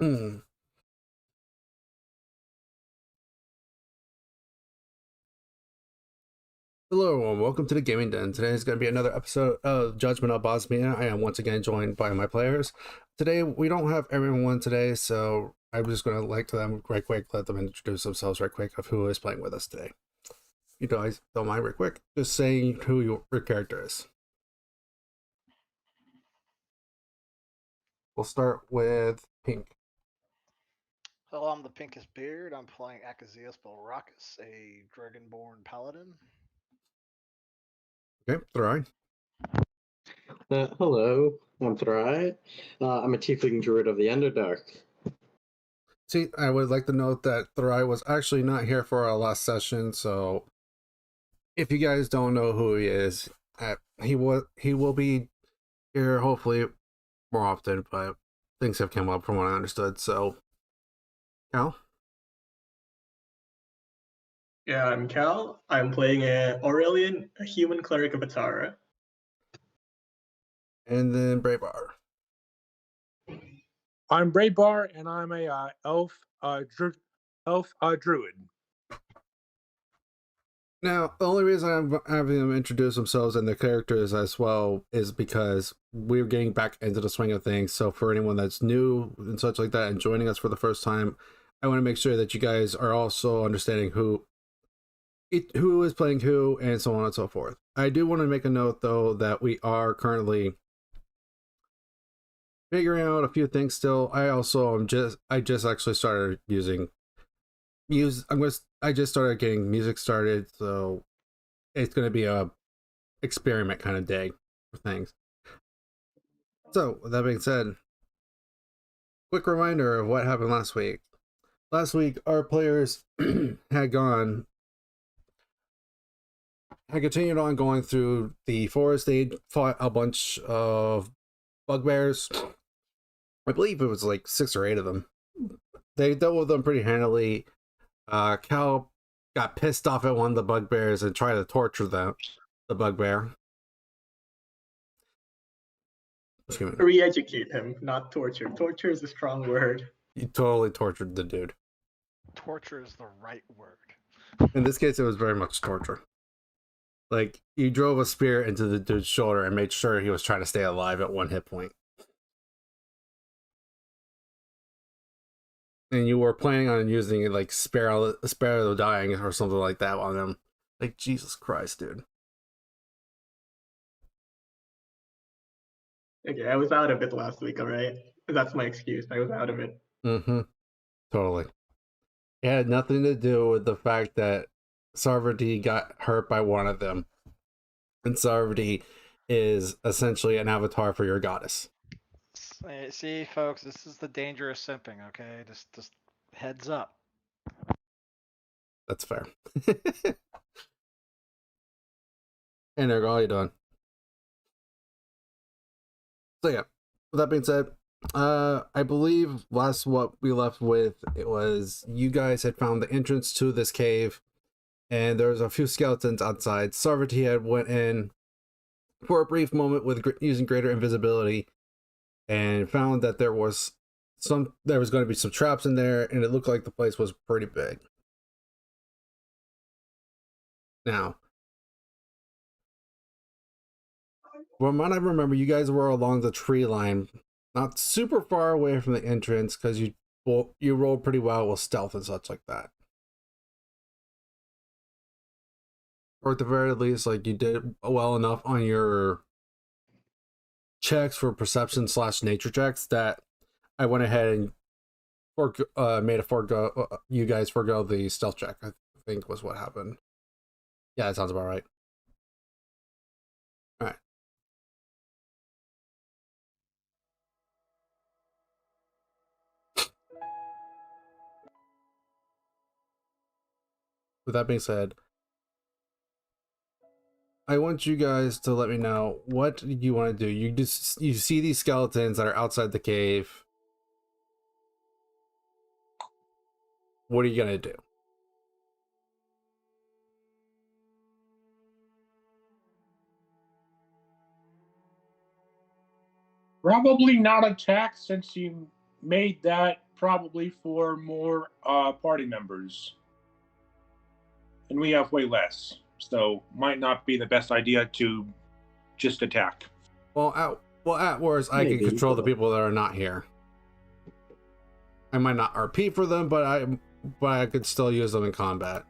Mm. Hello, everyone. Welcome to the Gaming Den. Today is going to be another episode of Judgment of Bosmia. I am once again joined by my players. Today, we don't have everyone today, so I'm just going to let them right quick, let them introduce themselves right quick of who is playing with us today. You guys don't mind right quick, just saying who your character is. We'll start with Pink. Hello, I'm the Pinkest Beard. I'm playing Akazias Belrakis, a Dragonborn Paladin. Okay, Thrai. Hello, I'm Thrai. I'm a Tiefling Druid of the Underdark. See, I would like to note that Thrai was actually not here for our last session, so if you guys don't know who he is, he will be here hopefully more often, but things have come up from what I understood. So, Cal? Yeah, I'm Cal. I'm playing Aurelian, a human cleric of Atara. And then Braybar. I'm Braybar, and I'm a elf druid. Now, the only reason I'm having them introduce themselves and their characters as well is because we're getting back into the swing of things. So, for anyone that's new and such like that and joining us for the first time, I want to make sure that you guys are also understanding who is playing who and so on and so forth. I do want to make a note though that we are currently figuring out a few things still. I just actually started using I just started getting music started, so it's going to be a experiment kind of day for things. So, with that being said, quick reminder of what happened last week. Last week, our players had continued on going through the forest. They fought a bunch of bugbears. I believe it was like 6 or 8 of them. They dealt with them pretty handily. Cal got pissed off at one of the bugbears and tried to torture the bugbear. Re-educate him, not torture. Torture is a strong word. You totally tortured the dude. Torture is the right word. In this case, it was very much torture. Like, you drove a spear into the dude's shoulder and made sure he was trying to stay alive at 1 hit point. And you were planning on using like spare the dying or something like that on him. Like, Jesus Christ, dude. Okay, I was out of it last week, alright? That's my excuse. I was out of it. Mm-hmm. Totally. It had nothing to do with the fact that Sarvati got hurt by one of them. And Sarvati is essentially an avatar for your goddess. See, folks, this is the danger of simping, okay? Just heads up. That's fair. Hey, Nergal, how you doing? So yeah, with that being said, I believe what we left with, it was you guys had found the entrance to this cave, and there was a few skeletons outside. Sarvati had went in for a brief moment with using greater invisibility, and found that there was going to be some traps in there, and it looked like the place was pretty big. Now, from what I remember, you guys were along the tree line, not super far away from the entrance, because you rolled pretty well with stealth and such like that. Or at the very least, like, you did well enough on your checks for perception / nature checks that I went ahead and made you guys forego the stealth check, I think was what happened. Yeah, that sounds about right. All right. With that being said, I want you guys to let me know what you want to do. You see these skeletons that are outside the cave. What are you gonna do? Probably not attack, since you made that probably for more party members. And we have way less, so might not be the best idea to just attack. Well, at worst, I can Maybe, control the but- people that are not here. I might not RP for them, but I could still use them in combat.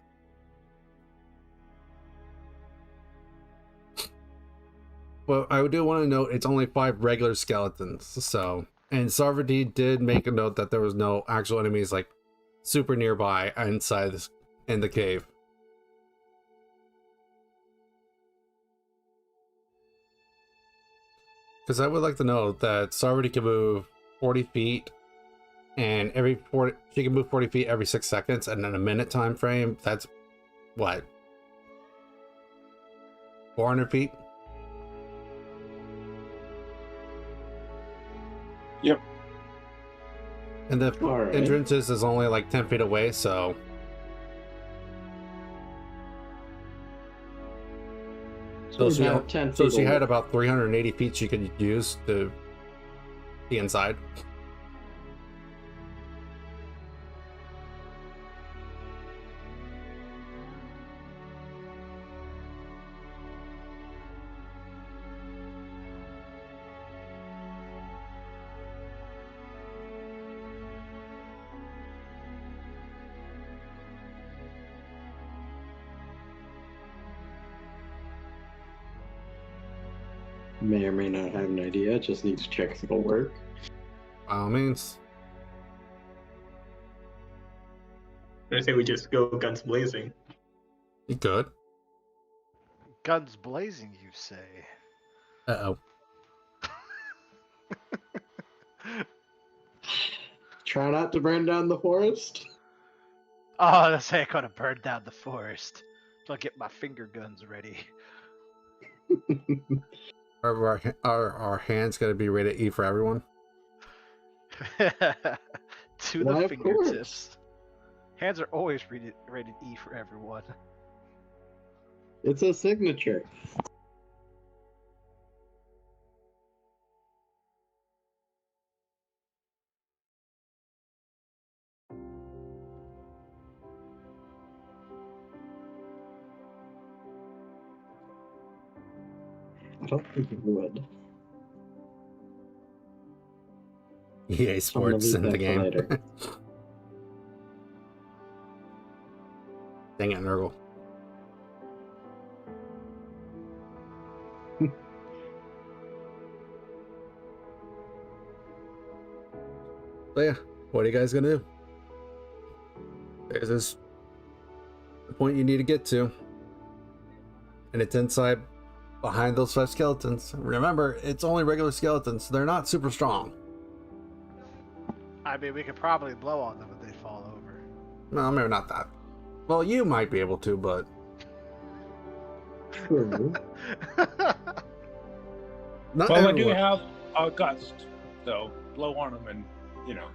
Well, I do want to note it's only 5 regular skeletons, so... And Sarvati did make a note that there was no actual enemies, like, super nearby inside this, in the cave. Because I would like to know that Sarvati can move 40 feet, and she can move 40 feet every 6 seconds, and in a minute time frame, that's, what? 400 feet? Yep. And the All right. entrances is only like 10 feet away, so... So she, about 10 so feet she had away. about 380 feet she could use to be inside. May or may not have an idea. Just need to check if it'll work. By all means. I say we just go guns blazing. You good? Guns blazing, you say? Uh-oh. Try not to burn down the forest. Oh, that's how I could have burned down the forest. So I'll get my finger guns ready. Are our hands going to be rated E for everyone? To Why, the of fingertips. course. Hands are always rated E for everyone. It's a signature. I don't think it would. EA I'm gonna Sports leave in the that for game. later. Dang it, Nurgle. So yeah, what are you guys gonna do? There's this point you need to get to. And it's inside behind those 5 skeletons. Remember, it's only regular skeletons, so they're not super strong. I mean, we could probably blow on them if they fall over. No, maybe not that. Well, you might be able to, but True. not Well, I do everyone. have a gust, so blow on them and, you know.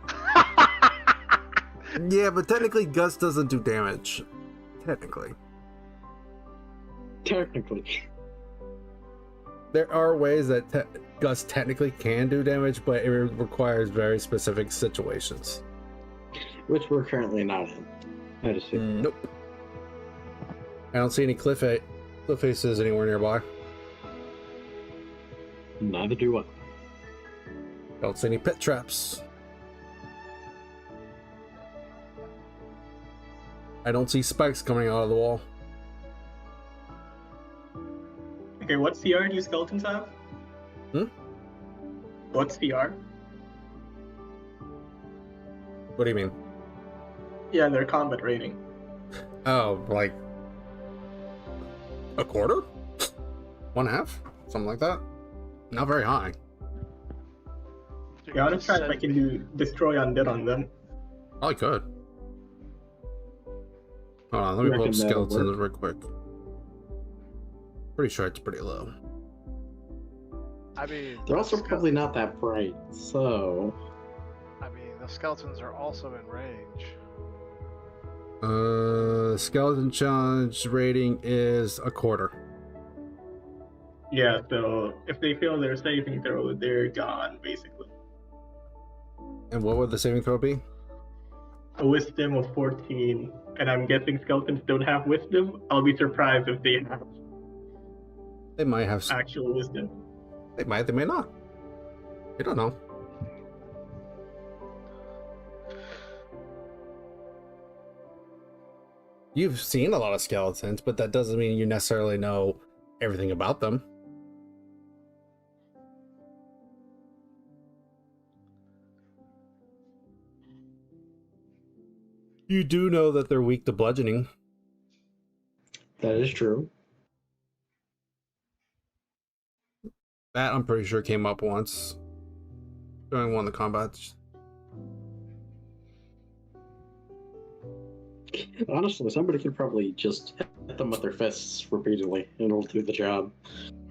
Yeah, but technically Gust doesn't do damage. Technically. Technically. There are ways that Gust technically can do damage, but it requires very specific situations. Which we're currently not in. I just think. Nope. I don't see any cliff faces anywhere nearby. Neither do I. Don't see any pit traps. I don't see spikes coming out of the wall. Okay, what CR do you skeletons have? Hmm? What CR? What do you mean? Yeah, their combat rating. Oh, like a quarter? 1/2? Something like that? Not very high. Yeah, I want to try if I can do destroy undead on them. Oh, I could. Hold on, let me pull up Reckon that'll skeletons real quick. Pretty sure it's pretty low. I mean, They're also the probably not that bright, so. I mean, the skeletons are also in range. Skeleton challenge rating is a quarter. Yeah, so if they fail their saving throw, they're gone, basically. And what would the saving throw be? a wisdom of 14, and I'm guessing skeletons don't have wisdom. I'll be surprised if they have They might have. actual wisdom. They might. They may not. You don't know. You've seen a lot of skeletons, but that doesn't mean you necessarily know everything about them. You do know that they're weak to bludgeoning. That is true. That I'm pretty sure came up once during one of the combats. Honestly, somebody could probably just hit them with their fists repeatedly and it'll do the job.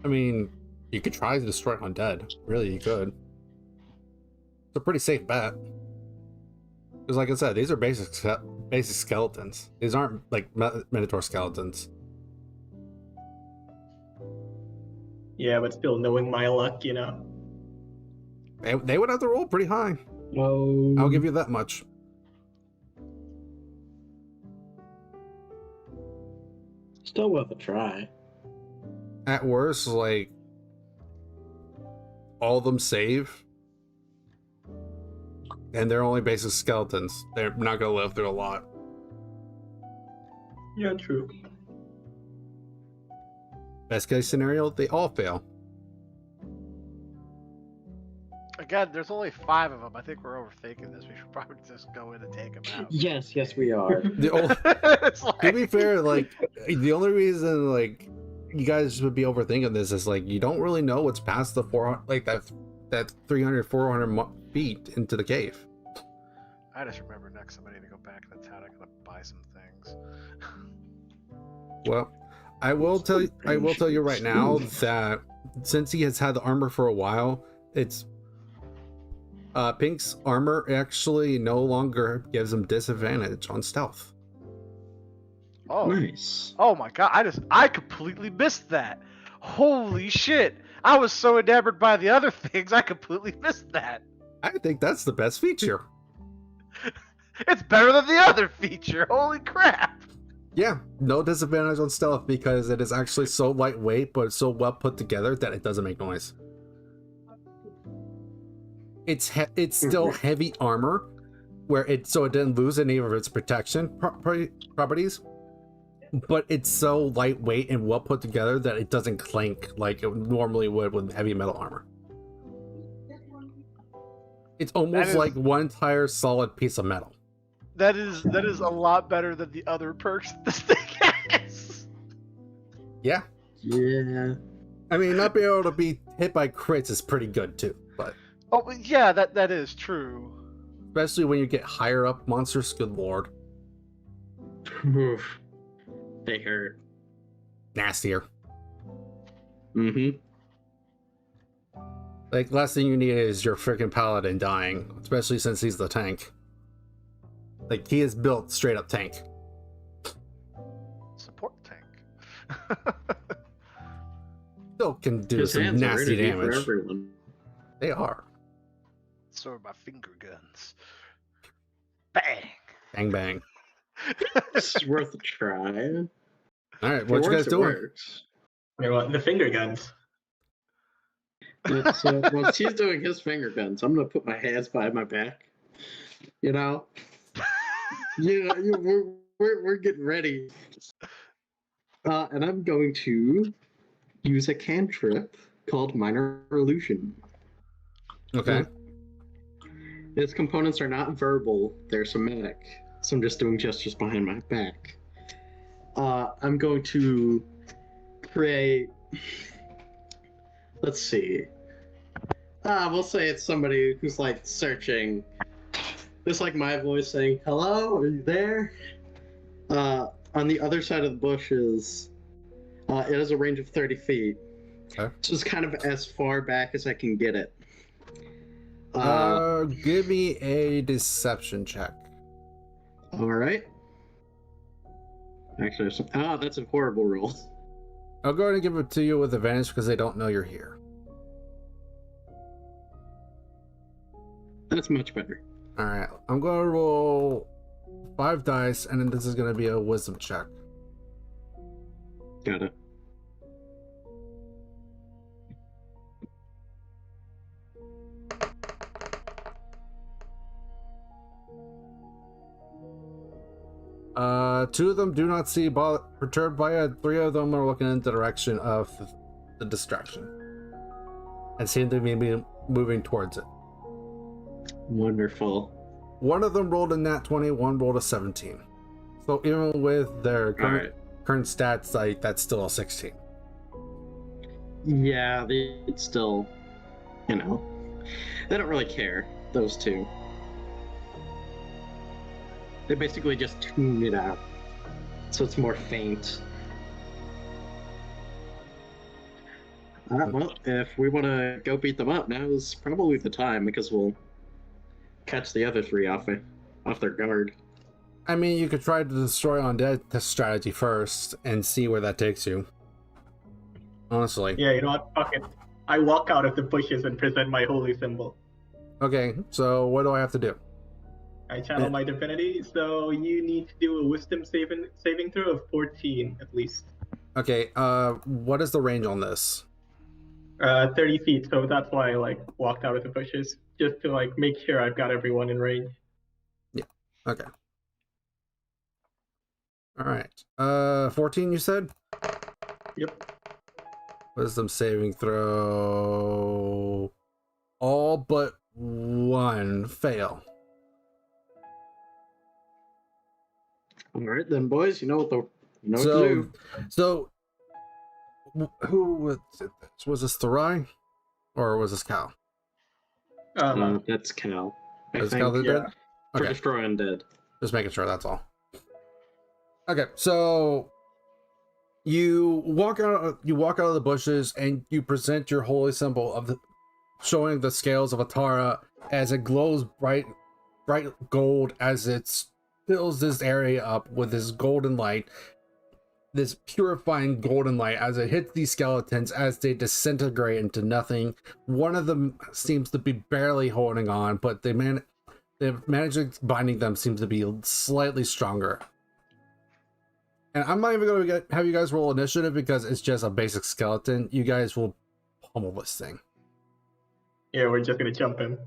I mean, you could try to destroy undead. Really, you could. It's a pretty safe bet. Because, like I said, these are basic skeletons. These aren't like Minotaur skeletons. Yeah, but still, knowing my luck, They would have to roll pretty high. Oh, I'll give you that much. still worth a try. At worst, like, all of them save. And they're only basic skeletons. They're not going to live through a lot. Yeah, true. Best case scenario, they all fail. Again, there's only 5 of them. I think we're overthinking this. We should probably just go in and take them out. Yes, we are. It's like... To be fair, like, the only reason, like, you guys would be overthinking this is, like, you don't really know what's past the 400, like, that 300, 400 feet into the cave. I just remember next time I need to go back to the town, I gotta buy some things. Well, I will tell you right now that since he has had the armor for a while, it's Pink's armor actually no longer gives him disadvantage on stealth. Oh, Nice. oh my god! I completely missed that. Holy shit! I was so enamored by the other things, I completely missed that. I think that's the best feature. It's better than the other feature. Holy crap! Yeah, no disadvantage on stealth because it is actually so lightweight but so well put together that it doesn't make noise. It's still heavy armor, where it didn't lose any of its protection properties, but it's so lightweight and well put together that it doesn't clank like it normally would with heavy metal armor. It's almost like one entire solid piece of metal. That is a lot better than the other perks this thing has. Yeah. Yeah. I mean, not being able to be hit by crits is pretty good too, but Oh yeah, that is true. especially when you get higher up monsters, good lord. Oof. They hurt. Nastier. Mm-hmm. Like, last thing you need is your freaking paladin dying, especially since he's the tank. Like, he is built straight up tank. Support tank. Still can do His some hands are nasty ready for damage. everyone. They are. So are my finger guns. Bang! Bang bang. It's worth a try. Alright, what you guys doing? Works. You know what? The finger guns. It's, once he's doing his finger guns, I'm gonna put my hands behind my back. You know, we're getting ready. And I'm going to use a cantrip called Minor Illusion. Okay. Its components are not verbal; they're somatic. So I'm just doing gestures behind my back. I'm going to create. Let's see. We'll say it's somebody who's like searching. Just like my voice saying, "Hello, are you there?" On the other side of the bushes, it has a range of 30 feet. Okay. So it's kind of as far back as I can get it. Give me a deception check. All right. Actually, that's a horrible roll. I'll go ahead and give it to you with advantage because they don't know you're here. That's much better. Alright, I'm gonna roll 5 dice, and then this is going to be a wisdom check. Got it. Two of them do not see perturbed by it. 3 of them are looking in the direction of the distraction and seem to be moving towards it. Wonderful. One of them rolled a nat 20, one rolled a 17. So even with their current stats, like, that's still a 16. Yeah, it's still, you know, they don't really care, those two. They basically just tune it out, so it's more faint. Well, if we want to go beat them up, now is probably the time, because we'll catch the other 3 off their guard. I mean, you could try to destroy undead strategy first and see where that takes you. Honestly. Yeah, you know what? Fuck it. I walk out of the bushes and present my holy symbol. Okay, so what do I have to do? I channel my divinity, so you need to do a wisdom saving throw of 14 at least. Okay, what is the range on this? 30 feet, so that's why I like walked out of the bushes, just to like make sure I've got everyone in range. Yeah. Okay. All right. 14 you said? Yep. Wisdom saving throw. All but 1 fail. All right, then, boys. You know what to do. So, who was it? Was this Tharai, or was this Cal? That's Cal. I Is think, Cal the yeah, dead? for Okay, destroy undead. just making sure. That's all. Okay, so you walk out of the bushes and you present your holy symbol of showing the scales of Atara as it glows bright gold as it fills this area up with this golden light, this purifying golden light as it hits these skeletons as they disintegrate into nothing. One of them seems to be barely holding on, but the magic binding them seems to be slightly stronger. And I'm not even going to have you guys roll initiative because it's just a basic skeleton. You guys will pummel this thing. Yeah, we're just gonna jump in.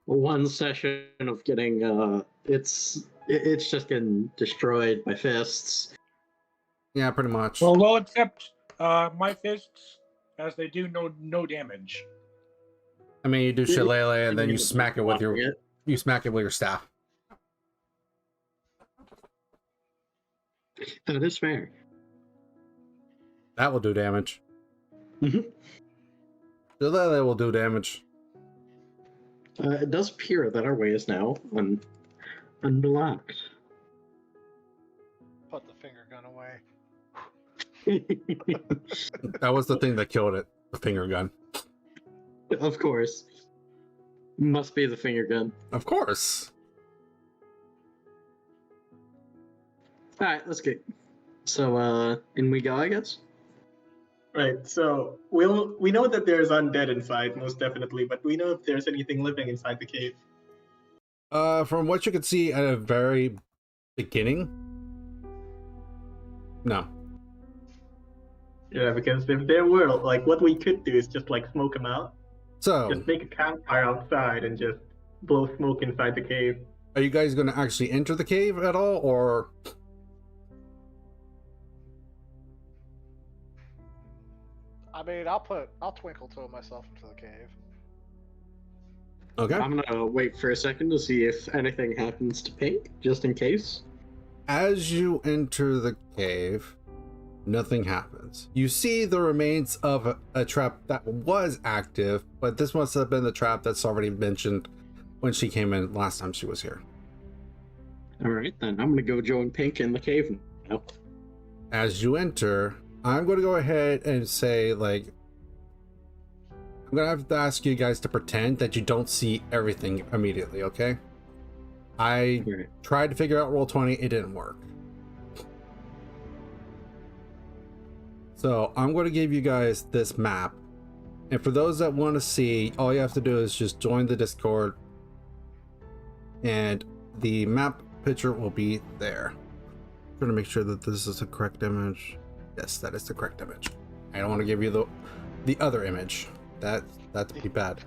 One session of getting it's just getting destroyed by fists. Yeah, pretty much. Well, except my fists, as they do no damage. I mean, you do shillelagh and then you smack it with your staff. That is fair. That will do damage. Mhm. Shillelagh will do damage. It does appear that our way is now unblocked. Put the finger gun away. That was the thing that killed it. The finger gun. Of course. Must be the finger gun. Of course. Alright, let's get. So, in we go, I guess? Right, so we know that there's undead inside, most definitely, but we know if there's anything living inside the cave. From what you could see at a very beginning, no. Yeah, because if there were, like, what we could do is just, like, smoke them out. So, Just make a campfire outside and just blow smoke inside the cave. are you guys going to actually enter the cave at all, or? I mean, I'll twinkle toe myself into the cave. Okay. I'm gonna wait for a second to see if anything happens to Pink, just in case. As you enter the cave, nothing happens. You see the remains of a trap that was active, but this must have been the trap that's already mentioned when she came in last time she was here. Alright, then I'm gonna go join Pink in the cave now. As you enter, I'm going to go ahead and say, like, I'm going to have to ask you guys to pretend that you don't see everything immediately, okay? I Alright. tried to figure out Roll20, it didn't work. So I'm going to give you guys this map. And for those that want to see, all you have to do is just join the Discord. And the map picture will be there. Trying to make sure that this is the correct image. Yes, that is the correct image. I don't want to give you the other image. That'd be bad.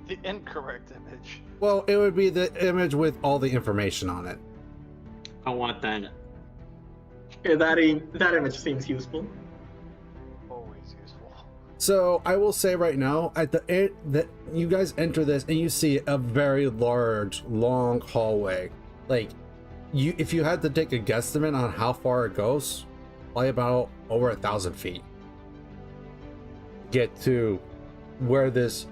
The incorrect image. Well, it would be the image with all the information on it. I want that. Yeah, that image seems useful. Always useful. So I will say right now, at the end that you guys enter this and you see a very large, long hallway. Like, if you had to take a guesstimate on how far it goes, probably about over 1,000 feet. Get to where this,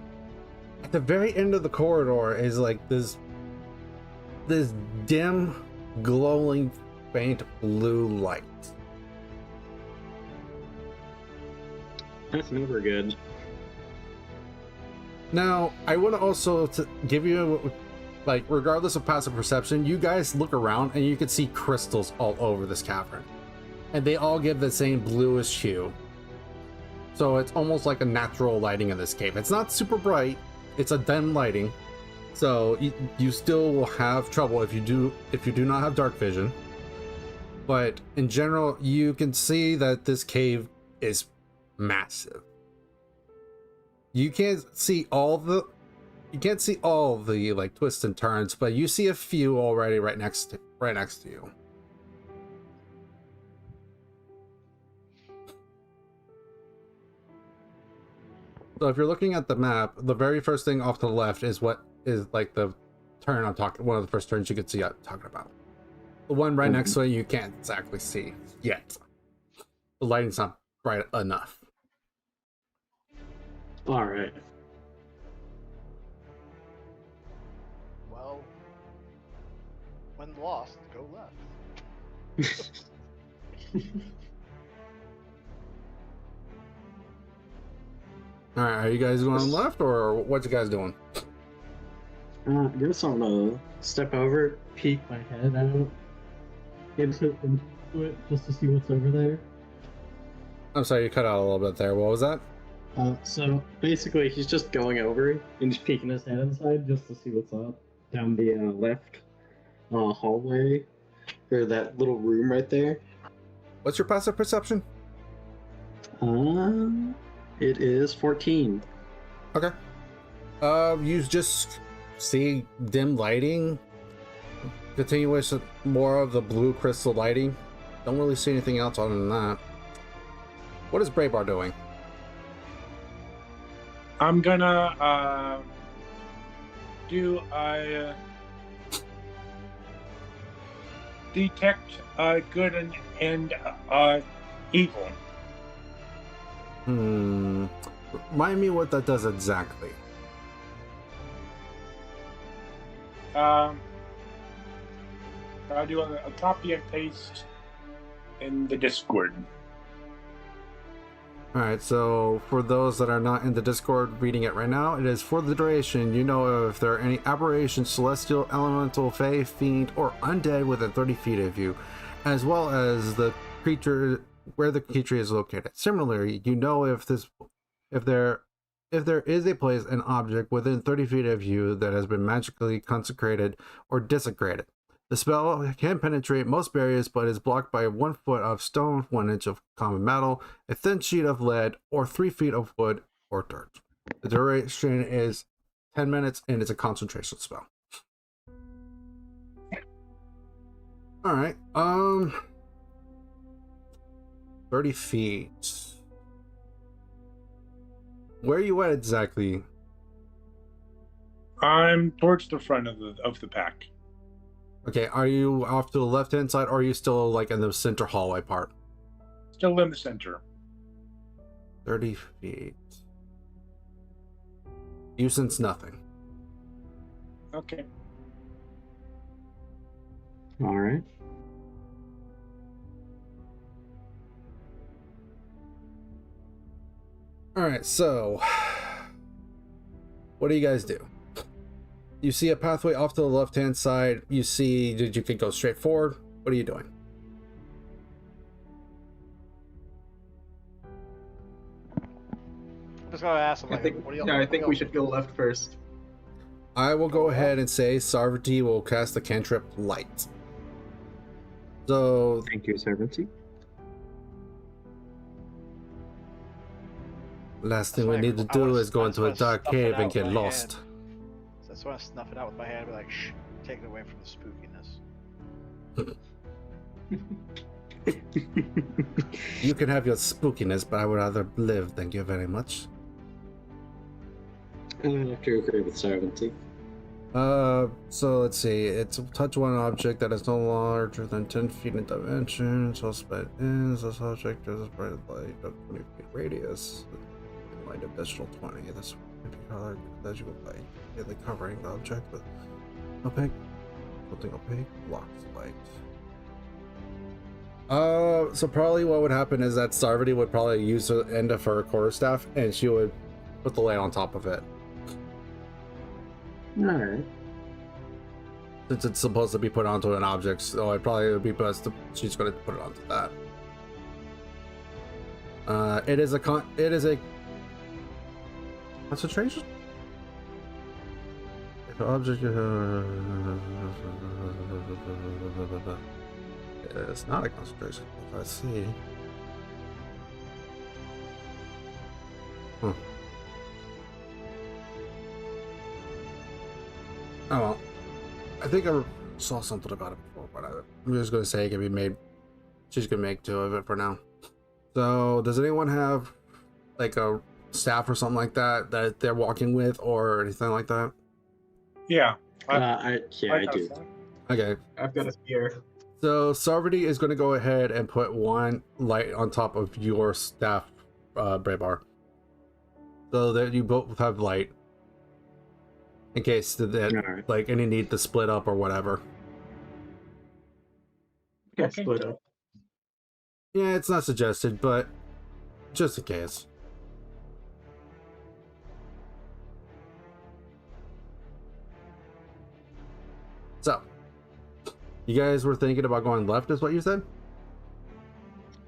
at the very end of the corridor, is like this dim, glowing, faint blue light. That's never good. Now, I want to also give you, like, regardless of passive perception, you guys look around and you can see crystals all over this cavern. And they all give the same bluish hue. So it's almost like a natural lighting in this cave. It's not super bright, it's a dim lighting. So you still will have trouble if you do not have dark vision. But in general, you can see that this cave is massive. You can't see all the like twists and turns, but you see a few already right next to you. So if you're looking at the map, the very first thing off to the left is what is like the turn I'm talking. One of the first turns you could see I'm talking about. The one right next to it you can't exactly see yet. The lighting's not bright enough. All right. Well, when lost, go left. All right, are you guys going left or what you guys doing? I guess I'm gonna step over, peek my head out into it just to see what's over there. I'm sorry, you cut out a little bit there. What was that? So basically, he's just going over and just peeking his head inside just to see what's up down the left hallway, or that little room right there. What's your passive perception? It is 14. Okay. You just see dim lighting, continuous more of the blue crystal lighting. Don't really see anything else other than that. What is Braybar doing? I'm gonna do a detect good and evil. Remind me what that does exactly. I'll do a copy and paste in the Discord. Alright, so for those that are not in the Discord reading it right now, it is for the duration. You know if there are any aberrations, celestial, elemental, fae, fiend, or undead within 30 feet of you, as well as the creature, where the creature is located. Similarly, you know if there is a place, an object within 30 feet of you that has been magically consecrated or desecrated. The spell can penetrate most barriers, but is blocked by 1 foot of stone, 1 inch of common metal, a thin sheet of lead, or 3 feet of wood or dirt. The duration is 10 minutes, and it's a concentration spell. Alright, 30 feet. Where are you at exactly? I'm towards the front of the pack. Okay, are you off to the left-hand side, or are you still like in the center hallway part? Still in the center. 30 feet. You sense nothing. Okay. All right. Alright, so what do you guys do? You see a pathway off to the left-hand side. You see that you could go straight forward. What are you doing? I'm just gonna ask him. I Like, think, what do y'all, yeah, I what think y'all we should go left first. I will go ahead and say Sarvati will cast the cantrip Light. So Thank you, Servancy. last thing we need to do is go into a dark cave and get lost. So that's why I snuff it out with my hand and be like, shh, take it away from the spookiness. You can have your spookiness, but I would rather live. Thank you very much. I'm gonna have to agree with Servancy. So let's see. It's touch one object that is no larger than 10 feet in dimension. So spread in. This object is a bright light of 20 feet radius. Light additional 20. This color that you would like. Really covering the object with opaque. Something opaque. Blocks light. So probably what would happen is that Sarvati would probably use the end of her quarterstaff and she would put the light on top of it. Alright. Since it's supposed to be put onto an object, so it probably would be best to, she's going to put it onto that. It is a concentration? If the object it's not a concentration. Let's see. Huh. Oh well. I think I saw something about it before, but I'm just gonna say it can be made. She's gonna make two of it for now. So, does anyone have like a staff or something like that that they're walking with, or anything like that? Yeah. I do. Okay. I've got a spear. So Sarvati is going to go ahead and put one light on top of your staff, Braybar, so that you both have light, in case that like any need to split up or whatever. Yeah, Okay. split up. Yeah, it's not suggested, but just in case. So, you guys were thinking about going left, is what you said?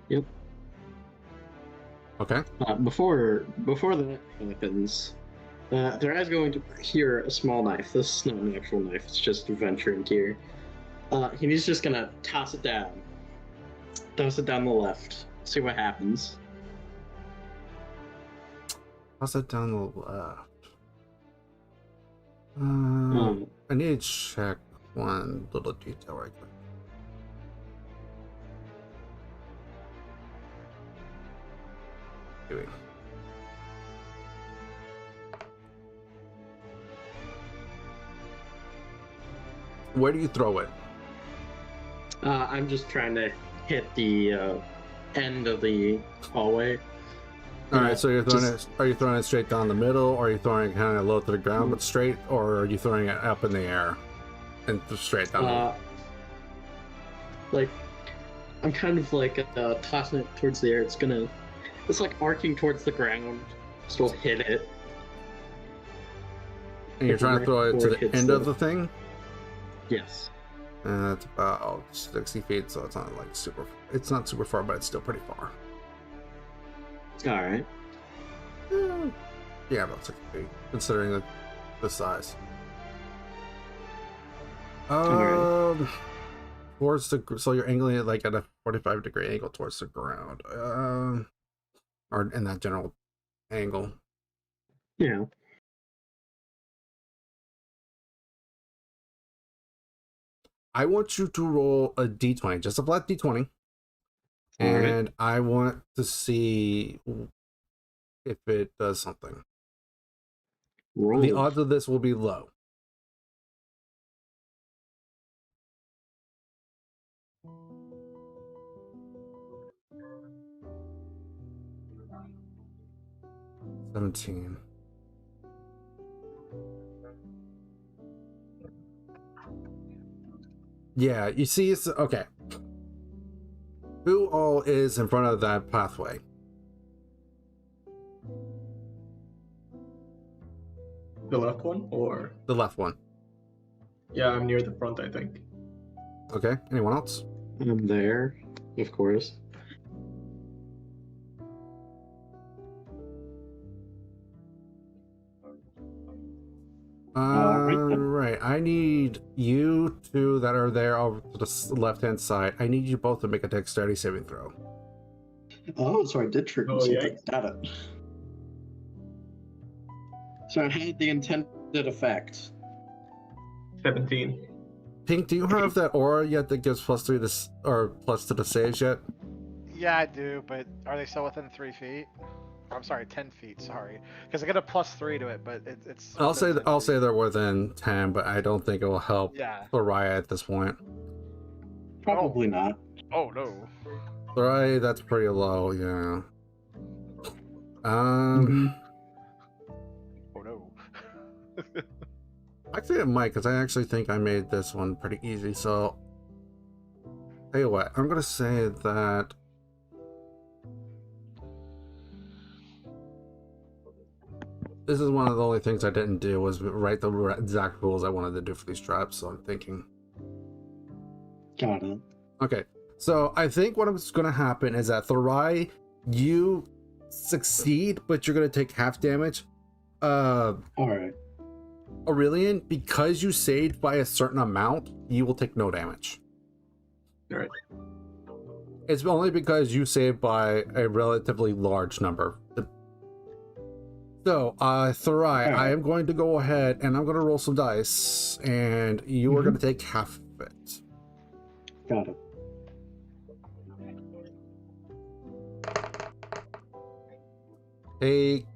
Yep. Okay. Before that happens, their eyes going to hear a small knife. This is not an actual knife, it's just venturing here. He's just gonna toss it down. Toss it down the left. See what happens. Toss it down the left. I need to check one little detail right quick. Anyway. Where do you throw it? I'm just trying to hit the end of the hallway. All right, so you're throwing it. Are you throwing it straight down the middle, or are you throwing it kind of low to the ground but straight, or are you throwing it up in the air and straight down? Like, I'm kind of like tossing it towards the air. It's like arcing towards the ground. So we'll hit it. And you're trying to throw it to the end of the thing? Yes. It's about 60 feet, so it's not like super. It's not super far, but it's still pretty far. All right. Yeah, about 60 feet, considering the size. Alright. Towards the, so you're angling it like at a 45-degree angle towards the ground, or in that general angle. Yeah. I want you to roll a d20, just a flat d20. And I want to see if it does something. Roll. The odds of this will be low. $17. Yeah, you see, it's okay. Who all is in front of that pathway? The left one, or The left one. yeah, I'm near the front, I think. Okay. Anyone else? I'm there, of course. Right. I need you two that are there over to the left-hand side. I need you both to make a dexterity saving throw. Oh, so I did trigger Oh, something. yikes. Got it. So it had the intended effect. 17. Pink, do you have that aura yet that gives +3 to or plus to the saves yet? Yeah, I do, but are they still within 3 feet? I'm sorry, 10 feet. Sorry, because I get a +3 to it, but it's. I'll within say 10 I'll feet. say they're within 10, but I don't think it will help Yeah. Thoriah at this point. Probably not. Oh no. Thoriah, that's pretty low, yeah. Mhm. Oh no. Actually, it might, because I actually think I made this one pretty easy. So, tell you what, I'm gonna say that. This is one of the only things I didn't do was write the exact rules I wanted to do for these traps. So I'm thinking. Got it. Okay, so I think what's going to happen is that Thorai, you succeed, but you're going to take half damage. Alright. Aurelian, because you saved by a certain amount, you will take no damage. Alright. It's only because you saved by a relatively large number. So, Thorai, I am going to go ahead and I'm going to roll some dice, and you are going to take half of it. Got it. Take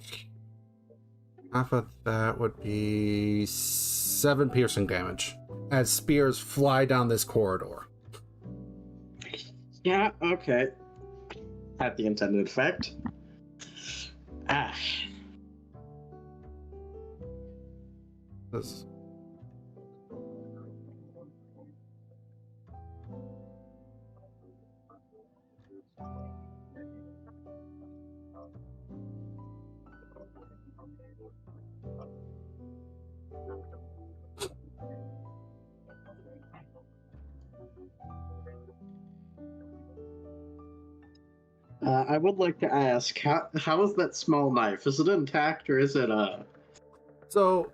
half of that would be 7 piercing damage as spears fly down this corridor. Yeah, okay. Had the intended effect. Ah. This. I would like to ask, how is that small knife? Is it intact or is it So,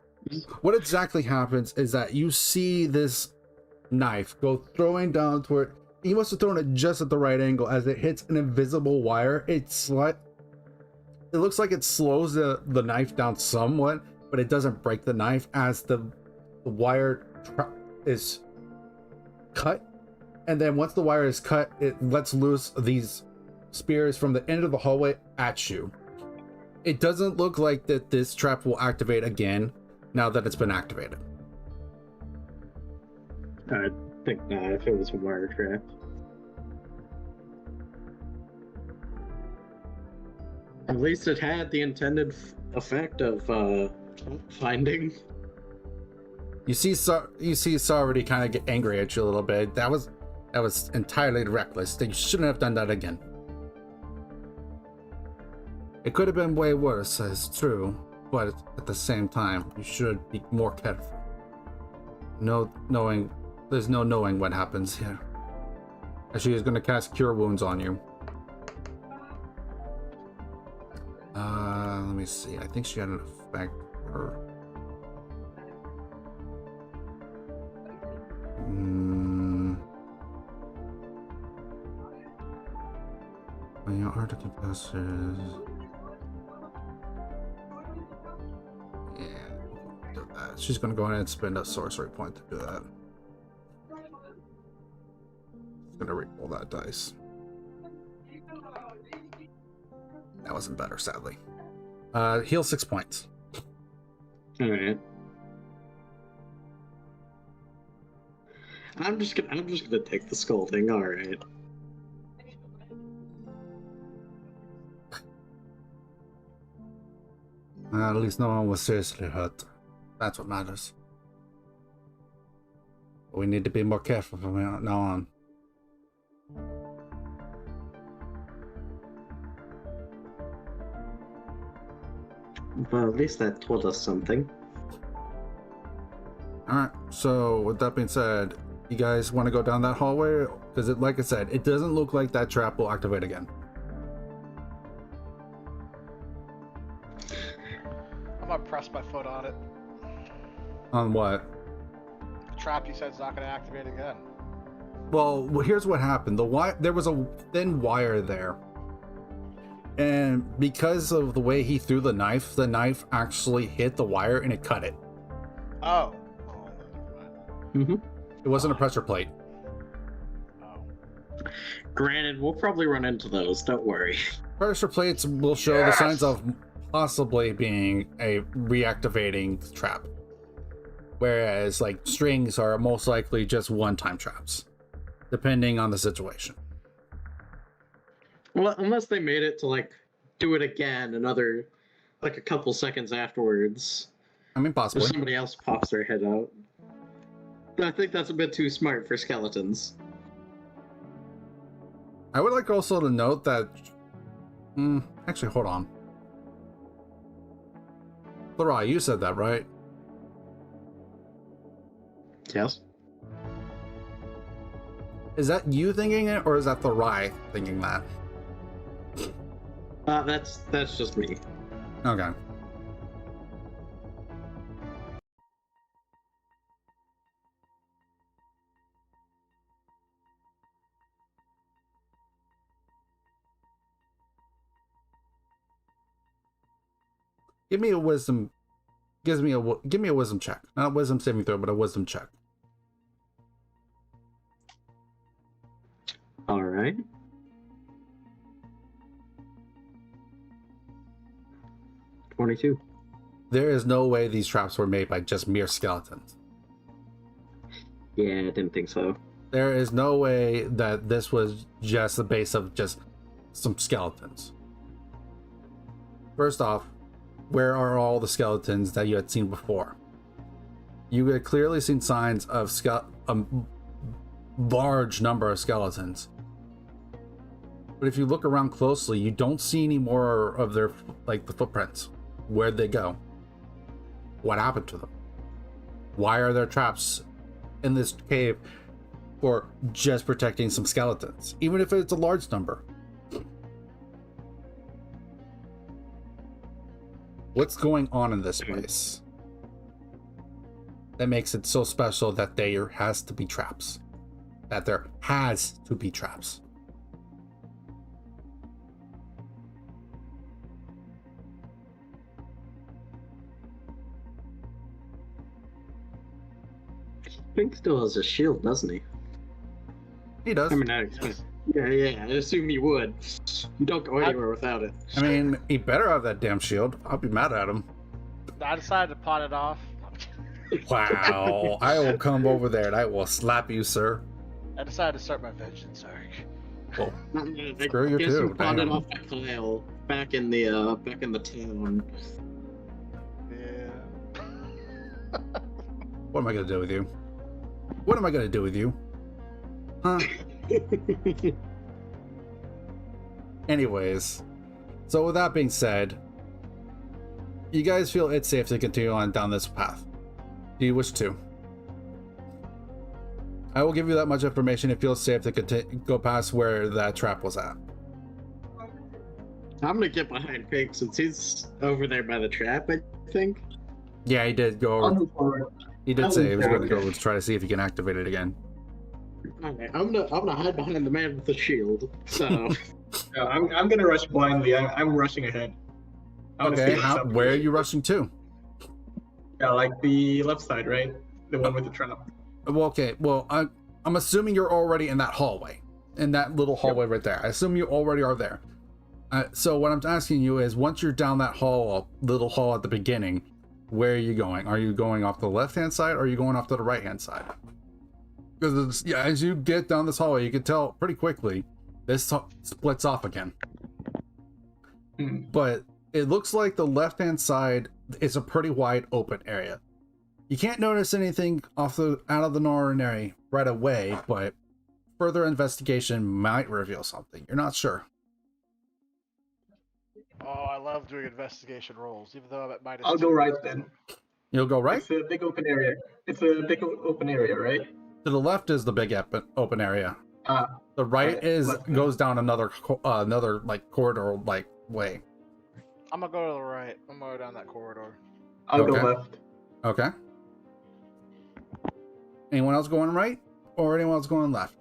what exactly happens is that you see this knife go throwing down toward. He must have thrown it just at the right angle as it hits an invisible wire. It looks like it slows the knife down somewhat, but it doesn't break the knife as the wire is cut. And then once the wire is cut, it lets loose these spears from the end of the hallway at you. It doesn't look like that this trap will activate again now that it's been activated. I think not, if it was a wire trap. At least it had the intended effect of finding. You see Sarvati kind of get angry at you a little bit. That was entirely reckless. You shouldn't have done that again. It could have been way worse, it's true, but at the same time, you should be more careful. There's no knowing what happens here. And she is going to cast Cure Wounds on you. Let me see. I think she had an effect for. When your Arctic passes. Yeah, do that. She's gonna go ahead and spend a sorcery point to do that. She's gonna re-roll that dice. That wasn't better, sadly. Heal 6 points. Alright. I'm just gonna take the scolding, alright. At least no one was seriously hurt. That's what matters. We need to be more careful from now on. Well, at least that told us something. Alright, so with that being said, you guys want to go down that hallway? Because like I said, it doesn't look like that trap will activate again. I'm gonna press my foot on it. On what? The trap you said's not going to activate again. Well, here's what happened. There was a thin wire there. And because of the way he threw the knife actually hit the wire and it cut it. Oh. Mm-hmm. It wasn't a pressure plate. Oh. Granted, we'll probably run into those. Don't worry. Pressure plates will show the signs of possibly being a reactivating trap. Whereas, like, strings are most likely just one-time traps, depending on the situation. Well, unless they made it to, like, do it again another, like, a couple seconds afterwards. I mean, If possibly. somebody else pops their head out. But I think that's a bit too smart for skeletons. I would like also to note that... actually, hold on. Larai, you said that, right? Yes. Is that you thinking it, or is that Larai thinking that? That's just me. Okay. Give me a wisdom. Give me a wisdom check. Not a wisdom saving throw, but a wisdom check. All right. $22. There is no way these traps were made by just mere skeletons. Yeah, I didn't think so. There is no way that this was just the base of just some skeletons. First off, where are all the skeletons that you had seen before? You had clearly seen signs of a large number of skeletons. But if you look around closely, you don't see any more of their, like, the footprints. Where'd they go? What happened to them? Why are there traps in this cave for just protecting some skeletons? Even if it's a large number. What's going on in this place that makes it so special that there has to be traps? That there has to be traps. Pink still has a shield, doesn't he? He does. I mean, I expect. Yeah, I assume you would. You don't go anywhere without it. I mean, he better have that damn shield. I'll be mad at him. I decided to pot it off. Wow. I will come over there and I will slap you, sir. I decided to start my vengeance arc. Well, I screw you guess too. you pawned it Damn. off to Kyle back in the town. Yeah. What am I going to do with you? What am I going to do with you? Huh? Anyways, so with that being said, you guys feel it's safe to continue on down this path. Do you wish to? I will give you that much information. It feels safe to go past where that trap was at. I'm gonna get behind Pink since he's over there by the trap, I think. Yeah, he did go I'll over. move forward. He did I'll say move he was going to forward. go try to see if he can activate it again. Alright, I'm gonna hide behind the man with the shield. So No, I'm gonna rush blindly. I'm rushing ahead. I wanna Okay, see what's up. where are you rushing to? Yeah, like the left side, right? The one with the trap. Well, okay. Well, I'm assuming you're already in that hallway, in that little hallway right there. I assume you already are there. So what I'm asking you is, once you're down that little hall at the beginning, where are you going? Are you going off the left-hand side, or are you going off to the right-hand side? Because yeah, as you get down this hallway, you can tell pretty quickly this splits off again. Hmm. But it looks like the left-hand side is a pretty wide open area. You can't notice anything out of the ordinary right away, but further investigation might reveal something. You're not sure. Oh, I love doing investigation rolls, even though I'm at minus I'll two. go right then. You'll go right? It's a big open area. It's a big open area, right? To the left is the big open area. Ah, The right Right, is left. goes down another like corridor like way. I'm gonna go to the right. I'm gonna go down that corridor. I'll Okay. go left. Okay. Anyone else going right, or anyone else going left?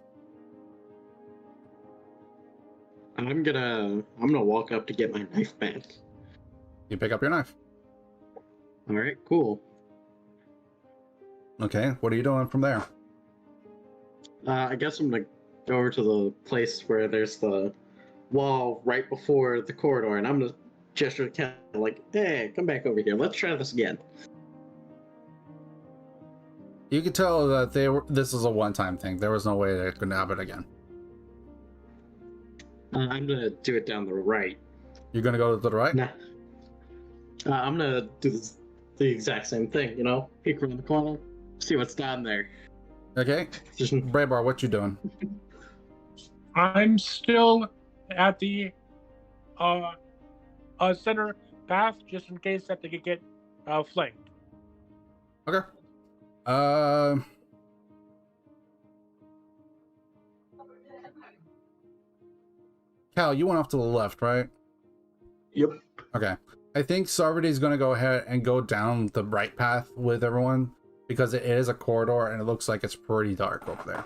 I'm gonna walk up to get my knife back. You pick up your knife. All right, cool. Okay, what are you doing from there? I guess I'm gonna go over to the place where there's the wall right before the corridor, and I'm gonna gesture to Cal like, "Hey, come back over here. Let's try this again." You could tell that this is a one-time thing. There was no way that it could happen again. I'm gonna do it down the right. You're gonna go to the right? Nah. I'm gonna do the exact same thing. You know, peek around the corner, see what's down there. Okay. Braybar, what you doing? I'm still at the center path, just in case that they could get flanked. Okay. Cal, you went off to the left, right? Yep. Okay. I think Sarvati's going to go ahead and go down the right path with everyone because it is a corridor and it looks like it's pretty dark over there.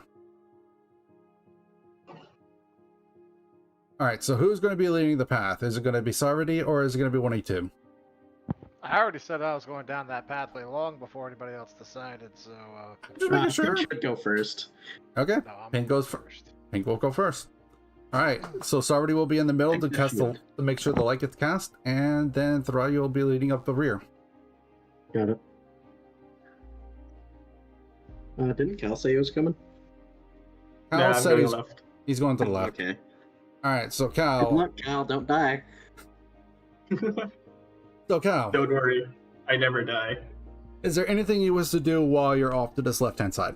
All right, so who's going to be leading the path? Is it going to be Sarvati or is it going to be one of you two? I already said I was going down that pathway long before anybody else decided, so... Just making sure. Pink should go first. Okay, No, I'm Pink goes first. Pink will go first. All right, so Sarvati will be in the middle to cast to make sure the light gets cast, and then Thrayu will be leading up the rear. Got it. Didn't Cal say he was coming? Cal Nah, I'm said going left. he's going to the left. Okay. All right, so Good Cal. luck, Cal. Don't die. So Cal, Don't worry, I never die. is there anything you wish to do while you're off to this left-hand side?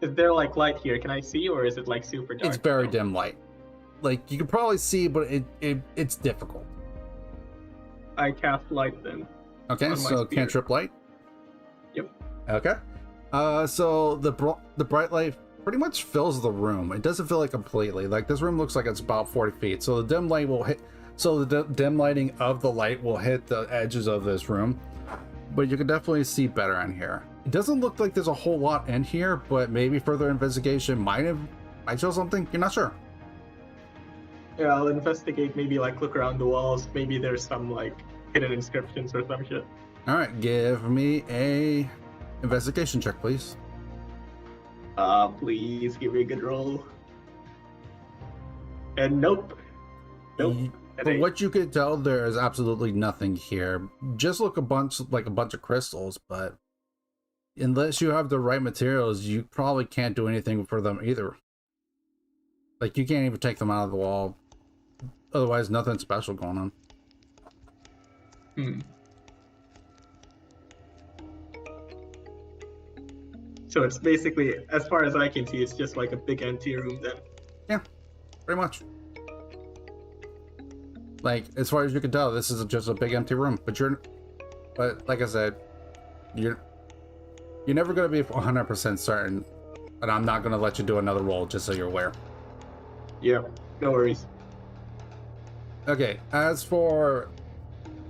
Is there like light here? Can I see, or is it like super dark? It's very dim light. Like you can probably see, but it's difficult. I cast light then. Okay, On my so spear. cantrip light. Yep. Okay. So the bright light pretty much fills the room. It doesn't feel like completely. Like this room looks like it's about 40 feet. So the dim light will hit. So the dim lighting of the light will hit the edges of this room, but you can definitely see better in here. It doesn't look like there's a whole lot in here, but maybe further investigation might show something. You're not sure. Yeah, I'll investigate. Maybe like look around the walls. Maybe there's some like hidden inscriptions or some shit. All right, give me a investigation check, please. Please give me a good roll. And nope. Nope. From what you could tell, there is absolutely nothing here. Just look a bunch of crystals, but unless you have the right materials, you probably can't do anything for them either. Like you can't even take them out of the wall. Otherwise, nothing special going on. So it's basically, as far as I can see, it's just like a big empty room then. Yeah, pretty much. Like, as far as you can tell, this is just a big empty room. But like I said, you're never going to be 100% certain. And I'm not going to let you do another roll, just so you're aware. Yeah, no worries. Okay, as for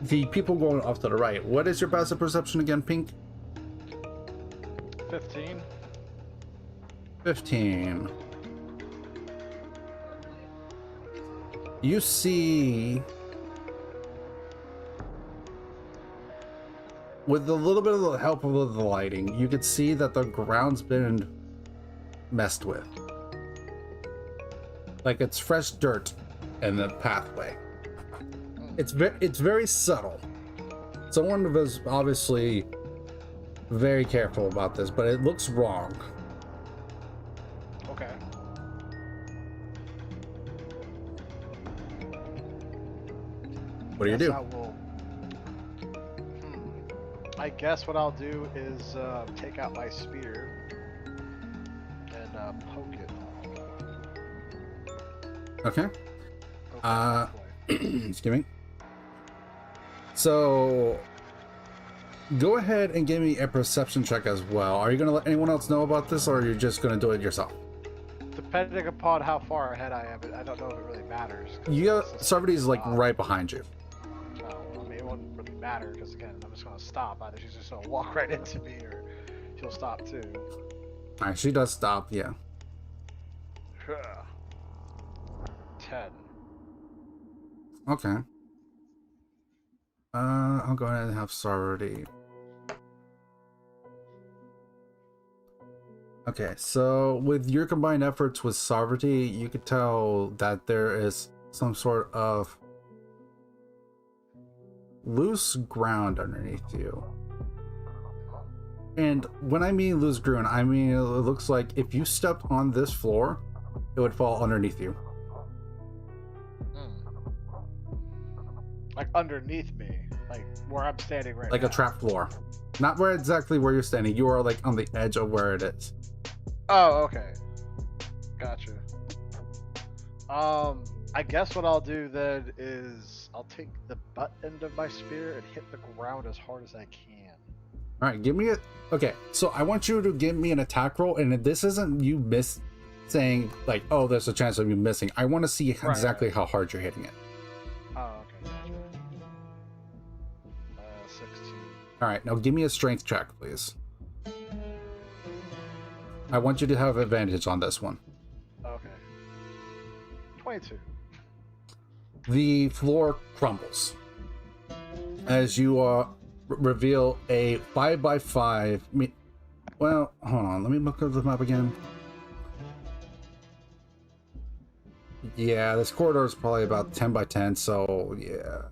the people going off to the right, what is your passive perception again, Pink? 15. 15. You see, with a little bit of the help of the lighting, you could see that the ground's been messed with. Like it's fresh dirt in the pathway. It's very subtle. Someone was obviously very careful about this, but it looks wrong. Okay. What do you do? I guess what I'll do is take out my spear and poke it. Okay. Poke it halfway. Excuse me. So, go ahead and give me a perception check as well. Are you going to let anyone else know about this, or are you just going to do it yourself? Depending upon how far ahead I am, I don't know if it really matters. Somebody's like right behind you. I mean, it wouldn't really matter because again, I'm just gonna stop. Either she's just gonna walk right into me, or she'll stop too. All right, she does stop. Yeah. 10. Okay. I'll go ahead and have Sarvati. Okay, so with your combined efforts with Sarvati, you could tell that there is some sort of loose ground underneath you. And when I mean loose ground, I mean it looks like if you stepped on this floor, it would fall underneath you. Like underneath me, like where I'm standing right Like now. a trap floor. Not where exactly where you're standing. You are like on the edge of where it is. Oh, okay. Gotcha. I guess what I'll do then is I'll take the butt end of my spear and hit the ground as hard as I can. All right, give me a. Okay, so I want you to give me an attack roll, and this isn't you saying like, oh, there's a chance of you missing. I want to see exactly how hard you're hitting it. Oh, okay, gotcha. 16. All right, now give me a strength check, please. I want you to have advantage on this one. Okay. 22. The floor crumbles as you reveal a 5x5. Well, hold on. Let me look at the map again. Yeah, this corridor is probably about 10x10. So yeah.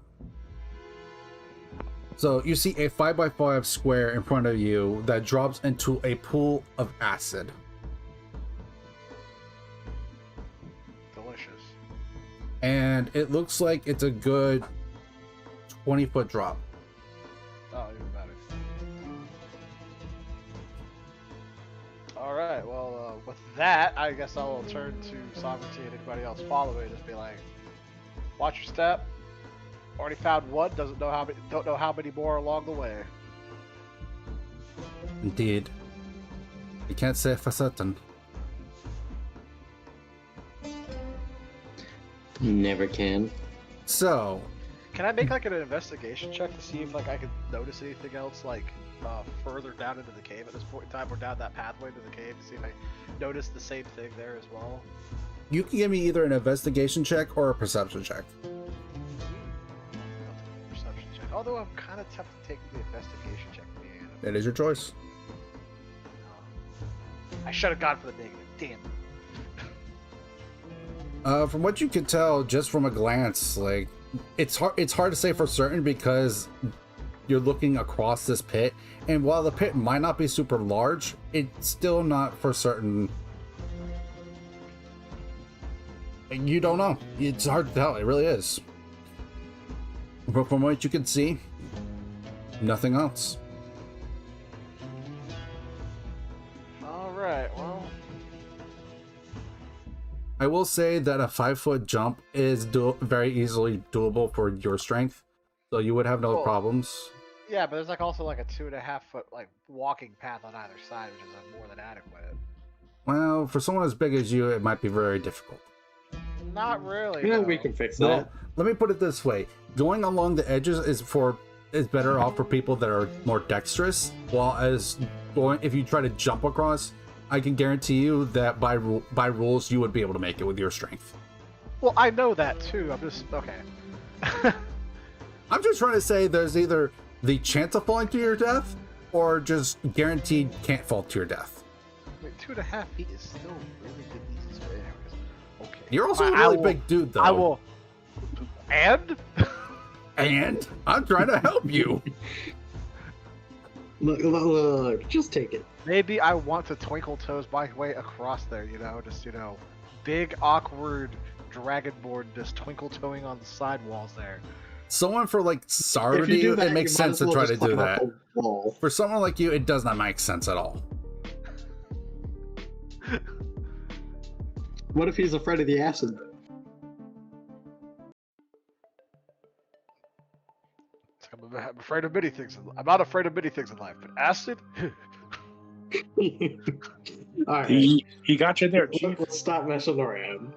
So you see a 5x5 square in front of you that drops into a pool of acid. Delicious. And it looks like it's a good 20-foot drop. Oh, even better. Alright, well, with that, I guess I will turn to Sovereignty and anybody else following and just be like, watch your step. Already found one, don't know how many more along the way. Indeed. You can't say for certain. Never can. So, Can I make like an investigation check to see if like I could notice anything else like further down into the cave at this point in time, or down that pathway to the cave to see if I notice the same thing there as well? you can give me either an investigation check or a perception check. Perception check. Although I'm kind of tempted to take the investigation check. Man. It is your choice. I should have gone for the negative. Damn. From what you can tell, just from a glance, like it's hard to say for certain because you're looking across this pit, and while the pit might not be super large, it's still not for certain. You don't know. It's hard to tell. It really is. But from what you can see, nothing else. Alright, well. I will say that a 5-foot jump is very easily doable for your strength, so you would have no Cool. problems. Yeah, but there's like also like a 2.5 foot like walking path on either side, which is more than adequate. Well, for someone as big as you, it might be very difficult. Not really. Yeah, though. we can fix No, that. let me put it this way: going along the edges is better off for people that are more dexterous. While as going, if you try to jump across, I can guarantee you that by rules you would be able to make it with your strength. Well, I know that too. I'm just okay. I'm just trying to say there's either the chance of falling to your death, or just guaranteed can't fall to your death. I mean, 2.5 feet is still really good easy space. Okay. You're also Fine, a really big dude, though. I will. And? And I'm trying to help you. Look, just take it. Maybe I want to twinkle toes my way across there, just, big, awkward dragonborn just twinkle toeing on the sidewalls there. Someone for like If you Sarvati, do that, it makes you might sense as to well try just to do climb up that. a wall. For someone like you, it does not make sense at all. What if he's afraid of the acid? I'm afraid of many things. I'm not afraid of many things in life, but acid? All right, He got you there, Chief. let's stop messing around.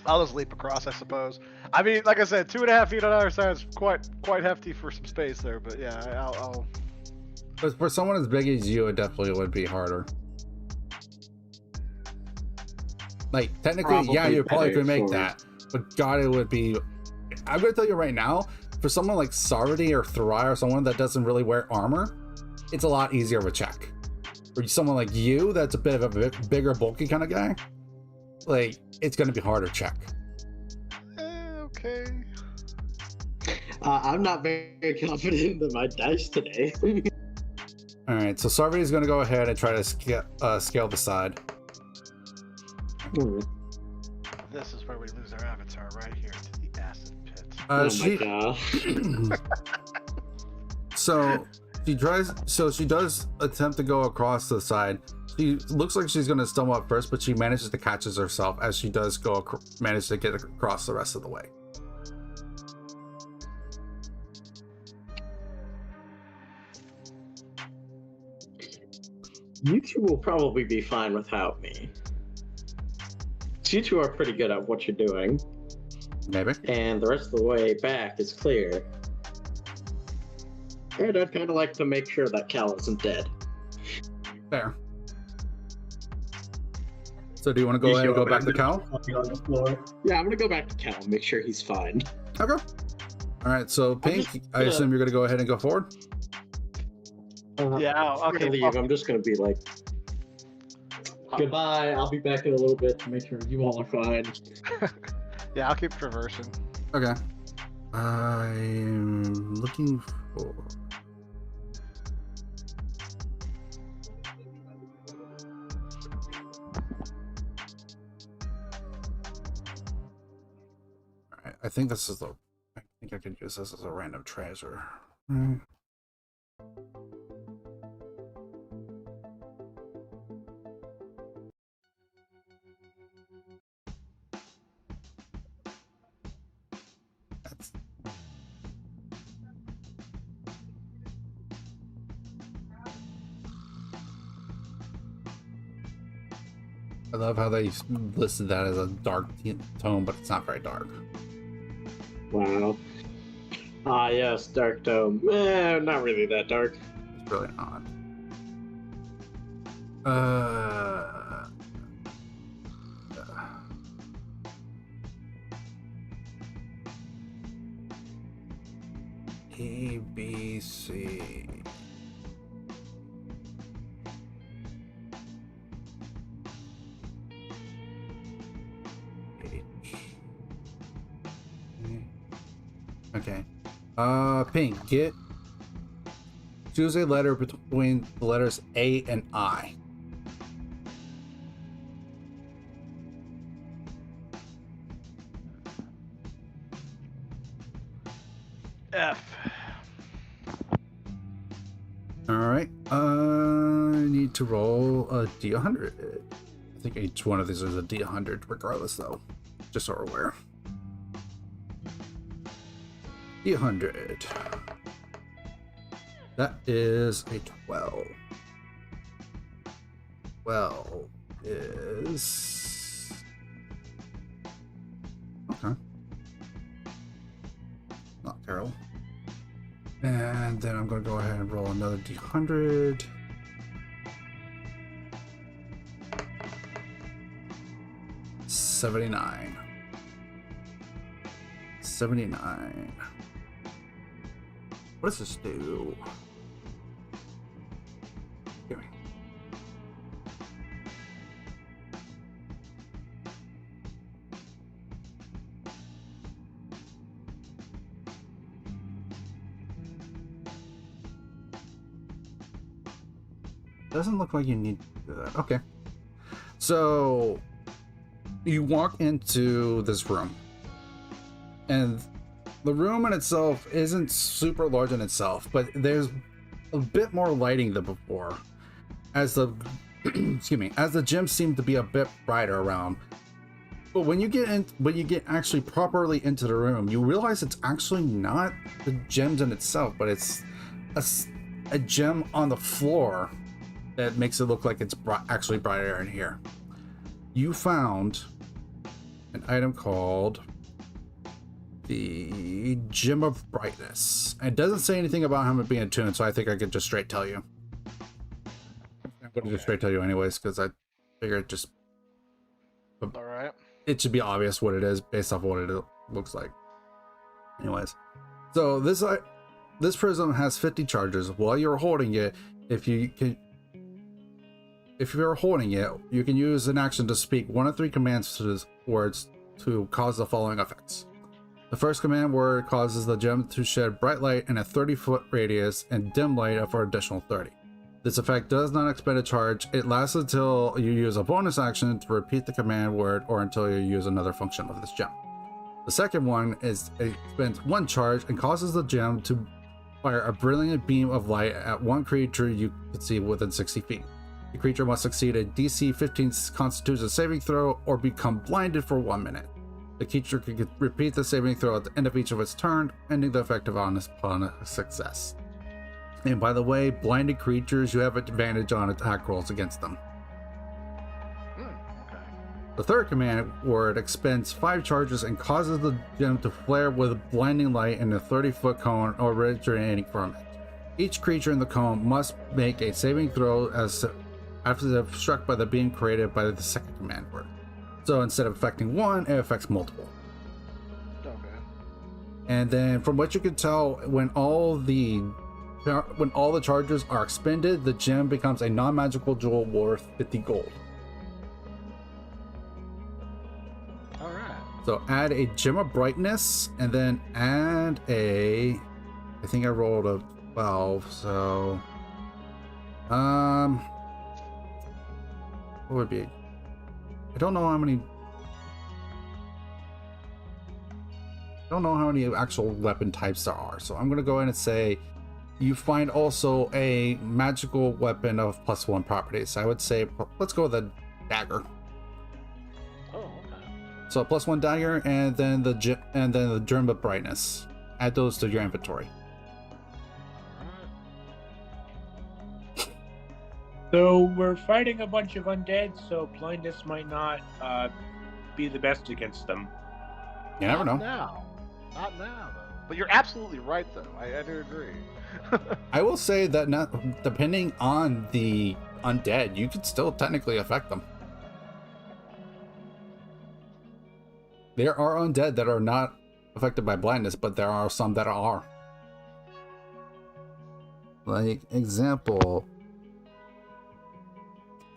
I'll just leap across, I suppose. I mean, like I said, 2.5 feet on either side is quite hefty for some space there. But yeah, I'll But for someone as big as you, it definitely would be harder. Like, technically, yeah, you probably could make that. But God, it would be... I'm going to tell you right now, for someone like Sarvati or Thrai or someone that doesn't really wear armor, it's a lot easier of a check. For someone like you, that's a bit of a bigger, bulky kind of guy, like, it's going to be harder to check. okay. I'm not very confident in my dice today. All right, so Sarvati is going to go ahead and try to scale the side. This is where we lose our avatar, right here to the acid pit. My god. So she does attempt to go across the side. She looks like she's going to stumble at first, but she manages to catch herself as she does manage to get across the rest of the way. You two will probably be fine without me. You two are pretty good at what you're doing. Maybe. And the rest of the way back is clear. And I'd kind of like to make sure that Cal isn't dead. Fair. So do you want to go ahead and go back to Cal? On the floor. Yeah, I'm gonna go back to Cal and make sure he's fine. Okay. All right, so Pink, I assume you're going to go ahead and go forward? Yeah, I'm okay. gonna leave. I'm just gonna be like, goodbye. I'll be back in a little bit to make sure you all are fine. Yeah, I'll keep traversing. Okay. I'm looking for... Alright, I think this is the... I think I could use this as a random treasure. That's... I love how they listed that as a dark tone, but it's not very dark. Wow. Ah, yes, dark tone. Not really that dark. It's really not. A, B, C. H. Okay. Pink, choose a letter between the letters A and I. F. Alright, I need to roll a D100. I think each one of these is a D100 regardless though, just so we're aware. D100. That is a 12. 12 is... Okay. Not terrible. And then I'm going to go ahead and roll another D100. $79. 79. What does this do? Give me. Doesn't look like you need to do that. Okay. So you walk into this room, and the room in itself isn't super large in itself, but there's a bit more lighting than before, as the excuse me, as the gems seem to be a bit brighter around. But when you get actually properly into the room, you realize it's actually not the gems in itself, but it's a gem on the floor that makes it look like it's actually brighter in here. You found an item called the Gem of Brightness. It doesn't say anything about him being attuned, so I think I could just straight tell you. I'm going to just straight tell you anyways, because I figure All right. it should be obvious what it is based off what it looks like. Anyways, so this prism has 50 charges. While you're holding it, if you're holding it, you can use an action to speak one of 3 commands words to cause the following effects. The first command word causes the gem to shed bright light in a 30-foot radius and dim light for an additional 30. This effect does not expend a charge. It lasts until you use a bonus action to repeat the command word or until you use another function of this gem. The second one is it spends 1 charge and causes the gem to fire a brilliant beam of light at one creature you can see within 60 feet. The creature must succeed a DC 15 Constitution saving throw or become blinded for 1 minute. The creature can repeat the saving throw at the end of each of its turn, ending the effect upon a success. And by the way, blinded creatures, you have advantage on attack rolls against them. Okay. The third command word expends 5 charges and causes the gem to flare with blinding light in a 30-foot cone originating from it. Each creature in the cone must make a saving throw after they're struck by the beam created by the second command word. So instead of affecting 1, it affects multiple. Okay. And then from what you can tell, when all the charges are expended, the gem becomes a non-magical jewel worth 50 gold. All right. So add a Gem of Brightness, and then add I think I rolled a 12, so what would be? I don't know how many actual weapon types there are, so I'm gonna go ahead and say you find also a magical weapon of +1 properties. I would say let's go with a dagger. Oh, okay. So +1 dagger, and then the Gem of Brightness. Add those to your inventory. So we're fighting a bunch of undead, so blindness might not be the best against them. You never know. Not now, though. But you're absolutely right, though. I do agree. I will say that depending on the undead, you could still technically affect them. There are undead that are not affected by blindness, but there are some that are. Like, example,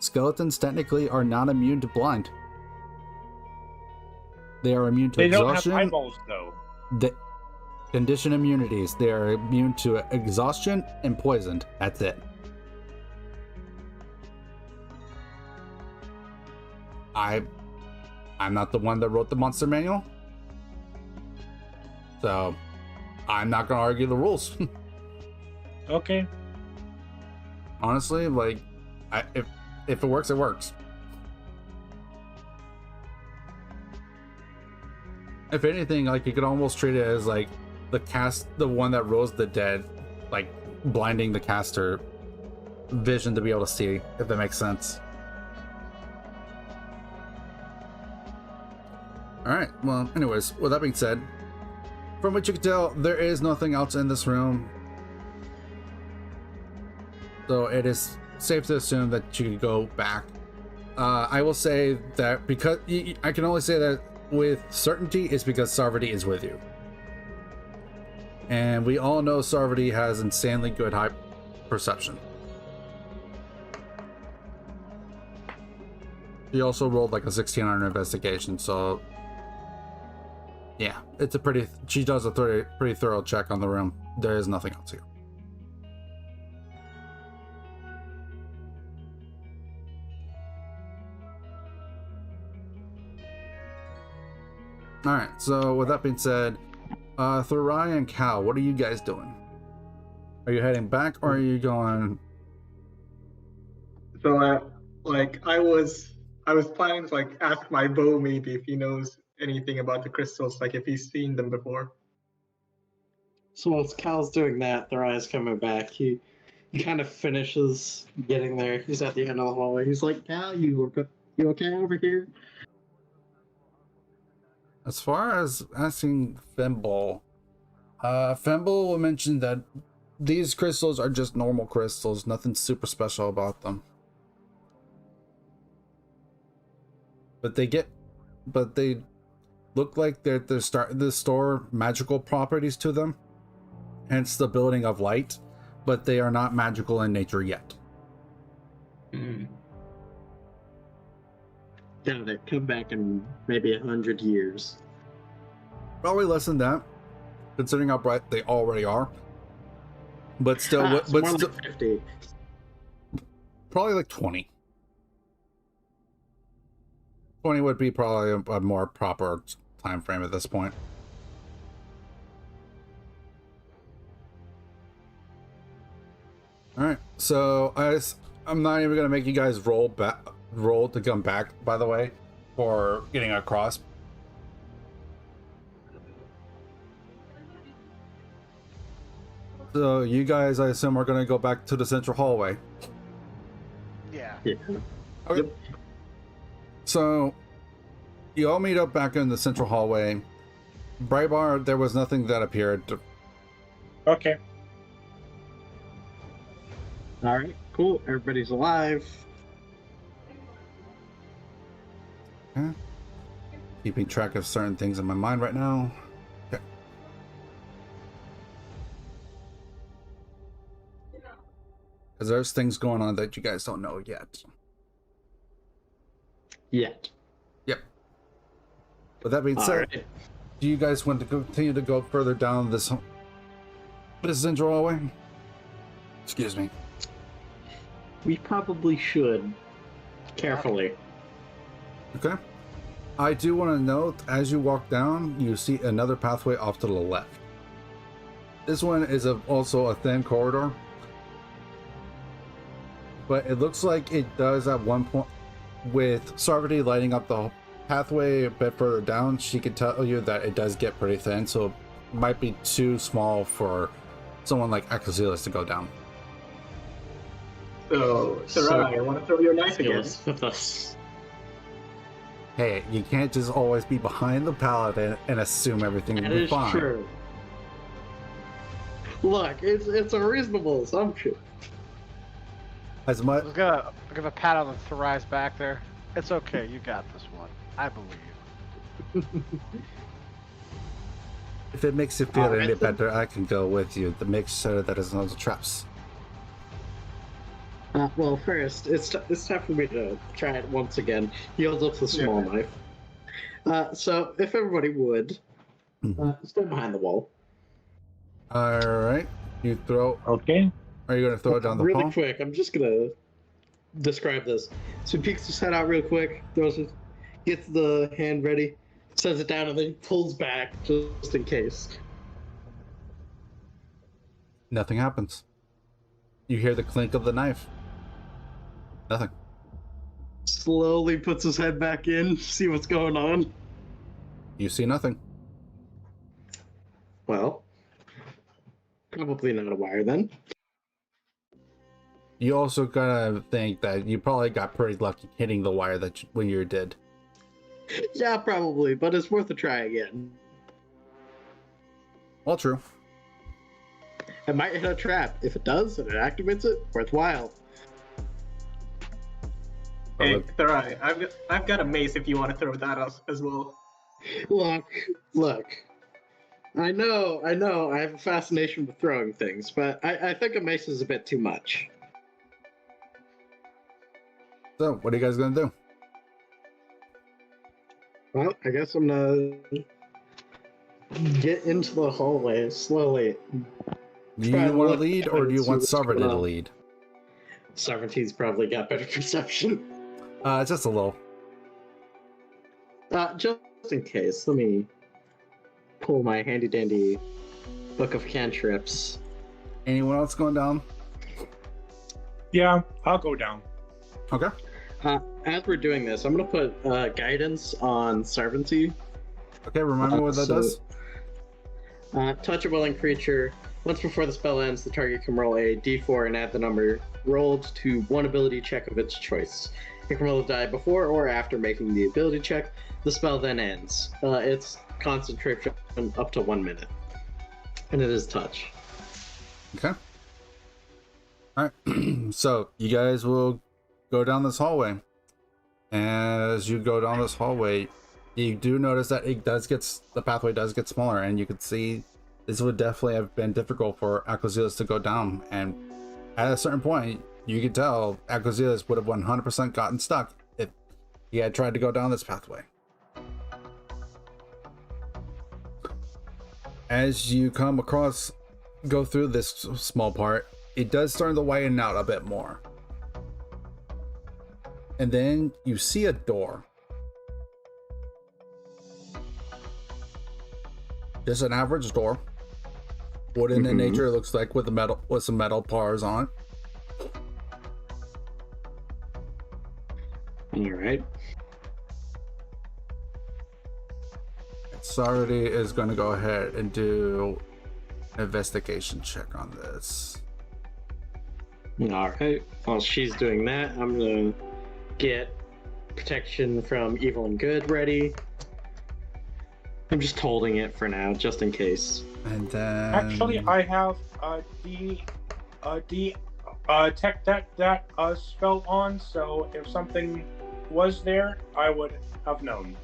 skeletons technically are not immune to blind. They are immune to exhaustion. They don't have eyeballs, though. Condition immunities. They are immune to exhaustion and poisoned. That's it. I'm not the one that wrote the monster manual, so I'm not gonna argue the rules. Okay. Honestly, like, if it works, it works. If anything, like, you could almost treat it as like the one that rose the dead, like blinding the caster vision to be able to see, if that makes sense. Alright, well, anyways, with that being said, from what you can tell, there is nothing else in this room. So it is safe to assume that you could go back. I will say that because I can only say that with certainty is because Sarvati is with you. And we all know Sarvati has insanely good high perception. He also rolled like a 16 on her investigation, so yeah, it's she does a pretty thorough check on the room. There is nothing else here. Alright, so with that being said, Thurai and Cal, what are you guys doing? Are you heading back or are you going? So, I was planning to ask my bow maybe if he knows anything about the crystals, like if he's seen them before. So while Cal's doing that, Thorai's coming back. He kind of finishes getting there. He's at the end of the hallway. He's like, Cal, you okay over here? As far as asking Fimble, Fimble mentioned that these crystals are just normal crystals, nothing super special about them. But they look like they're starting to store magical properties to them, hence the building of light, but they are not magical in nature yet. Got it. Come back in maybe 100 years. Probably less than that, considering how bright they already are. But still, It's but more still, like 50. probably like 20. 20 would be probably a more proper time frame at this point. All right, so I'm not even gonna make you guys roll to come back. By the way, for getting across. So you guys, I assume, are gonna go back to the central hallway. Yeah. Yeah. Okay. Yep. So you all meet up back in the central hallway. Brightbar, there was nothing that appeared. Okay. All right. Cool. Everybody's alive. Okay. Keeping track of certain things in my mind right now. Okay. Because there's things going on that you guys don't know yet. Yet. Yep. With that being said, Right. do you guys want to continue to go further down this central hallway? Excuse me. We probably should. Carefully. Okay. I do want to note, as you walk down, you see another pathway off to the left. This one is also a thin corridor, but it looks like it does at one point, with Sarvati lighting up the pathway a bit further down, she could tell you that it does get pretty thin, so it might be too small for someone like Exilius to go down. So, Sarai, I want to throw your knife again. With us. Hey, you can't just always be behind the paladin and assume everything will That be is fine. true. Look, it's a reasonable assumption. As I much was gonna give a pat on the Thrice back there. It's okay, you got this one. I believe. if it makes you feel Alright, any then. better, I can go with you to make sure that there's no traps. Well, first, it's time for me to try it once again. He holds up the small knife. So, if everybody would, stand behind the wall. Alright. You throw. Okay. Are you going to throw it down the really hall? quick, I'm just gonna describe this. So he peeks his head out real quick, throws it, gets the hand ready, sets it down, and then he pulls back just in case. Nothing happens. You hear the clink of the knife. Nothing. Slowly puts his head back in, see what's going on. You see nothing. Well, probably not a wire then. You also gotta think that you probably got pretty lucky hitting the wire when you did. Yeah, probably, but it's worth a try again. All true. It might hit a trap. If it does and it activates it, worthwhile. Hey, Sarai, I've got a mace if you want to throw that as well. Look. I know, I have a fascination with throwing things, but I think a mace is a bit too much. So, what are you guys gonna do? Well, I guess I'm gonna get into the hallway slowly. Do Try you to want to look lead, down or and do you see want what's Sarvati going to on. lead? Sovereignty's probably got better perception. Just a little. Just in case, let me pull my handy dandy book of cantrips. Anyone else going down? Yeah, I'll go down. Okay. As we're doing this, I'm gonna put guidance on Sovereignty. Okay, remind me what that So- does. Touch a willing creature. Once before the spell ends, the target can roll a d4 and add the number rolled to one ability check of its choice. You can roll the die before or after making the ability check. The spell then ends. It's concentration up to 1 minute. And it is touch. Okay. All right. So you guys will go down this hallway. As you go down this hallway, you do notice that the pathway does get smaller, and you can see this would definitely have been difficult for Aquazilus to go down. And at a certain point, you could tell Aquazilus would have 100% gotten stuck if he had tried to go down this pathway. As you go through this small part, it does start to widen out a bit more. And then you see a door. Just an average door. Wooden in nature, it looks like, with some metal bars on it. Alright. Sardi is going to go ahead and do an investigation check on this. Alright. While she's doing that, I'm gonna get protection from evil and good ready. I'm just holding it for now, just in case. And then Actually, I have the tech that spell on, so if something was there, I would have known.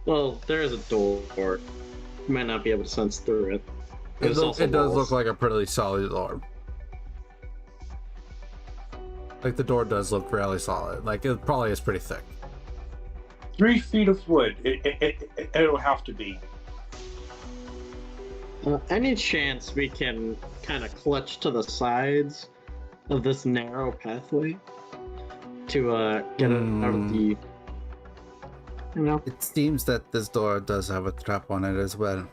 Well, there is a door. You might not be able to sense through it. it There's also does walls. look like a pretty solid door. Like the door does look really solid. Like it probably is pretty thick. 3 feet of wood. It'll have to be. Any chance we can kind of clutch to the sides of this narrow pathway to get out of the... You know, It seems that this door does have a trap on it as well.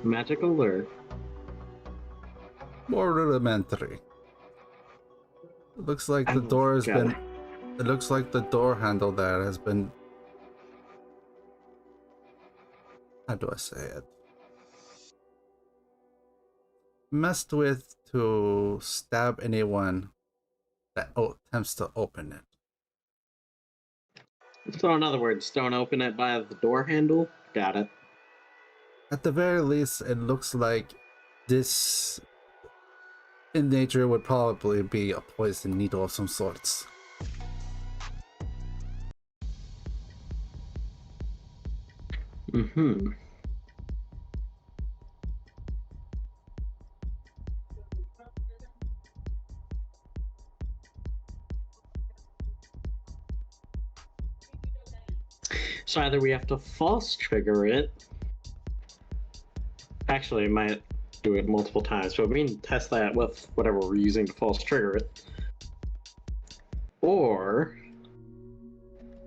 magical or... More rudimentary. It looks like the Oh, door has got been. it. It looks like the door handle there has been. How do I say it? Messed with to stab anyone that attempts to open it. So in other words, don't open it by the door handle? Got it. At the very least, it looks like this in nature would probably be a poison needle of some sorts. Mm-hmm. So either we have to false trigger it. Actually, it might do it multiple times, but we can test that with whatever we're using to false trigger it. Or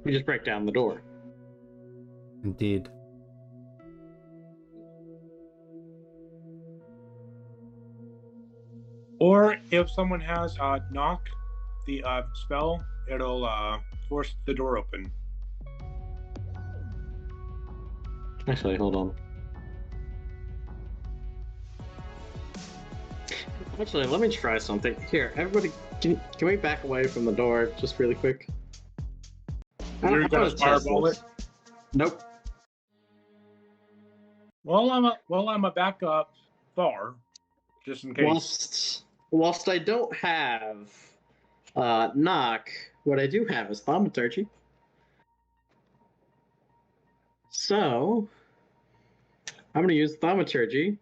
we just break down the door. Indeed. Or if someone has knock the spell, it'll force the door open. Actually, hold on. Actually, let me try something. Here, everybody, can we back away from the door just really quick? You're gonna fireball it? Nope. Well, I'm a backup far, just in case. Whilst I don't have knock, what I do have is thaumaturgy. So I'm going to use thaumaturgy.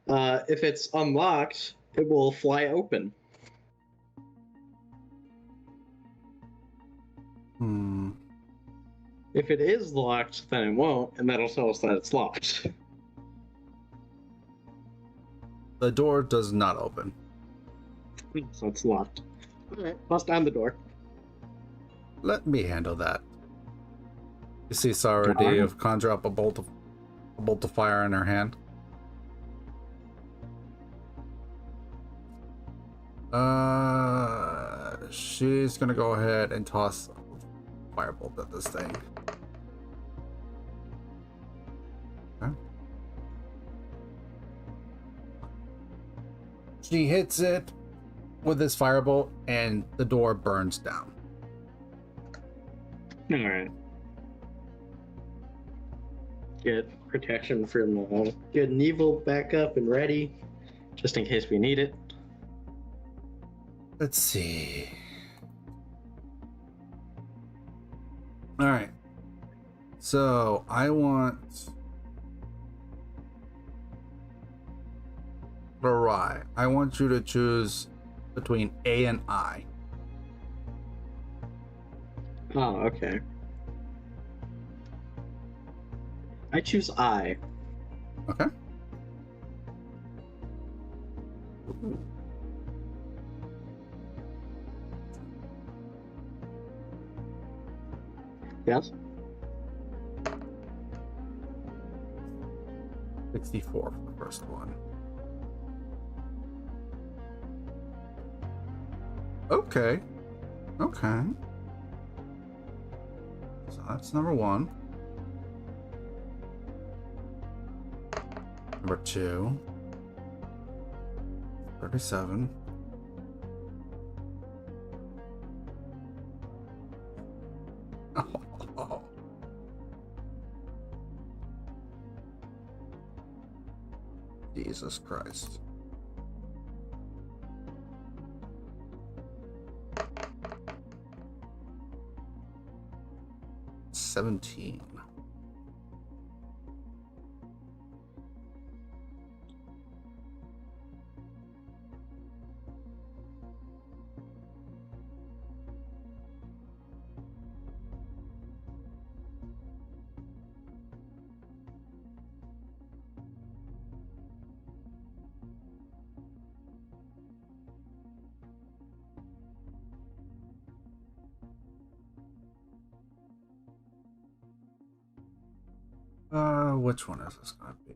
If it's unlocked, it will fly open. If it is locked, then it won't, and that'll tell us that it's locked. The door does not open. So it's locked. Alright, bust down the door. Let me handle that. You see Saradi conjure up a bolt of fire in her hand. She's gonna go ahead and toss a firebolt at this thing. Okay. She hits it, with this firebolt, and the door burns down. All right. Get protection from good and evil back up and ready, just in case we need it. Let's see. All right. So I want Barai. I want you to choose between A and I. Oh, okay. I choose I. Okay. Yes? 64 for the first one. Okay. Okay. So that's number one. Number two. 37. Oh. Jesus Christ. $17. Which one is this gonna be?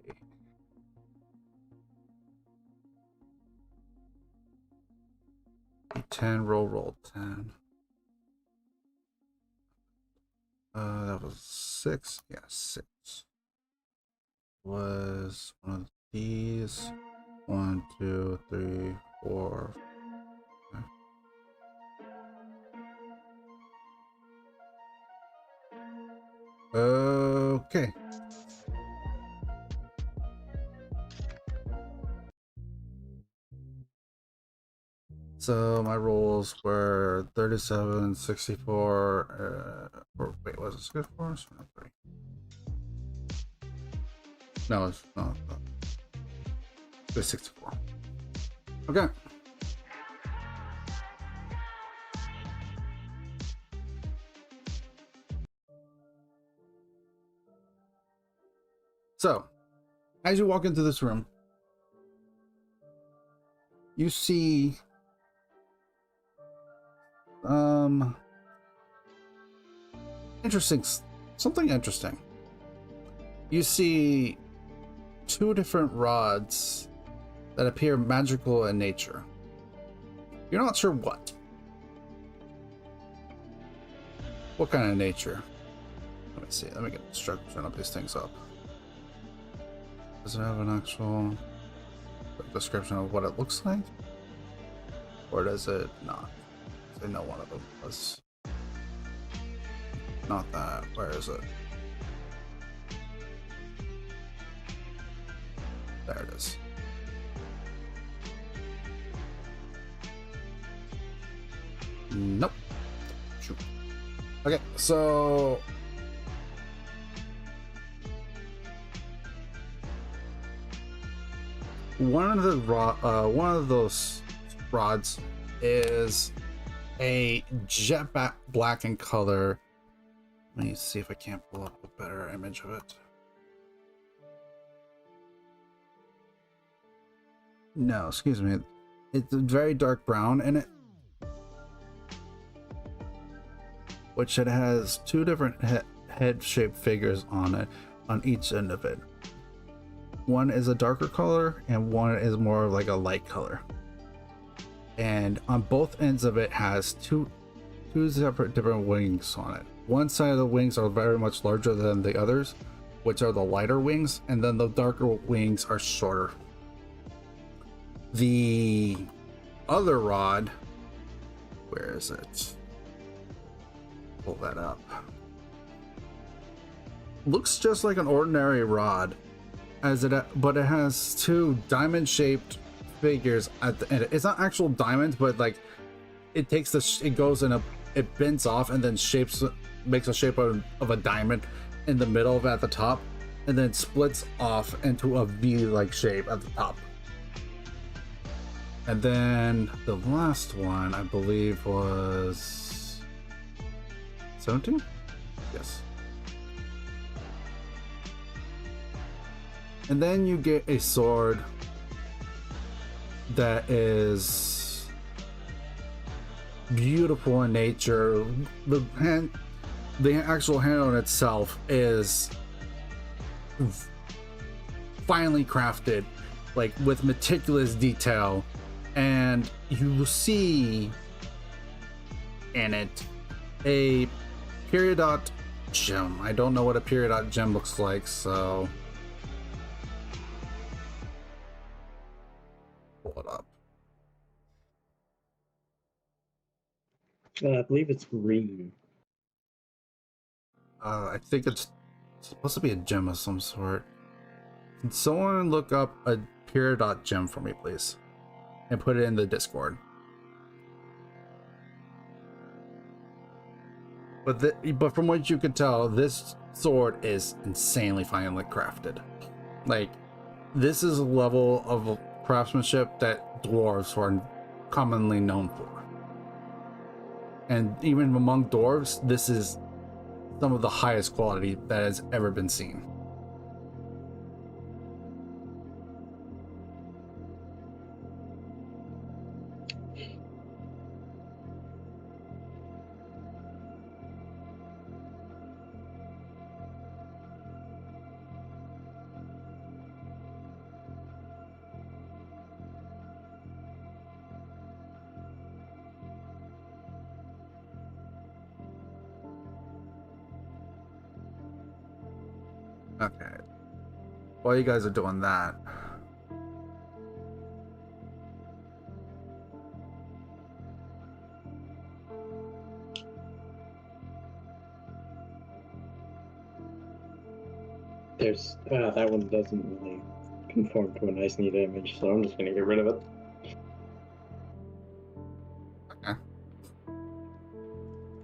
D10, roll 10. That was 6. Yeah, 6. Was one of these. 1, 2, 3, 4. Okay. So my rolls were 37, 64, or wait, was it 64? No, it's not. It was 64. Okay. So, as you walk into this room, you see something interesting. You see two different rods that appear magical in nature. You're not sure what kind of nature. Let me see. Let me get the structure of these things up. Does it have an actual description of what it looks like? Or does it not? I know one of them was not that. Where is it? There it is. Nope. Shoot. Okay, so one of those rods is a jet black in color. Let me see if I can't pull up a better image of it. No, excuse me. It's a very dark brown in it, which it has two different head-shaped figures on it, on each end of it. One is a darker color and one is more like a light color. And on both ends of it has two separate different wings on it. One side of the wings are very much larger than the others, which are the lighter wings, and then the darker wings are shorter. The other rod, where is it? Pull that up. Looks just like an ordinary rod, but it has two diamond-shaped figures at the end. It's not actual diamonds, but like it takes it goes in it bends off and then makes a shape of a diamond in the middle of it at the top, and then splits off into a V-like shape at the top. And then the last one, I believe, was 17? Yes. And then you get a sword that is beautiful in nature. The actual handle itself is finely crafted, like with meticulous detail. And you see in it a peridot gem. I don't know what a peridot gem looks like, so pull it up. I believe it's green. I think it's supposed to be a gem of some sort. Can someone look up a peridot gem for me, please? And put it in the Discord. But from what you can tell, this sword is insanely finely crafted. Like, this is a level of craftsmanship that dwarves are commonly known for. And even among dwarves, this is some of the highest quality that has ever been seen. Okay. While you guys are doing that, There's that one doesn't really conform to a nice neat image, so I'm just gonna get rid of it. okay.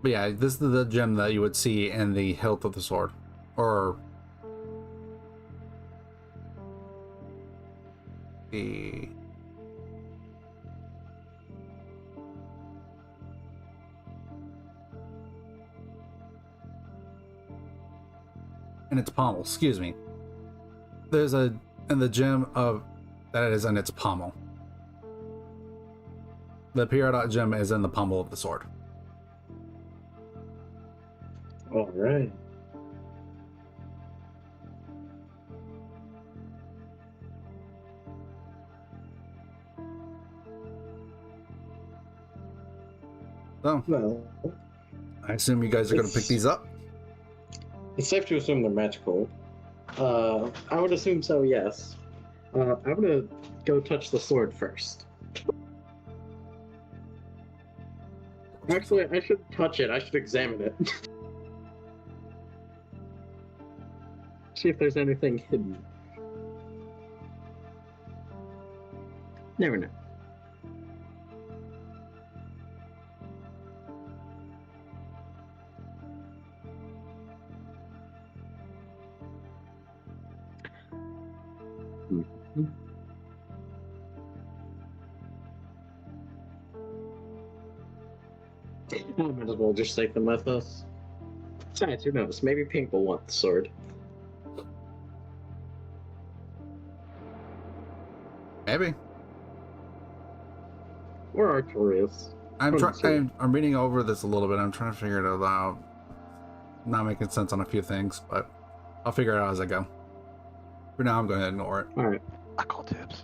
But yeah, this is the gem that you would see in the hilt of the sword, or the in its pommel, excuse me. There's in the gem of that is in its pommel. The peridot gem is in the pommel of the sword. All right. So, Well, I assume you guys are going to pick these up. it's safe to assume they're magical. I would assume so, yes. I'm gonna go touch the sword first. Actually, I should touch it. I should examine it. See if there's anything hidden. Never know. I might as well just take them with us. Besides, who knows? Maybe Pink will want the sword. Maybe. Or Artorias. I'm reading over this a little bit. I'm trying to figure it out. Not making sense on a few things, but I'll figure it out as I go. For now, I'm going to ignore it. Alright. I call dibs.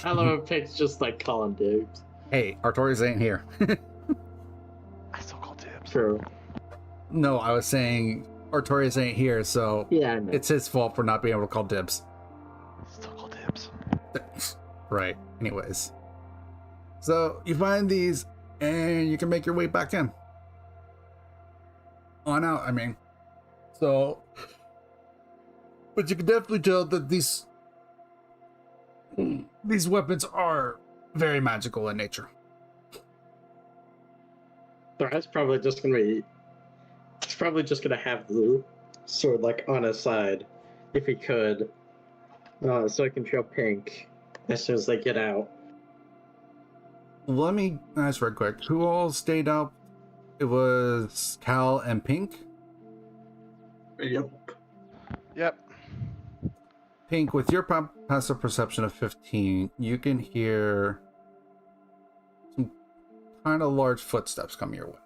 I love how Pink's just like calling dudes. Hey, Artorias ain't here. I still call dibs. True. No, I was saying Artorias ain't here, so Yeah, I know. it's his fault for not being able to call dibs. Still call dibs. Right. Anyways. So you find these, and you can make your way back in. On out, I mean. So, but you can definitely tell that these weapons are very magical in nature. So that's probably just gonna be. He's probably just gonna have the sword like on his side, if he could, so he can show Pink as soon as they get out. Let me ask real quick. Who all stayed out? It was Cal and Pink. Yep. Yep. Pink, with your passive perception of 15, you can hear some kind of large footsteps coming your way.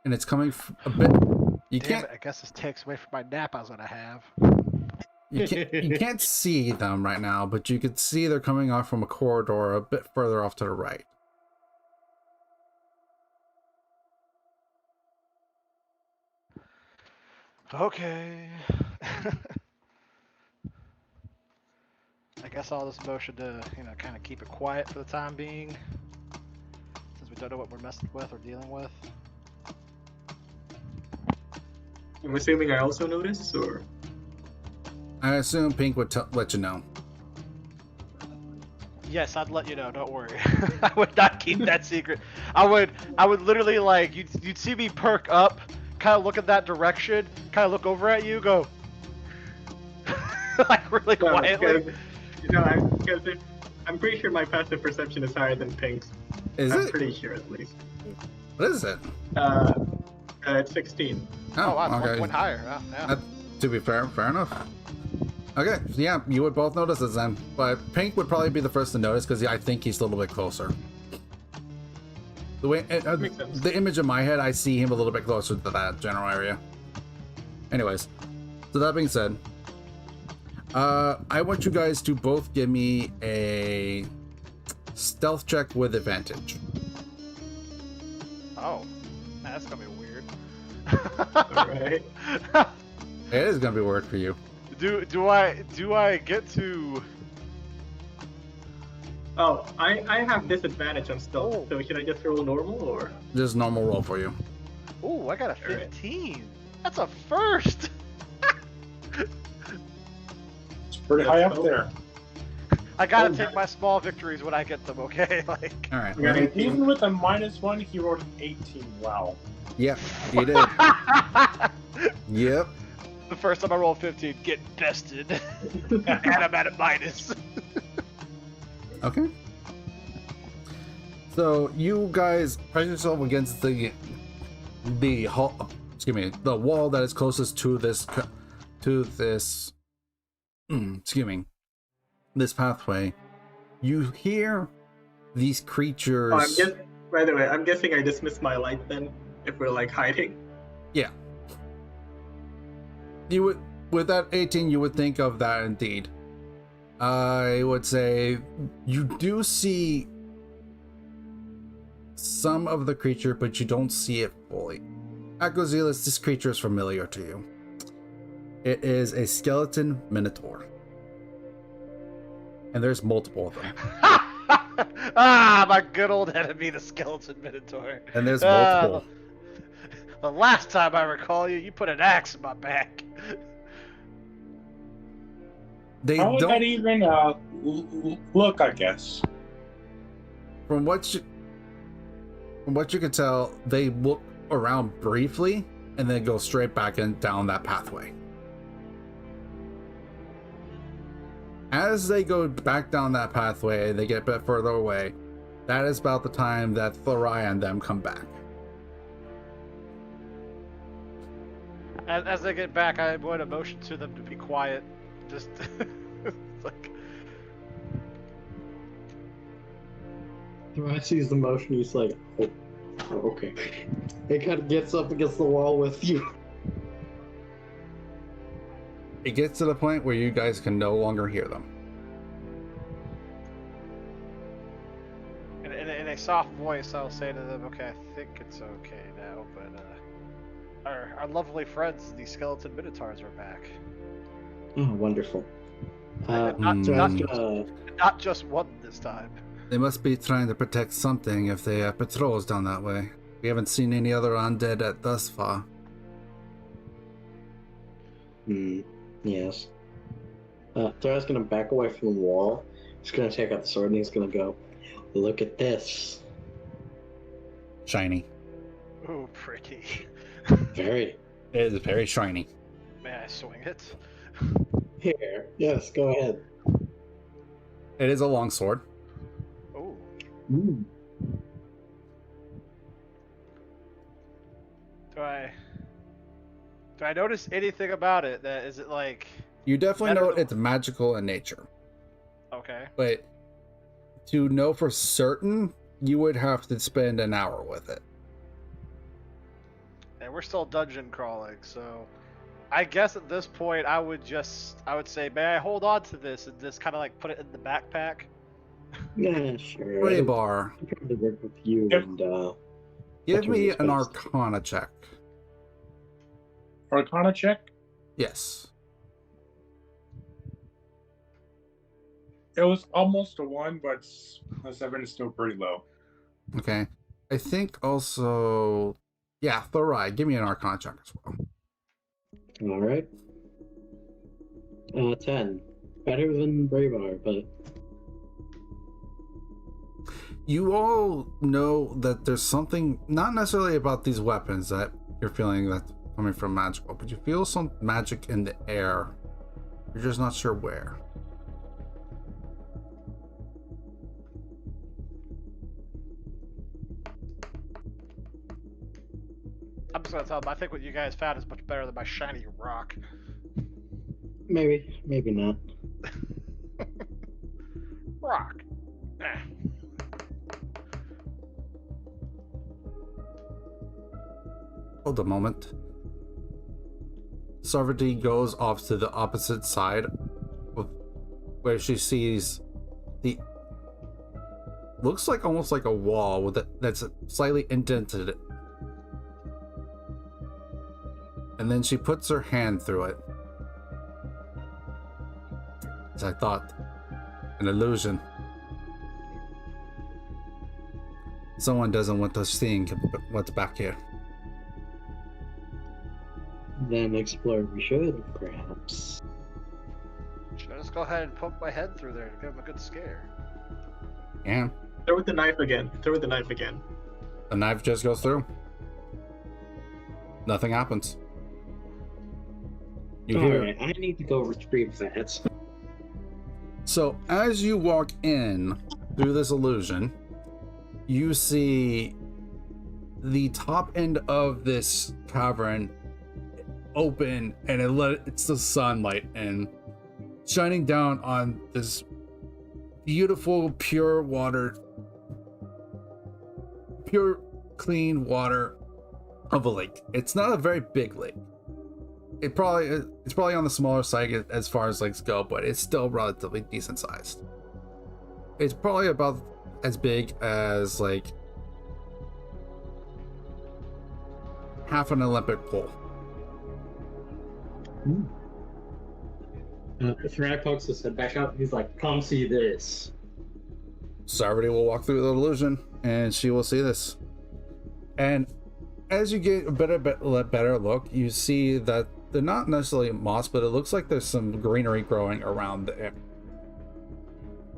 And it's coming a bit. You Damn can't. it, I guess this takes away from my nap I was gonna have. You can't see them right now, but you can see they're coming off from a corridor a bit further off to the right. Okay. I guess I'll just motion to, kind of keep it quiet for the time being, since we don't know what we're messing with or dealing with. I'm assuming I also notice, or I assume Pink would let you know. Yes, I'd let you know. Don't worry. I would not keep that secret. I would literally you'd see me perk up, kind of look at that direction, kind of look over at you, go like really quietly. I'm pretty sure my passive perception is higher than Pink's. I'm pretty sure, at least. What is it? It's 16. Oh, wow, okay. one point higher. Oh, yeah. To be fair enough. Okay, yeah, you would both notice this then, but Pink would probably be the first to notice because I think he's a little bit closer. The way the image in my head, I see him a little bit closer to that general area. Anyways, so that being said, I want you guys to both give me a stealth check with advantage. Oh, that's gonna be weird. Alright. It is gonna be weird for you. Do I get to? Oh, I have disadvantage on stealth, so should I just roll normal, or? Just normal roll for you. Oh, I got a 15. That's a first. It's pretty high up there. I gotta take my small victories when I get them. Okay, like. All right. I got 18. Even with a -1, he rolled an 18. Wow. Yep, you did. Yep. The first time I rolled 15, get bested, and I'm at a minus. Okay. So you guys press yourself against the wall that is closest to this this pathway. You hear these creatures. By the way, I'm guessing I dismissed my light then, if we're like hiding. Yeah. You would, with that 18, you would think of that indeed. I would say you do see some of the creature, but you don't see it fully. Akozelis, this creature is familiar to you. It is a skeleton minotaur. And there's multiple of them. My good old enemy, the skeleton minotaur. And there's multiple. The last time I recall you put an axe in my back. They How would don't. that even look? I guess. From what you can tell, they look around briefly and then go straight back and down that pathway. As they go back down that pathway, they get a bit further away. That is about the time that Thorai and them come back. As they get back, I'm going to motion to them to be quiet. Just like. Thrice sees the motion, he's like, oh, okay. It kind of gets up against the wall with you. It gets to the point where you guys can no longer hear them. In a soft voice, I'll say to them, okay, I think it's okay now, but our lovely friends, the skeleton minotaurs, are back. Oh, wonderful. Not just one this time. They must be trying to protect something if they have patrols down that way. We haven't seen any other undead thus far. Yes. Thor's gonna back away from the wall. He's gonna take out the sword and he's gonna go, look at this. Shiny. Ooh, pretty. Very. It is very shiny. May I swing it? Here. Yes, go ahead. It is a long sword. Ooh. Mm. Do I notice anything about it? That is it like? You definitely Better know than- it's magical in nature. Okay. But to know for certain, you would have to spend an hour with it. And we're still dungeon crawling, so I guess at this point I would say, may I hold on to this and just kind of like put it in the backpack? Yeah, sure. Raybar, I'll probably work with you Yep. and give me That's an what it's Arcana check. Arcana check. Yes. It was almost a 1, but a 7 is still pretty low. Okay. I think also, yeah, Thorai, give me an Arcana check as well. all right. 10. Better than Bravar, but You all know that there's something, not necessarily about these weapons that you're feeling that's coming from magical, but you feel some magic in the air. You're just not sure where. I'm just gonna tell them I think what you guys found is much better than my shiny rock. maybe not. Rock. Eh. Hold a moment. Sarvati goes off to the opposite side of where she sees the looks like almost like a wall with it that's slightly indented. And then she puts her hand through it. As I thought, an illusion. Someone doesn't want us seeing what's back here. Then explore we should, perhaps. Should I just go ahead and poke my head through there to give him a good scare? Yeah, Throw with the knife again. Throw with the knife again. the knife just goes through. Nothing happens. You hear Alright, I need to go retrieve that. So as you walk in through this illusion, you see the top end of this cavern open, and it's the sunlight and shining down on this beautiful pure water, pure clean water of a lake. It's not a very big lake. It's probably on the smaller side as far as lakes go, but it's still relatively decent sized. It's probably about as big as like half an Olympic pool. Thrai pokes his head back up. He's like, "Come see this." Sarvati will walk through the illusion, and she will see this. And as you get a better look, you see that they're not necessarily moss, but it looks like there's some greenery growing around it,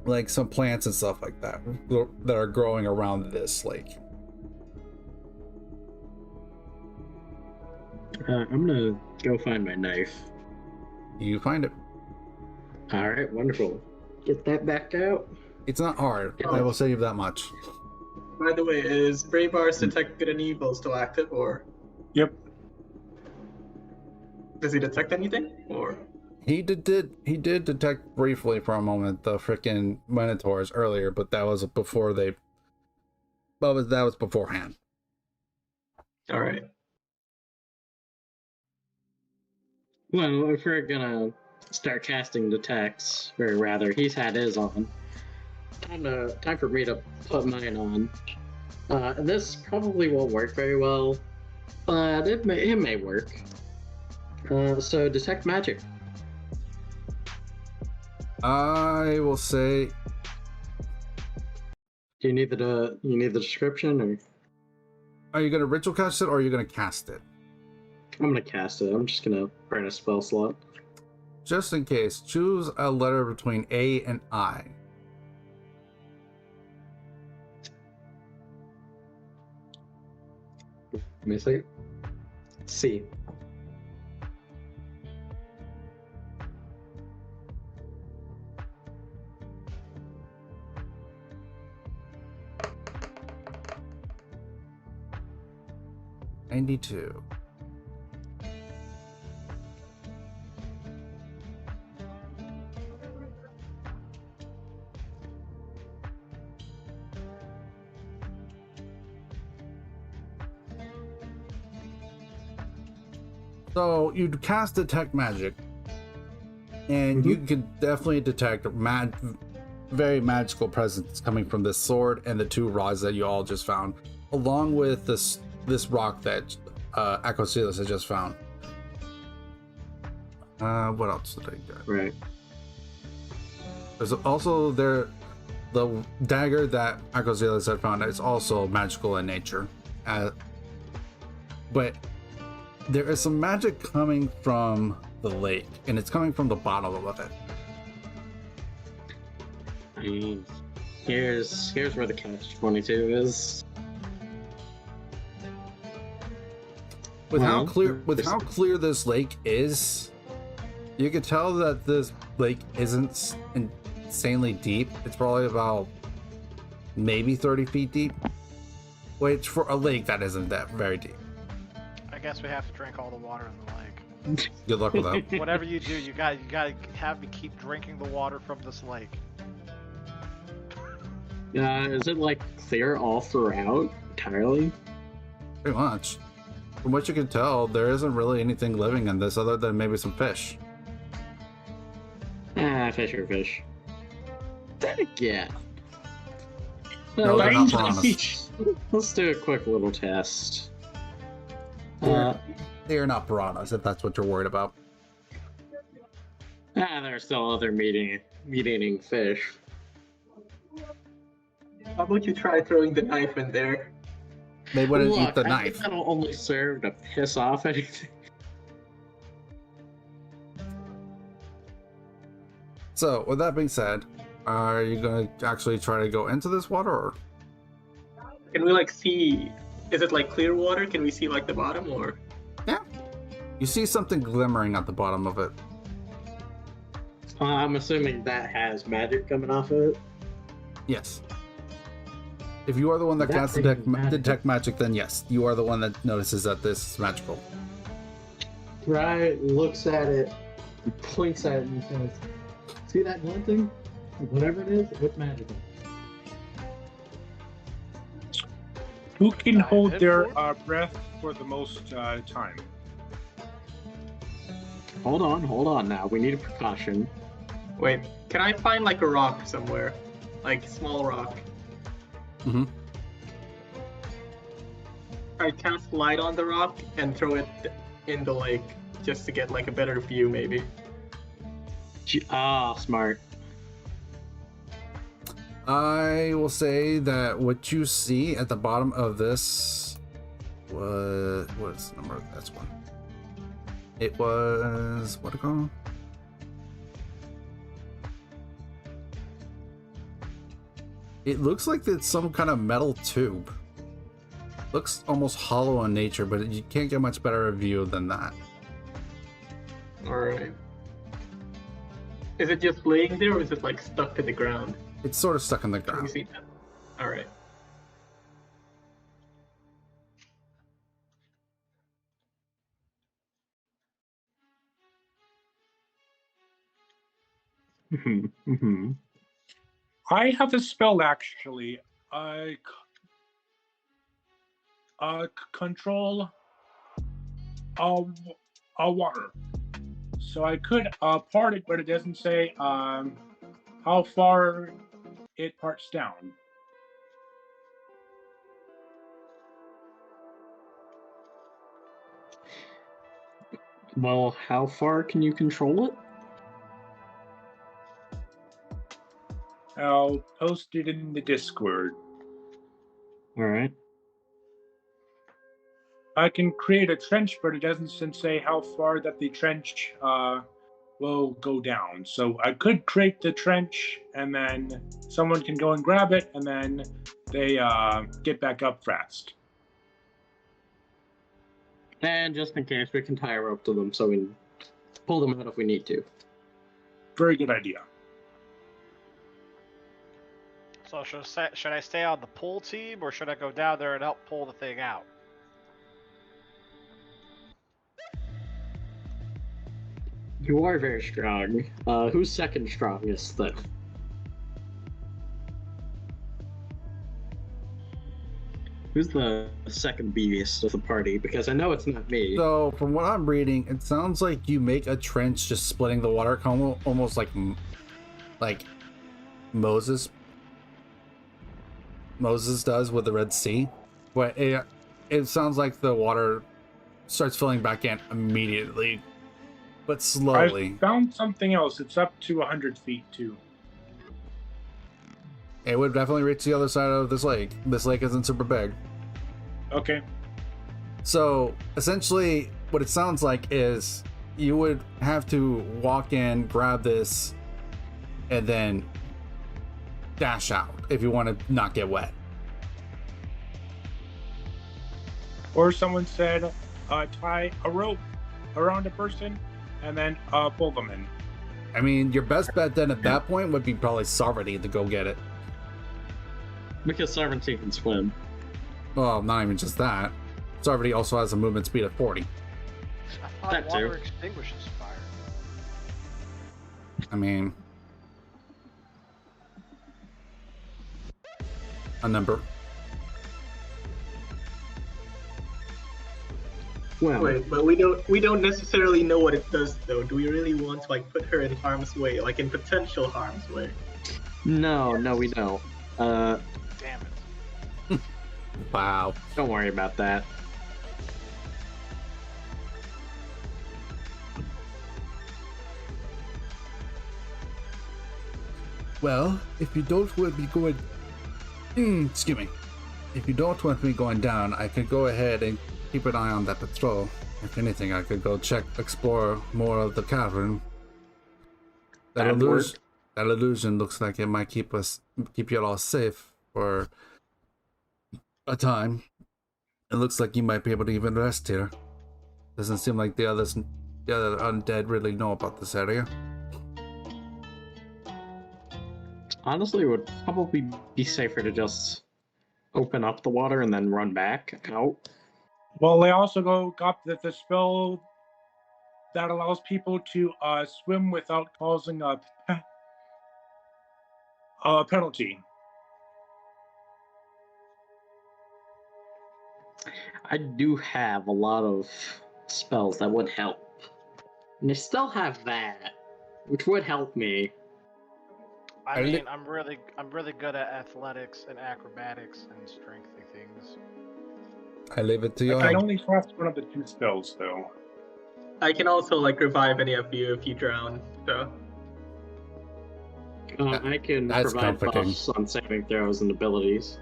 like some plants and stuff like that that are growing around this lake. I'm gonna go find my knife. You find it. All right, wonderful. Get that back out. It's not hard. I will say you that much. By the way, is Bravar's Detect Good and Evil still active, or Yep. does he detect anything? Or He did detect briefly for a moment the frickin' minotaurs earlier, but that was before they. That was beforehand. all right. Well, if we're gonna start casting detects, or rather, he's had his on. Time for me to put mine on. This probably won't work very well, but it may work. So detect magic. I will say Do you need the description, or Are you gonna ritual cast it or are you gonna cast it? I'm gonna cast it. I'm just gonna burn a spell slot. Just in case, choose a letter between A and I. Give me a second. C. $92. So you cast detect magic, and you can definitely detect very magical presence coming from this sword and the two rods that you all just found, along with this rock that Acosilas has just found. What else did I get? Right. There's also the dagger that Acosilas had found is also magical in nature, but there is some magic coming from the lake, and it's coming from the bottom of it. Here's where the catch-22 is. With how Well, clear this lake is, you can tell that this lake isn't insanely deep. It's probably about maybe 30 feet deep, which for a lake that isn't that very deep. I guess we have to drink all the water in the lake. Good luck with that. Whatever you do, you gotta have me keep drinking the water from this lake. Is it like clear all throughout entirely? Pretty much. From what you can tell, there isn't really anything living in this other than maybe some fish. Fish or fish. Then again. No, they're not piranhas. Let's do a quick little test. They are not piranhas, if that's what you're worried about. There are still other meat-eating fish. How about you try throwing the knife in there? They wouldn't Look, eat the I knife. think that'll only serve to piss off anything. So, with that being said, are you going to actually try to go into this water, or? Can we like see? Is it like clear water? Can we see like the bottom or? Yeah. You see something glimmering at the bottom of it. I'm assuming that has magic coming off of it. Yes. If you are the one that That casts thing is magical. detect magic, then yes, you are the one that notices that this is magical. Right, looks at it, points at it, and says, "See that one thing? Whatever it is, it's magical." Who can hold hit their for breath for the most time? Hold on now. We need a precaution. Wait, can I find like a rock somewhere, like small rock? Mm-hmm. I cast light on the rock and throw it in the lake just to get like a better view, maybe. Smart. I will say that what you see at the bottom of this was, what is the number of this one? It was, what do you call it? It looks like it's some kind of metal tube. Looks almost hollow in nature, but you can't get much better a view than that. Alright. Is it just laying there or is it like stuck to the ground? It's sort of stuck in the Can we ground. see that? Alright. I have a spell actually. Control water. So I could part it, but it doesn't say how far it parts down. Well, how far can you control it? I'll post it in the Discord. All right. I can create a trench, but it doesn't say how far that the trench will go down. So I could create the trench, and then someone can go and grab it, and then they get back up fast. And just in case, we can tie a rope to them so we can pull them out if we need to. Very good idea. So should I stay on the pull team, or should I go down there and help pull the thing out? You are very strong. Who's second strongest then? Who's the second beefiest of the party? Because I know it's not me. So, from what I'm reading, it sounds like you make a trench just splitting the water, almost like Moses does with the Red Sea. But it sounds like the water starts filling back in immediately, but slowly. I found something else. It's up to 100 feet too. It would definitely reach the other side of this lake. This lake isn't super big. Okay. So essentially what it sounds like is you would have to walk in, grab this, and then dash out if you want to not get wet. Or someone said tie a rope around a person and then pull them in. I mean, your best bet then at that point would be probably Sovereignty to go get it. Because Sovereignty can swim. Well, not even just that. Sovereignty also has a movement speed of 40. I thought That water too. extinguishes fire. I mean, a number. Well, Wait, but we don't necessarily know what it does though. Do we really want to like put her in harm's way, like in potential harm's way? no, we don't. Damn it. Wow. Don't worry about that. Well, if you don't want me going... excuse me. If you don't want me going down, I could go ahead and keep an eye on that patrol. If anything, I could go explore more of the cavern. That illusion looks like it might keep you all safe for a time. It looks like you might be able to even rest here. Doesn't seem like the other undead really know about this area. Honestly, it would probably be safer to just open up the water and then run back out. Well, they also got the spell that allows people to swim without causing a penalty. I do have a lot of spells that would help. And I still have that, which would help me. I mean, I'm really good at athletics and acrobatics and strengthy things. I leave it to I you. can only cast one of the two spells, though. I can also like revive any of you if you drown. So I can That's provide comforting. buffs on saving throws and abilities.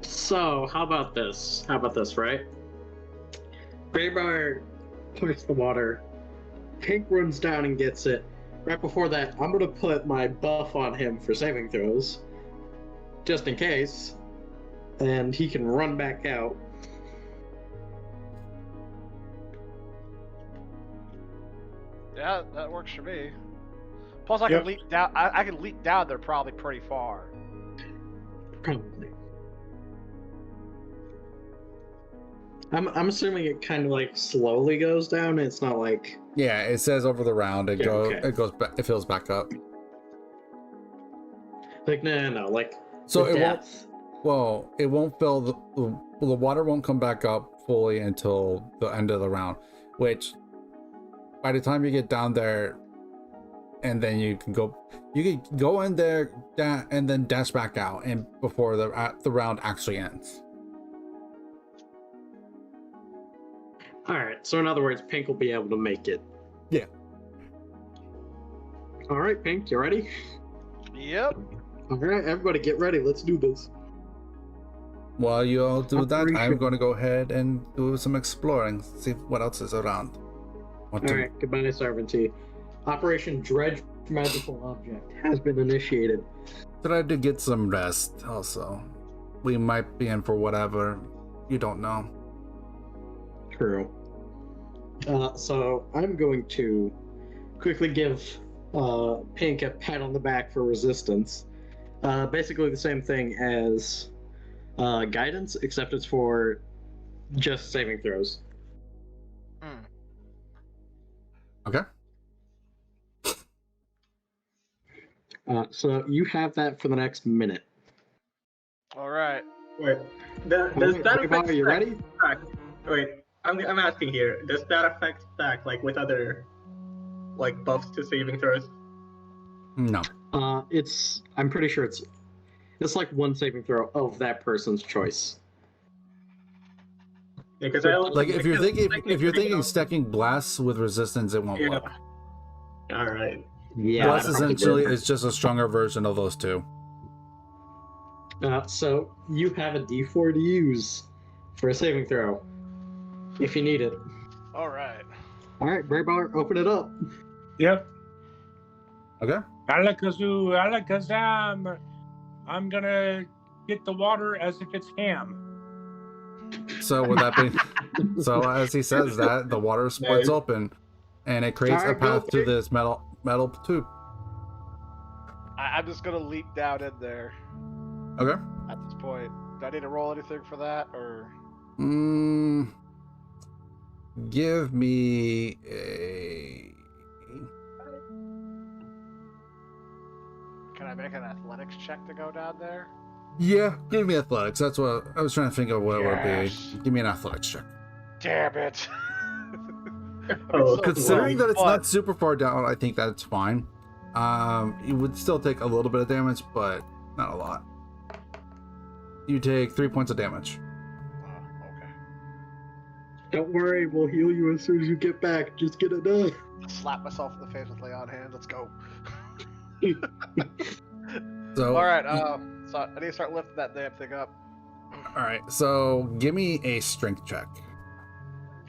So, how about this, right? Graybar points the water. Pink runs down and gets it. Right before that, I'm gonna put my buff on him for saving throws. Just in case. And he can run back out. Yeah, that works for me. Plus, I Yep. can leap down. I can leap down there probably pretty far. Probably. I'm assuming it kind of like slowly goes down. It's not like Yeah, it says over the round. It Yeah, okay. It goes back. It fills back up. no, like So the it won't. depth. Well, it won't fill the water won't come back up fully until the end of the round, which by the time you get down there, and then you can go in there and then dash back out, and before the round actually ends. All right. So in other words, Pink will be able to make it. Yeah. All right, Pink, you ready? Yep. All right, everybody, get ready. Let's do this. While you all do that, I'm Operation. going to go ahead and do some exploring, see what else is around. All right, goodbye, Sovereignty. Operation Dredge Magical Object has been initiated. Try to get some rest, also. We might be in for whatever. You don't know. True. So I'm going to quickly give Pink a pat on the back for resistance. Basically the same thing as guidance, except it's for just saving throws. Okay. So you have that for the next minute. All right. Wait, does that Are affect you ready? stack? Wait, I'm asking here. Does that affect stack like with other like buffs to saving throws? No. I'm pretty sure it's like one saving throw of that person's choice. Because Like if you're thinking stacking blasts with resistance, it won't work. All right. Yeah. Blast essentially is just a stronger version of those two. So you have a D4 to use for a saving throw, if you need it. All right. All right, Braybar, open it up. Yep. Okay. Alakazoo, Alakazam. I'm gonna get the water as if it's ham. So with that being, so as he says that, the water splits open, and it creates a Alright, go path to for it. this metal tube. I'm just gonna leap down in there Okay. at this point. Do I need to roll anything for that, or? Give me a. Can I make an athletics check to go down there? Yeah, give me athletics. That's what I was trying to think of. What it Yes. would be. Give me an athletics check. Damn it! Oh, So Considering that it's fun. not super far down, I think that's fine. You would still take a little bit of damage, but not a lot. You take 3 points of damage. Oh, okay. Don't worry, we'll heal you as soon as you get back. Just get it done. Slap myself in the face with lay on hand. Let's go. So All right. So I need to start lifting that damn thing up. all right. So give me a strength check.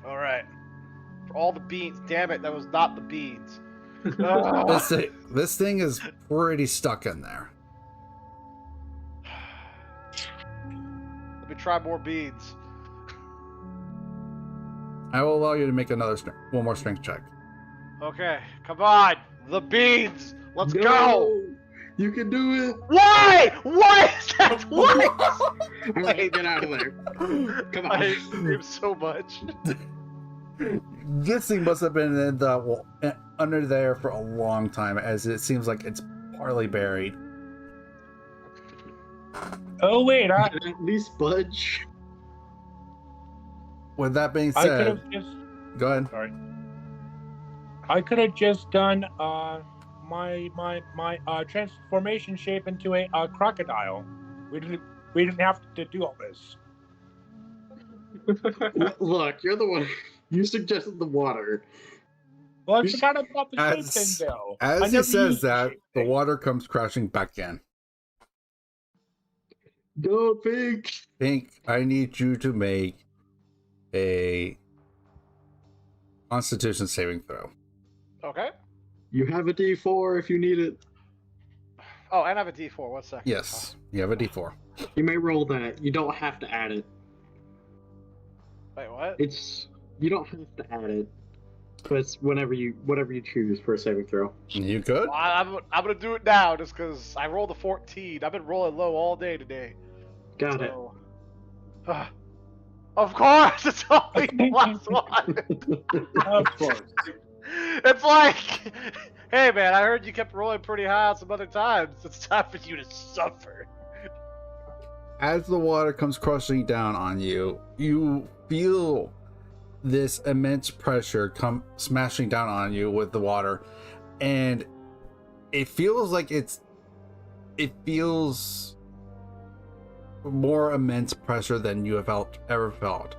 All right. For all the beans. Damn it, that was not the beans. This thing is pretty stuck in there. Let me try more beans. I will allow you to make one more strength check. Okay, come on, the beans. Let's go. No! You can do it. Why? Why is that? What? All right, get out of there. Come on. I hate him so much. This thing must have been in under there for a long time, as it seems like it's partly buried. Oh wait, At least budge. With that being I could said, have just. go ahead. Sorry. I could have just done my transformation shape into a crocodile. We didn't have to do all this. Look, you're the one. You suggested the water. Well, I forgot about the shape As- thing, though. I As he never says used that, shape the thing. water comes crashing back in. Go, Pink. Pink, I need you to make a Constitution saving throw. Okay. You have a D4 if you need it. Oh, and I have a D4. 1 second. Yes, you have a D4. You may roll that. You don't have to add it. Wait, what? You don't have to add it. But it's whatever you choose for a saving throw. You good? Well, I'm gonna do it now just because I rolled a 14. I've been rolling low all day today. Got it. So, of course, it's only plus one. Of course. It's like, hey man, I heard you kept rolling pretty high on some other times. It's time for you to suffer. As the water comes crushing down on you, you feel this immense pressure come smashing down on you with the water, and it feels like it feels more immense pressure than you have ever felt.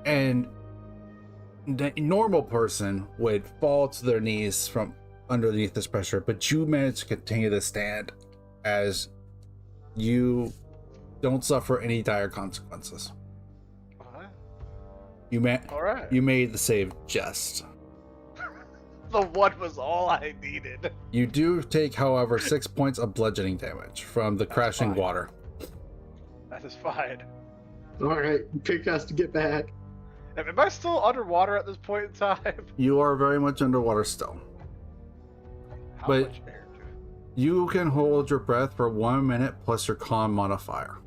And the normal person would fall to their knees from underneath this pressure, but you managed to continue to stand as you don't suffer any dire consequences. Alright. You made the save just. The one was all I needed. You do take, however, 6 points of bludgeoning damage from the crashing fine. water. That is fine. Alright, Pig has to get back. Am I still underwater at this point in time? You are very much underwater still. How But- much air, dude? You can hold your breath for 1 minute plus your con modifier.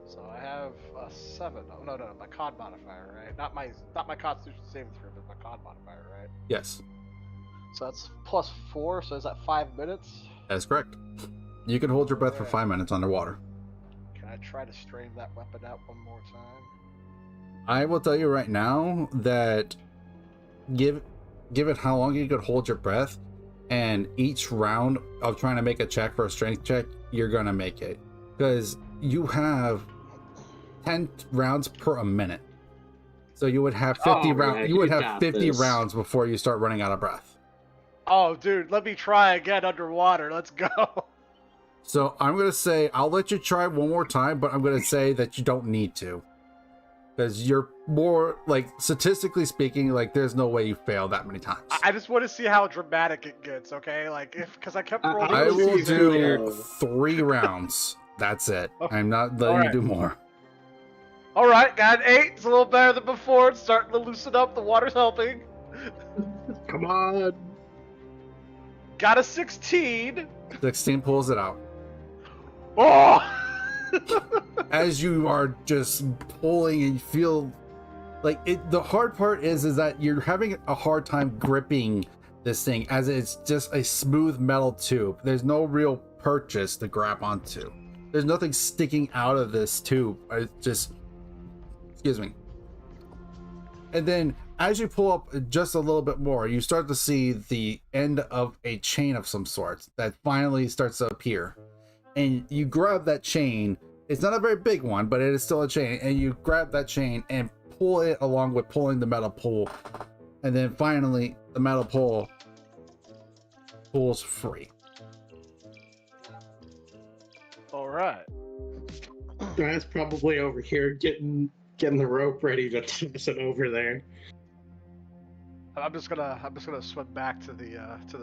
So I have a 7. Oh, no, my con modifier, right? Not my Constitution saving throw, but my con modifier, right? Yes, So that's plus 4. So is that 5 minutes? that is correct. You can hold your breath for Alright. 5 minutes underwater. Can I try to strain that weapon out one more time? I will tell you right now that give it how long you could hold your breath, and each round of trying to make a check for a strength check, you're gonna make it, because you have 10 rounds per a minute. So you would have 50 rounds. yeah, You would you have got 50 this. rounds before you start running out of breath. Oh, dude, let me try again underwater. Let's go. So I'm gonna say I'll let you try one more time, but I'm gonna say that you don't need to, because you're more like, statistically speaking, like there's no way you fail that many times. I just want to see how dramatic it gets, okay? Like, because I kept rolling. I will will see do clear. 3 rounds. That's it. Okay. I'm not letting Alright. you do more. All right, got an 8. It's a little better than before. It's starting to loosen up. The water's helping. Come on. Got a 16. 16 pulls it out. Oh! As you are just pulling and you feel like it, the hard part is that you're having a hard time gripping this thing, as it's just a smooth metal tube. There's no real purchase to grab onto. There's nothing sticking out of this tube. It's just, excuse me. And then as you pull up just a little bit more, you start to see the end of a chain of some sort that finally starts to appear. And you grab that chain. It's not a very big one, but it is still a chain. And you grab that chain and pull it along with pulling the metal pole. And then finally, the metal pole pulls free. All right. That's probably over here getting the rope ready to toss it over there. I'm just gonna swim back to the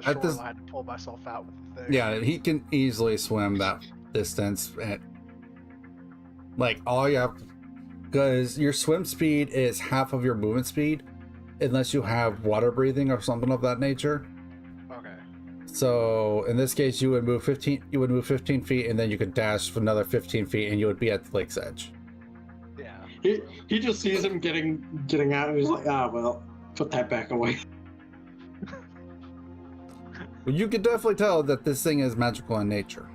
At this- shoreline to pull myself out with the thing. Yeah, he can easily swim that distance. And like all you have, because your swim speed is half of your movement speed, unless you have water breathing or something of that nature. Okay. So in this case, you would move 15. You would move 15 feet, and then you could dash for another 15 feet, and you would be at the lake's edge. Yeah. He just sees him getting out, and he's like, well, put that back away. But you could definitely tell that this thing is magical in nature.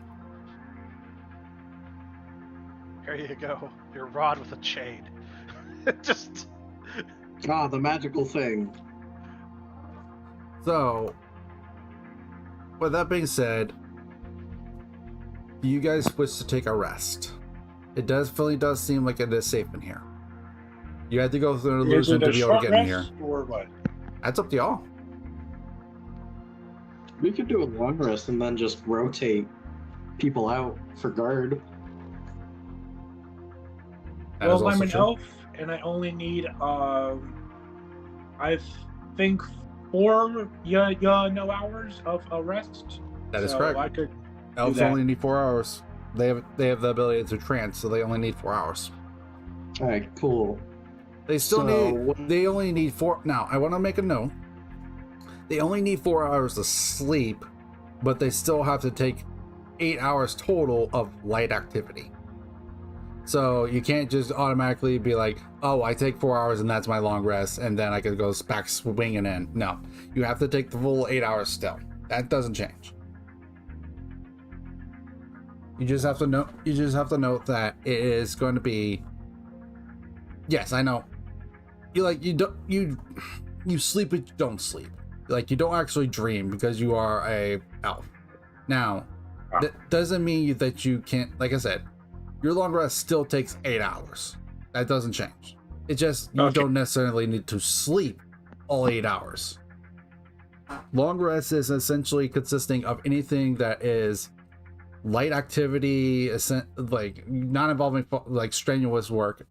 Here you go. Your rod with a chain. Just. The magical thing. So, with that being said, do you guys wish to take a rest? It really does seem like it is safe in here. You had to go through an Is illusion it to a be able to short get in here. rest or what? That's up to y'all. We could do a long rest and then just rotate people out for guard. That is Well, I'm also an true. elf, and I only need, I think 4 no hours of a rest. That is So correct. I could. Elves that. only need 4 hours. They have the ability to trance, so they only need 4 hours. All right, cool. They still So, need. They only need 4. Now, I want to make a note. They only need 4 hours to sleep, but they still have to take 8 hours total of light activity. So you can't just automatically be like, oh, I take 4 hours and that's my long rest, and then I can go back swinging in. No, you have to take the full 8 hours still. That doesn't change. You just have to know. You just have to note that it is going to be. Yes, I know. You sleep, but you don't sleep. Like, you don't actually dream because you are a elf. Now, that doesn't mean that you can't. Like I said, your long rest still takes 8 hours. That doesn't change. It just you Okay. don't necessarily need to sleep all 8 hours. Long rest is essentially consisting of anything that is light activity, like not involving like strenuous work,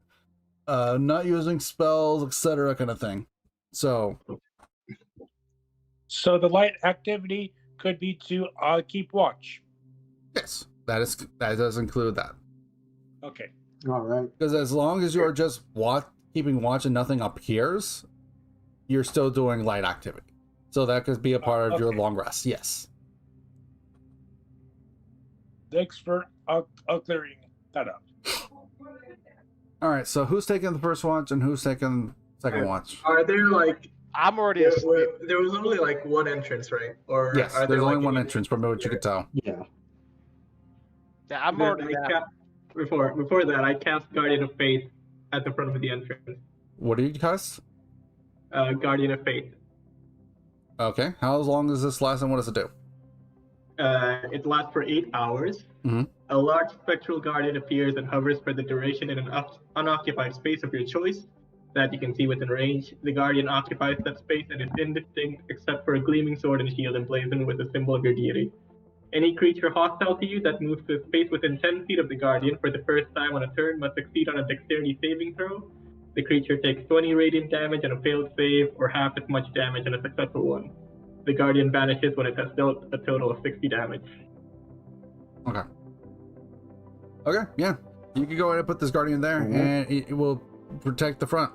not using spells, etc., kind of thing. So the light activity could be to keep watch. yes, that does include that. Okay. All right. Because as long as you're just keeping watch and nothing appears, you're still doing light activity. So that could be a part of your okay. long rest. Yes. Thanks for clearing that up. All right. So who's taking the first watch and who's taking second watch? Are there like I'm already asleep. there was only like one entrance, right? Or Yes, are there's there only like one any- entrance from what you could tell. Yeah. Yeah, I'm Then already down. Before that, I cast Guardian of Faith at the front of the entrance. What do you cast? Guardian of Faith. Okay. How long does this last and what does it do? It lasts for 8 hours. Mhm. A large spectral guardian appears and hovers for the duration in an unoccupied space of your choice that you can see within range. The guardian occupies that space and is indistinct except for a gleaming sword and shield emblazoned with the symbol of your deity. Any creature hostile to you that moves to a space within 10 feet of the guardian for the first time on a turn must succeed on a dexterity saving throw. The creature takes 20 radiant damage on a failed save, or half as much damage on a successful one. The guardian vanishes when it has dealt a total of 60 damage. Okay. Okay. Yeah. You can go ahead and put this guardian there, and it will protect the front.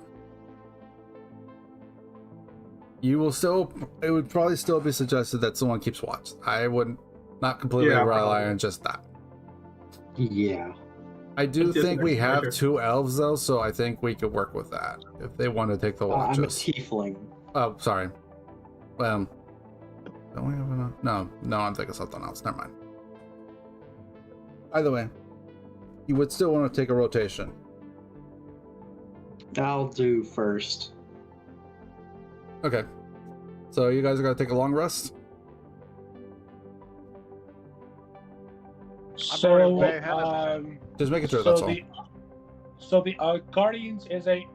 You will still. It would probably still be suggested that someone keeps watch. I would not completely rely on just that. Yeah. I do It's just think an we have exposure. 2 elves though, so I think we could work with that if they want to take the I'm a watches. tiefling. Oh, sorry. Don't we have enough? No, I'm thinking something else. Never mind. Either way, you would still want to take a rotation. I'll do first. Okay. So you guys are gonna take a long rest? So, way ahead of Just making sure that's all. the Guardians is a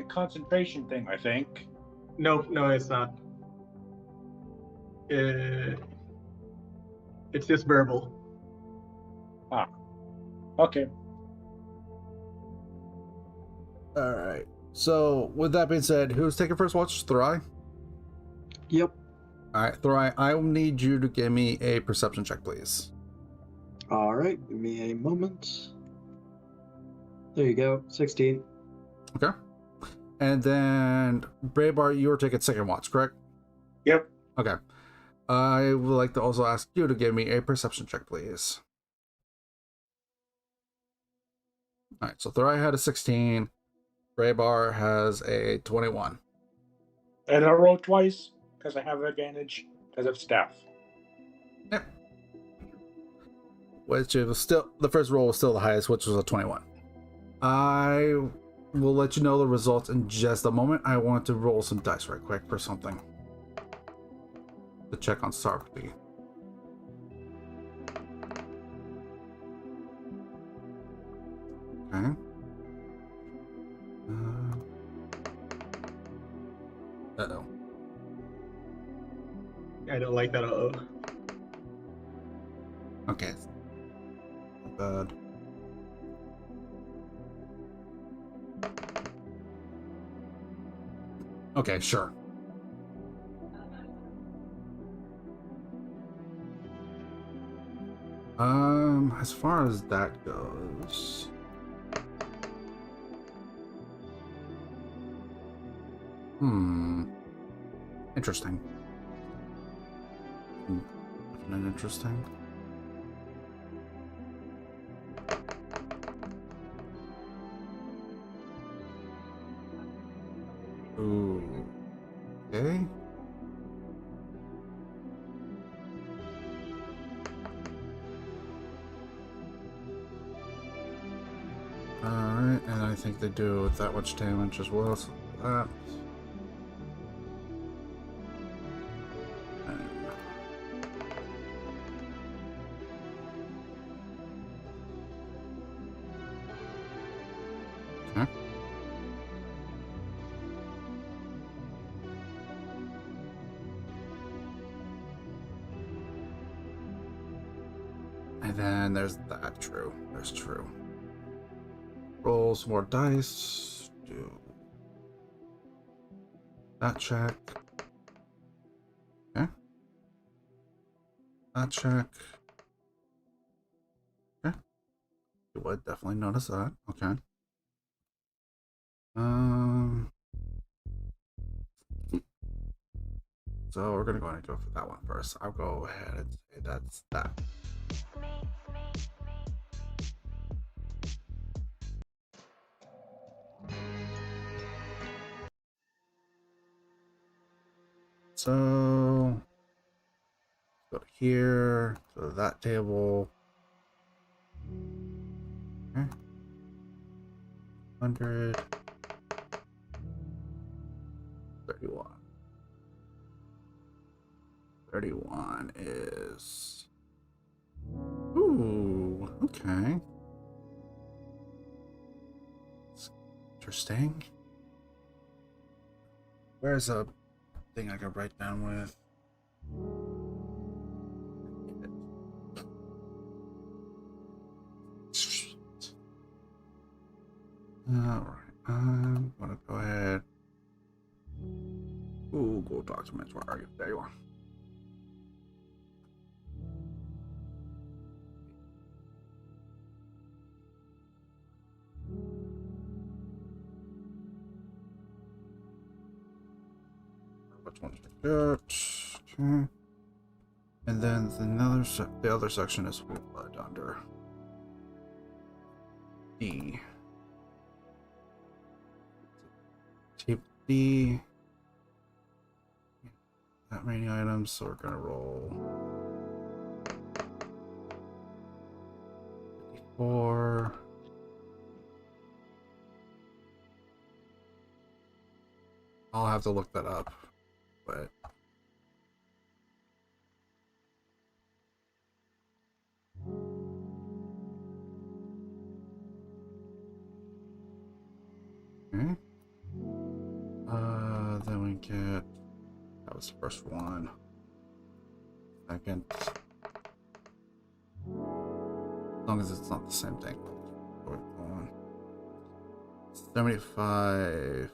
concentration thing, I think. No, it's not. It's just verbal. Okay. Alright. So with that being said, who's taking first watch? Thorai? Yep. Alright, Thorai, I will need you to give me a perception check, please. All right. Give me a moment. There you go. 16. Okay. And then Braybar, you were taking second watch, correct? Yep. Okay. I would like to also ask you to give me a perception check, please. Alright, so Thorai had a 16. Braybar has a 21. And I roll twice because I have advantage because of staff. Yep. Which was still, the first roll was still the highest, which was a 21. I will let you know the results in just a moment. I want to roll some dice right quick for something to check on sovereignty. Okay. Uh-oh. I don't like that at all. Okay. Bad. Okay, sure. As far as that goes, interesting. Isn't it interesting? Ooh. Okay. Alright, and I think they do that much damage as well, so that. Okay. And then there's that. True. There's true. Roll some more dice. Do that check. Okay. That check. Okay. You would definitely notice that. Okay. So we're gonna go ahead and go for that one first. I'll go ahead and say that's that. So go to here, to that table. Okay. 100. 31. 31 is... Ooh, okay. It's interesting. Where's a thing I can write down with? Alright, I'm gonna go ahead. Ooh, go documents. Where are you? There you are. Which one's good? Okay. And then the other section is blood under D. Tape D. That many items, so we're gonna roll 54. I'll have to look that up, but okay. Then we get, that was the first one. Second. As long as it's not the same thing. 75.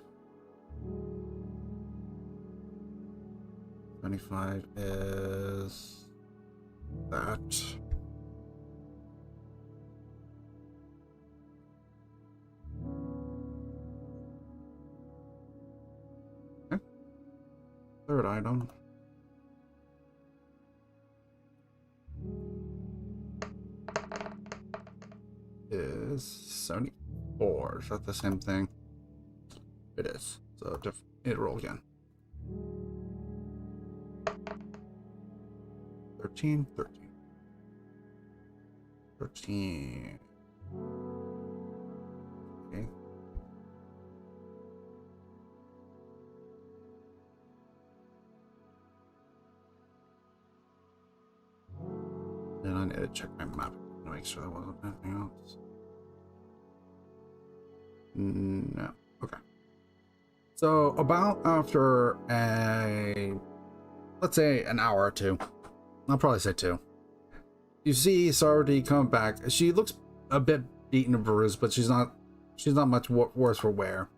25 is that. Okay. Third item. Is 74. Is that the same thing? It is. So it roll again. 13. 13. Okay. Then I need to check my map to make sure there wasn't anything else. No. Okay. So about after let's say an hour or two, I'll probably say 2. You see Sardi come back. She looks a bit beaten and bruised, but she's not much worse for wear.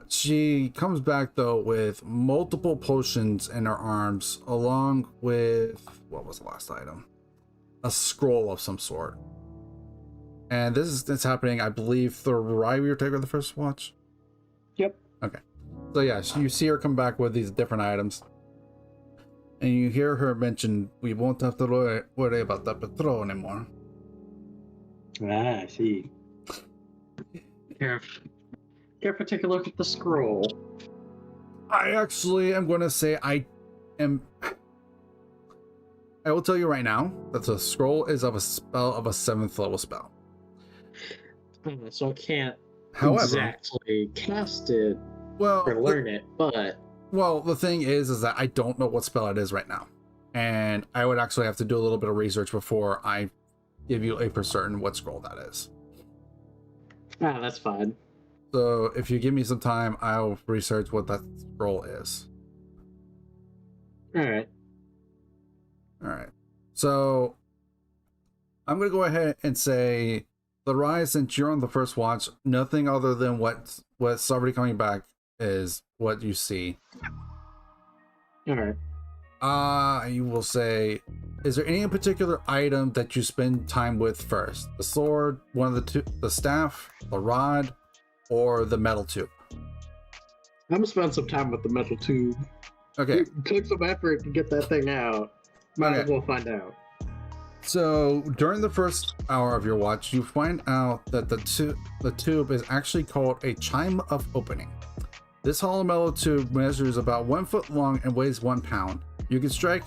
She comes back though with multiple potions in her arms, along with, what was the last item? A scroll of some sort. And it's happening, I believe, throughout your take of the first watch. Yep. Okay. So yeah, you see her come back with these different items. And you hear her mention, we won't have to worry about the patrol anymore. Ah, I see. Care if I take a look at the scroll? I actually am going to say I will tell you right now that the scroll is of a spell of a 7th level spell. So I can't However, exactly cast it well, or learn it, but... Well, the thing is that I don't know what spell it is right now. And I would actually have to do a little bit of research before I give you a for certain what scroll that is. Ah, that's fine. So if you give me some time, I'll research what that scroll is. Alright. Alright. So I'm going to go ahead and say the rise, since you're on the first watch, nothing other than what's already coming back is what you see. Alright. You will say, is there any particular item that you spend time with first? The sword, one of the two, the staff, the rod, or the metal tube? I'm gonna spend some time with the metal tube. Okay. It took some effort to get that thing out. Might as Okay. well find out. So during the first hour of your watch, you find out that the tube is actually called a chime of opening. This hollow metal tube measures about 1 foot long and weighs 1 pound. You can strike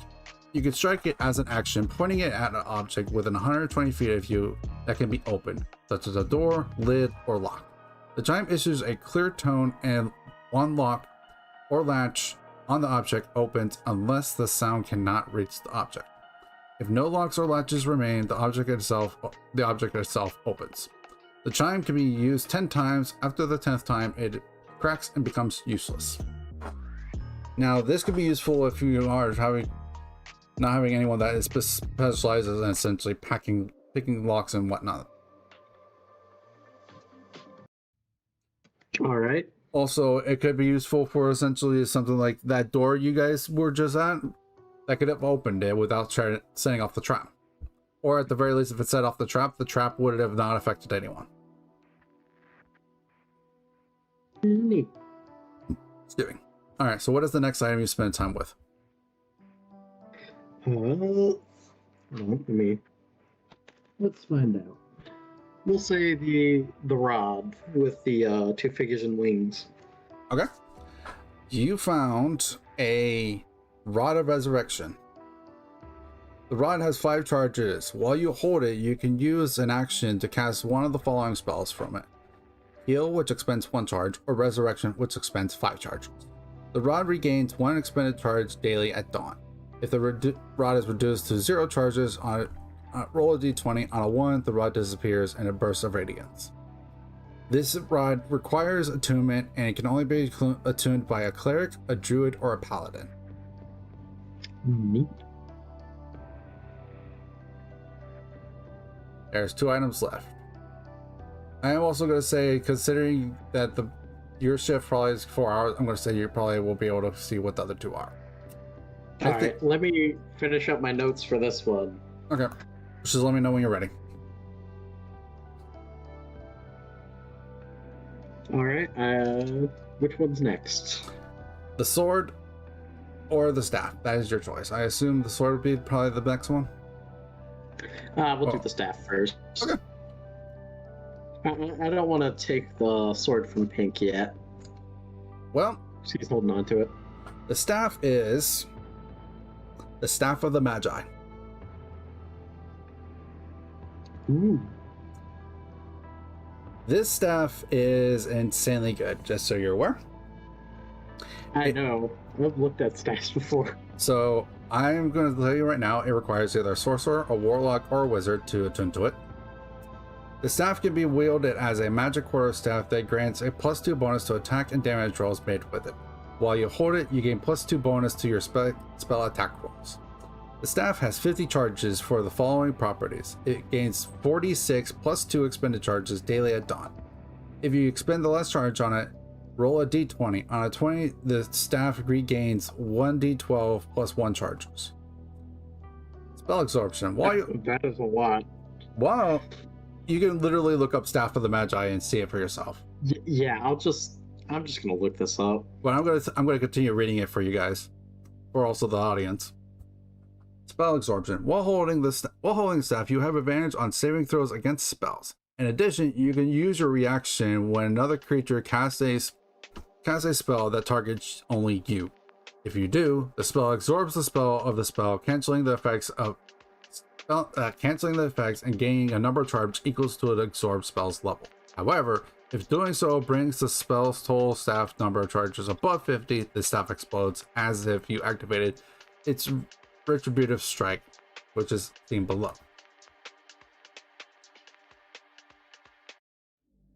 it as an action, pointing it at an object within 120 feet of you that can be opened, such as a door, lid, or lock. The chime issues a clear tone, and one lock or latch on the object opens unless the sound cannot reach the object. If no locks or latches remain, the object itself opens. The chime can be used 10 times. After the 10th time, it cracks and becomes useless. Now, this could be useful if you are not having anyone that specializes in essentially picking locks and whatnot. All right. Also, it could be useful for essentially something like that door you guys were just at that could have opened it without setting off the trap. Or at the very least, if it set off the trap would have not affected anyone. Neat. It's doing. Alright, so what is the next item you spend time with? Let's find out. We'll say the rod with the 2 figures and wings. Okay. You found a Rod of Resurrection. The rod has 5 charges. While you hold it, you can use an action to cast one of the following spells from it. Heal, which expends 1 charge, or Resurrection, which expends 5 charges. The rod regains 1 expended charge daily at dawn. If the rod is reduced to 0 charges, roll a d20. On a 1, the rod disappears in a burst of radiance. This rod requires attunement, and it can only be attuned by a cleric, a druid, or a paladin. Neat. There's 2 items left. I am also going to say, considering that your shift probably is 4 hours, I'm going to say you probably will be able to see what the other 2 are. All right, let me finish up my notes for this one. Okay. Just let me know when you're ready. All right, which one's next? The sword or the staff. That is your choice. I assume the sword would be probably the next one. We'll do the staff first. Okay. I don't want to take the sword from Pink yet. Well, She's holding on to it. the staff is the Staff of the Magi. Ooh. This staff is insanely good, just so you're aware. I know. I've looked at staffs before. So I'm going to tell you right now, it requires either a sorcerer, a warlock, or a wizard to attune to it. The staff can be wielded as a magic quarterstaff that grants a +2 bonus to attack and damage rolls made with it. While you hold it, you gain +2 bonus to your spell attack rolls. The staff has 50 charges for the following properties. It gains 46 +2 expended charges daily at dawn. If you expend the last charge on it, roll a d20. On a 20, the staff regains 1d12 + 1 charges. Spell absorption. That is a lot. Wow. You can literally look up Staff of the Magi and see it for yourself. Yeah, I'm just gonna look this up. But I'm gonna continue reading it for you guys, for also the audience. Spell absorption. While holding the staff, you have advantage on saving throws against spells. In addition, you can use your reaction when another creature casts a spell that targets only you. If you do, the spell absorbs the spell, canceling the effects and gaining a number of charge equals to an absorbed spell's level. However, if doing so brings the spell's total staff number of charges above 50, the staff explodes as if you activated its retributive strike, which is seen below.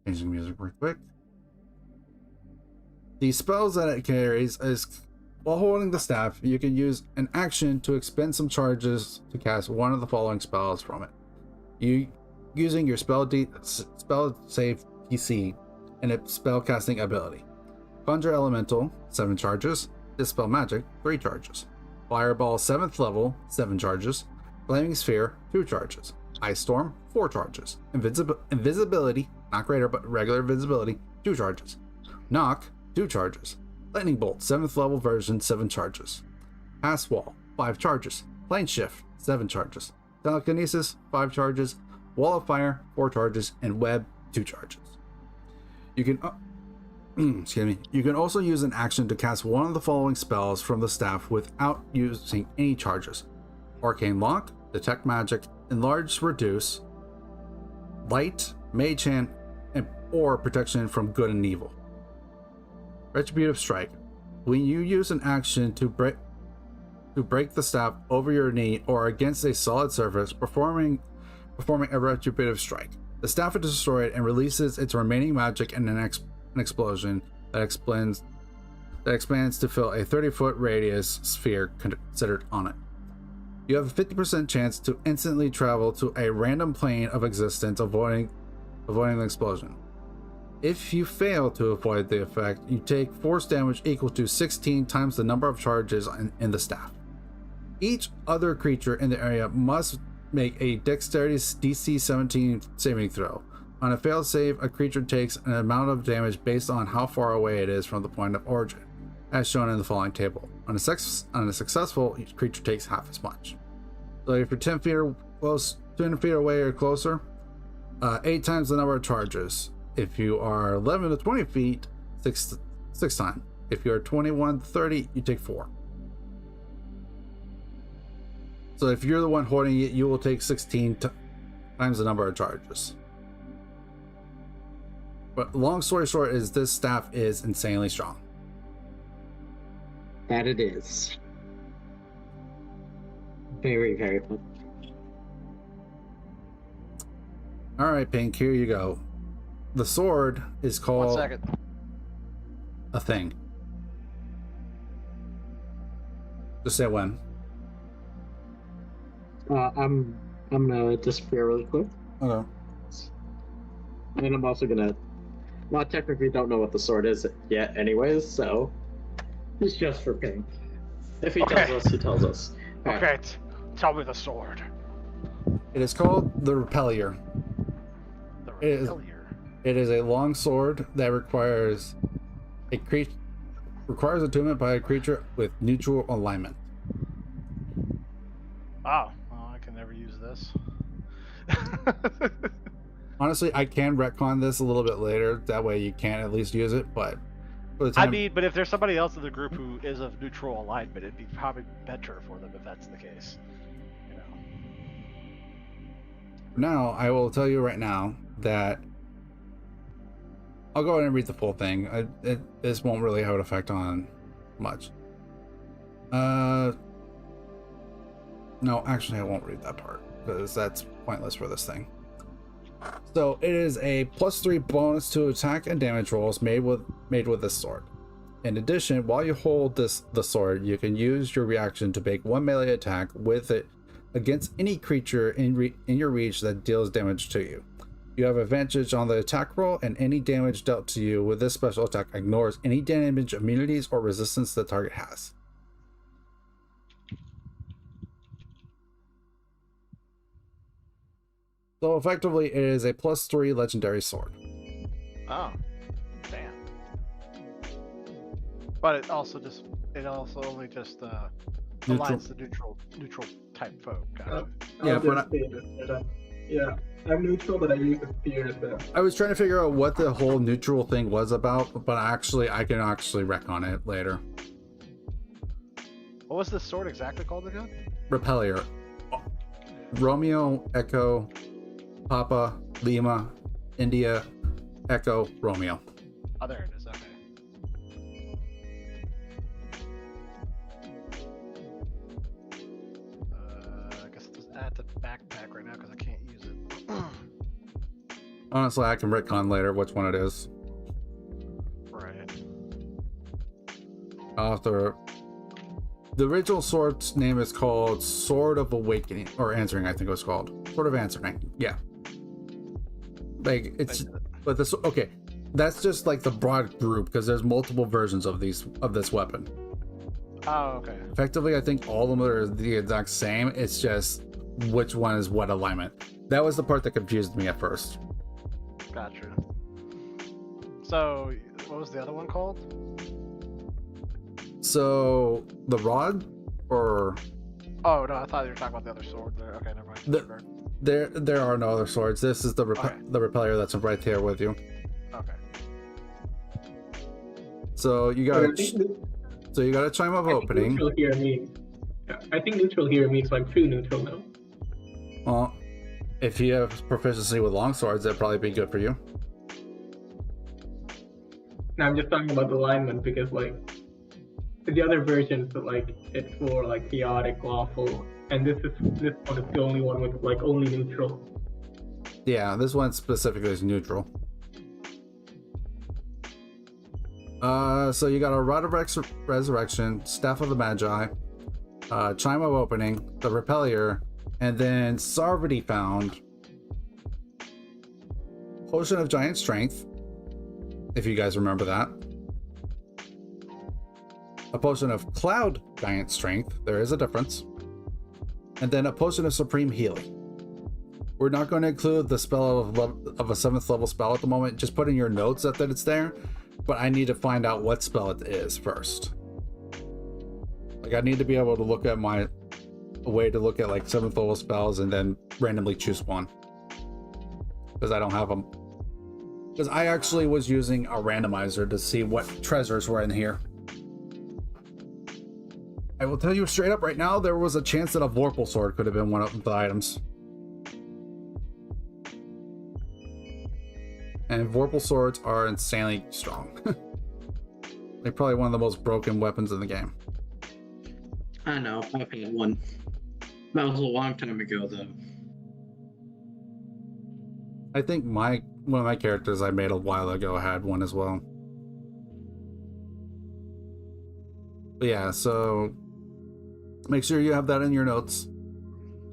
Changing music real quick. The spells that it carries is, while holding the staff, you can use an action to expend some charges to cast one of the following spells from it. You using your spell save DC and a spellcasting ability. Conjure Elemental, 7 charges. Dispel Magic, 3 charges. Fireball 7th level, 7 charges. Flaming Sphere, 2 charges. Ice Storm, 4 charges. Invisibility, not greater but regular invisibility, 2 charges. Knock, 2 charges. Lightning Bolt, 7th level version, 7 charges. Pass Wall, 5 charges. Plane Shift, 7 charges. Telekinesis, 5 charges. Wall of Fire, 4 charges. And Web, 2 charges. You can excuse me. You can also use an action to cast one of the following spells from the staff without using any charges. Arcane Lock, Detect Magic, Enlarge Reduce, Light, Mage Hand, or Protection from Good and Evil. Retributive Strike. When you use an action to break the staff over your knee or against a solid surface, performing a retributive strike. The staff is destroyed and releases its remaining magic in an explosion that expands to fill a 30-foot radius sphere considered on it. You have a 50% chance to instantly travel to a random plane of existence, avoiding the explosion. If you fail to avoid the effect, you take force damage equal to 16 times the number of charges in the staff. Each other creature in the area must make a Dexterity DC 17 saving throw. On a failed save, a creature takes an amount of damage based on how far away it is from the point of origin, as shown in the following table. On a successful, each creature takes half as much. So if you're 10 feet away or closer, 8 times the number of charges. If you are 11 to 20 feet, 6 times. If you're 21 to 30, you take 4. So if you're the one holding it, you will take 16 times the number of charges. But long story short is this staff is insanely strong. That it is. Very, very fun. Alright, Pink, here you go. The sword is called 1 second. a thing. Just say when. I'm gonna disappear really quick. Okay. And I'm also gonna... Well, I technically don't know what the sword is yet anyways, so... It's just for Pink. If he tells us, he tells us. All Okay, right. tell me the sword. It is called the Repellier. The It is- Repellier. It is a long sword that requires attunement by a creature with neutral alignment. Oh, well, I can never use this. Honestly, I can retcon this a little bit later. That way you can at least use it, but for the time, I mean, but if there's somebody else in the group who is of neutral alignment, it'd be probably better for them if that's the case. You know. now I will tell you right now that I'll go ahead and read the full thing. This won't really have an effect on much. No, actually I won't read that part because that's pointless for this thing. So it is a +3 bonus to attack and damage rolls made with this sword. In addition, while you hold the sword, you can use your reaction to make one melee attack with it against any creature in your reach that deals damage to you. You have advantage on the attack roll, and any damage dealt to you with this special attack ignores any damage, immunities, or resistance the target has. So effectively, it is a +3 legendary sword. Oh, damn. But it also only just aligns the neutral type foe. Gotcha. Yeah, but yeah, I'm neutral, but I use the spears though. I was trying to figure out what the whole neutral thing was about, but actually, I can actually retcon it later. What was this sword exactly called again? Repellier. Romeo, Echo, Papa, Lima, India, Echo, Romeo. Oh, there it is. Okay. I guess it's at the backpack right now because I can't use it. Honestly, I can retcon later which one it is. Right. Author. The original sword's name is called Sword of Awakening, or Answering, I think it was called. sort of answering. Yeah. Like it's, but this okay. That's just like the broad group because there's multiple versions of this weapon. Oh, okay. Effectively, I think all of them are the exact same. It's just which one is what alignment. That was the part that confused me at first. Gotcha. So, what was the other one called? So the rod, or Oh no, I thought you were talking about the other sword there. Okay, never mind. there are no other swords. This is the repeller that's right here with you. Okay. So you got a chime of opening. I think neutral here means like true neutral now. Well, if you have proficiency with long swords, that'd probably be good for you. Now I'm just talking about the alignment because like the other versions, like it's for like chaotic, lawful, and this one is the only one with like only neutral. Yeah, this one specifically is neutral. So you got a Rod of Resurrection, Staff of the Magi, Chime of Opening, the Repeller, and then Sarvati found Potion of Giant Strength, if you guys remember that. A Potion of Cloud Giant Strength, there is a difference. And then a Potion of Supreme Healing. We're not going to include the spell of a 7th level spell at the moment, just put in your notes that it's there, but I need to find out what spell it is first. Like I need to be able to look at a way to look at like 7th level spells and then randomly choose one. Because I don't have them. Because I actually was using a randomizer to see what treasures were in here. I will tell you straight up right now, there was a chance that a Vorpal sword could have been one of the items. And Vorpal swords are insanely strong. They're probably one of the most broken weapons in the game. I know, I've had one. That was a long time ago, though. I think one of my characters I made a while ago had one as well. But yeah, so make sure you have that in your notes.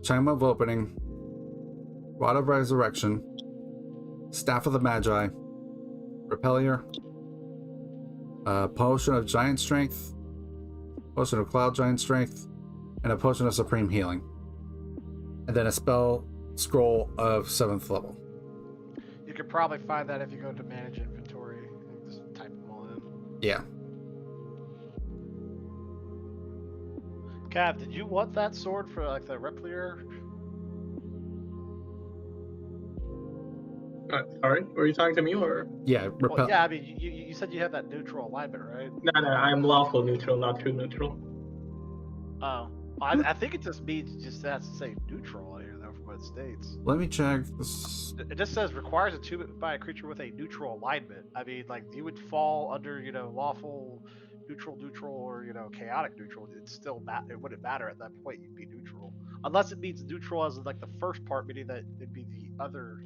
Chime of Opening, Rod of Resurrection, Staff of the Magi, Repeller, Potion of Giant Strength, Potion of Cloud Giant Strength, and a Potion of Supreme Healing. And then a spell scroll of 7th level. You could probably find that if you go to Manage Inventory and just type them all in. Yeah. Cav, did you want that sword for like the Replier? Sorry, were you talking to me or? Yeah, Well, yeah, I mean, you said you had that neutral alignment, right? No, I'm lawful neutral, not true neutral. Oh, I think it just means has to say neutral here though, from what it states. Let me check this. It just says requires attunement by a creature with a neutral alignment. I mean, like you would fall under, lawful, neutral, or chaotic neutral. It's still it wouldn't matter at that point. You'd be neutral, unless it means neutral as in, like the first part, meaning that it'd be the other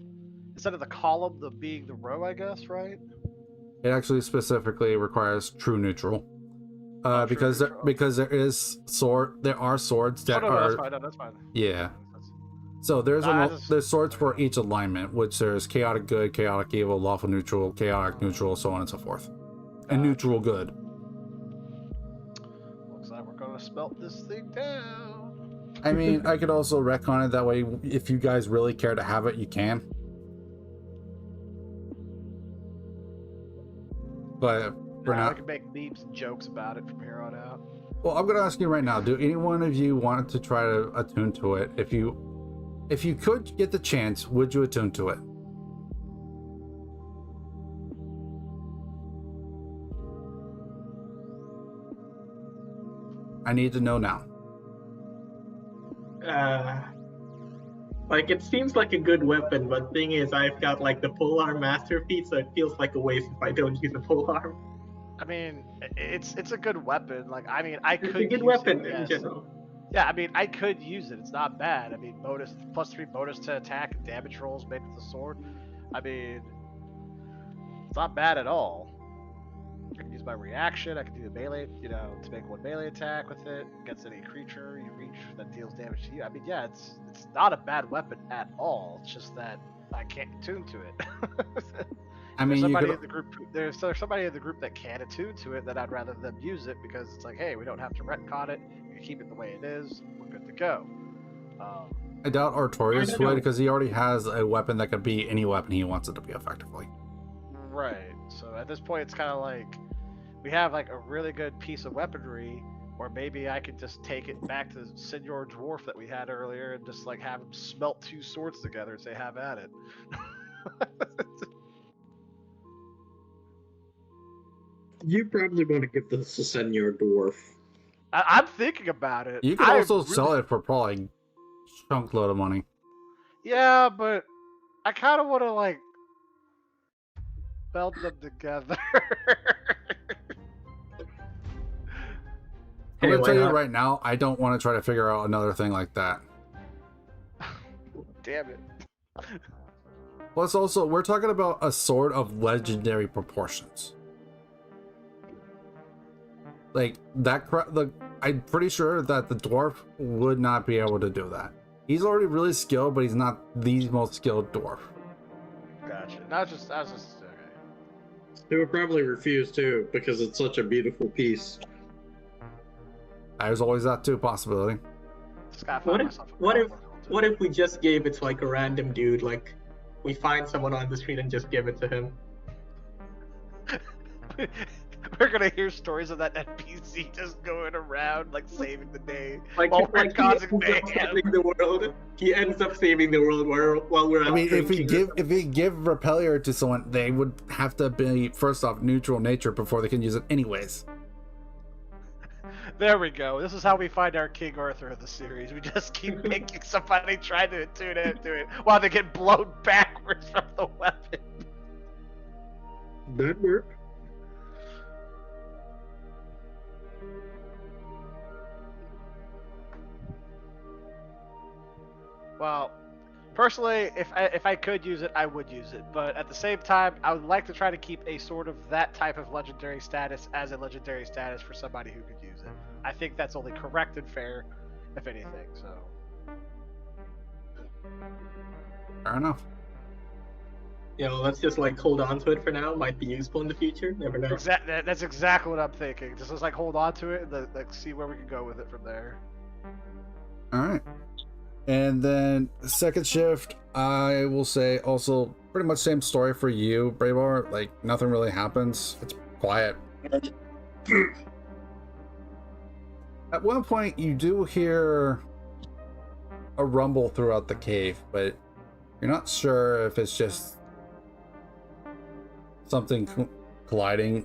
instead of the column, being the row, I guess, right? It actually specifically requires true neutral. Because neutral. Because there are swords that are. That's fine. Yeah. So there's swords for each alignment, which there's chaotic good, chaotic evil, lawful neutral, chaotic neutral, so on and so forth, and neutral good. Looks like we're gonna smelt this thing down. I mean, I could also retcon it that way. If you guys really care to have it, you can. But for now, I can make memes and jokes about it from here on out. Well, I'm gonna ask you right now: do any one of you want to try to attune to it? If you could get the chance, would you attune to it? I need to know now. Like it seems like a good weapon, but thing is, I've got like the polearm master feat, so it feels like a waste if I don't use a polearm. I mean, it's a good weapon. Like, I mean, I could. It's a good weapon in general. Yeah, I mean, I could use it. It's not bad. I mean, +3 bonus to attack and damage rolls made with the sword. I mean, it's not bad at all. I can use my reaction. I can do the melee, to make one melee attack with it against any creature you reach that deals damage to you. I mean, yeah, it's not a bad weapon at all. It's just that I can't attune to it. I mean, There's somebody in the group that can attune to it that I'd rather them use it because it's like, hey, we don't have to retcon it. You can keep it the way it is. We're good to go. I doubt Artorias would, because he already has a weapon that could be any weapon he wants it to be effectively. Right. So at this point, it's kind of like we have like a really good piece of weaponry, or maybe I could just take it back to Senor Dwarf that we had earlier and just like have him smelt two swords together and say, have at it. You probably want to give this to Senor Dwarf. I'm thinking about it. You could also sell it for probably a chunk load of money. Yeah, but I kind of want to like meld them together. I'm gonna tell you right now, I don't want to try to figure out another thing like that. Damn it. Plus, also, we're talking about a sword of legendary proportions. Like that, I'm pretty sure that the dwarf would not be able to do that. He's already really skilled, but he's not the most skilled dwarf. Gotcha. I was just okay. He would probably refuse too, because it's such a beautiful piece. There's always that too possibility. What if we just gave it to like a random dude? Like, we find someone on the street and just give it to him. We're gonna hear stories of that NPC just going around like saving the day, like causing mayhem. The world. He ends up saving the world while we're. I mean, if we give Repellier to someone, they would have to be first off neutral nature before they can use it, anyways. There we go. This is how we find our King Arthur of the series. We just keep making somebody try to attune into it while they get blown backwards from the weapon. That work? Well, personally, if I could use it, I would use it. But at the same time, I would like to try to keep a sort of that type of legendary status as a legendary status for somebody who could use it. I think that's only correct and fair, if anything. So. Fair enough. Let's just like hold on to it for now. Might be useful in the future. Never know. That's exactly what I'm thinking. Just like hold on to it and like see where we can go with it from there. All right. And then second shift, I will say also pretty much same story for you, Braebar. Like nothing really happens. It's quiet. At one point, you do hear a rumble throughout the cave, but you're not sure if it's just something colliding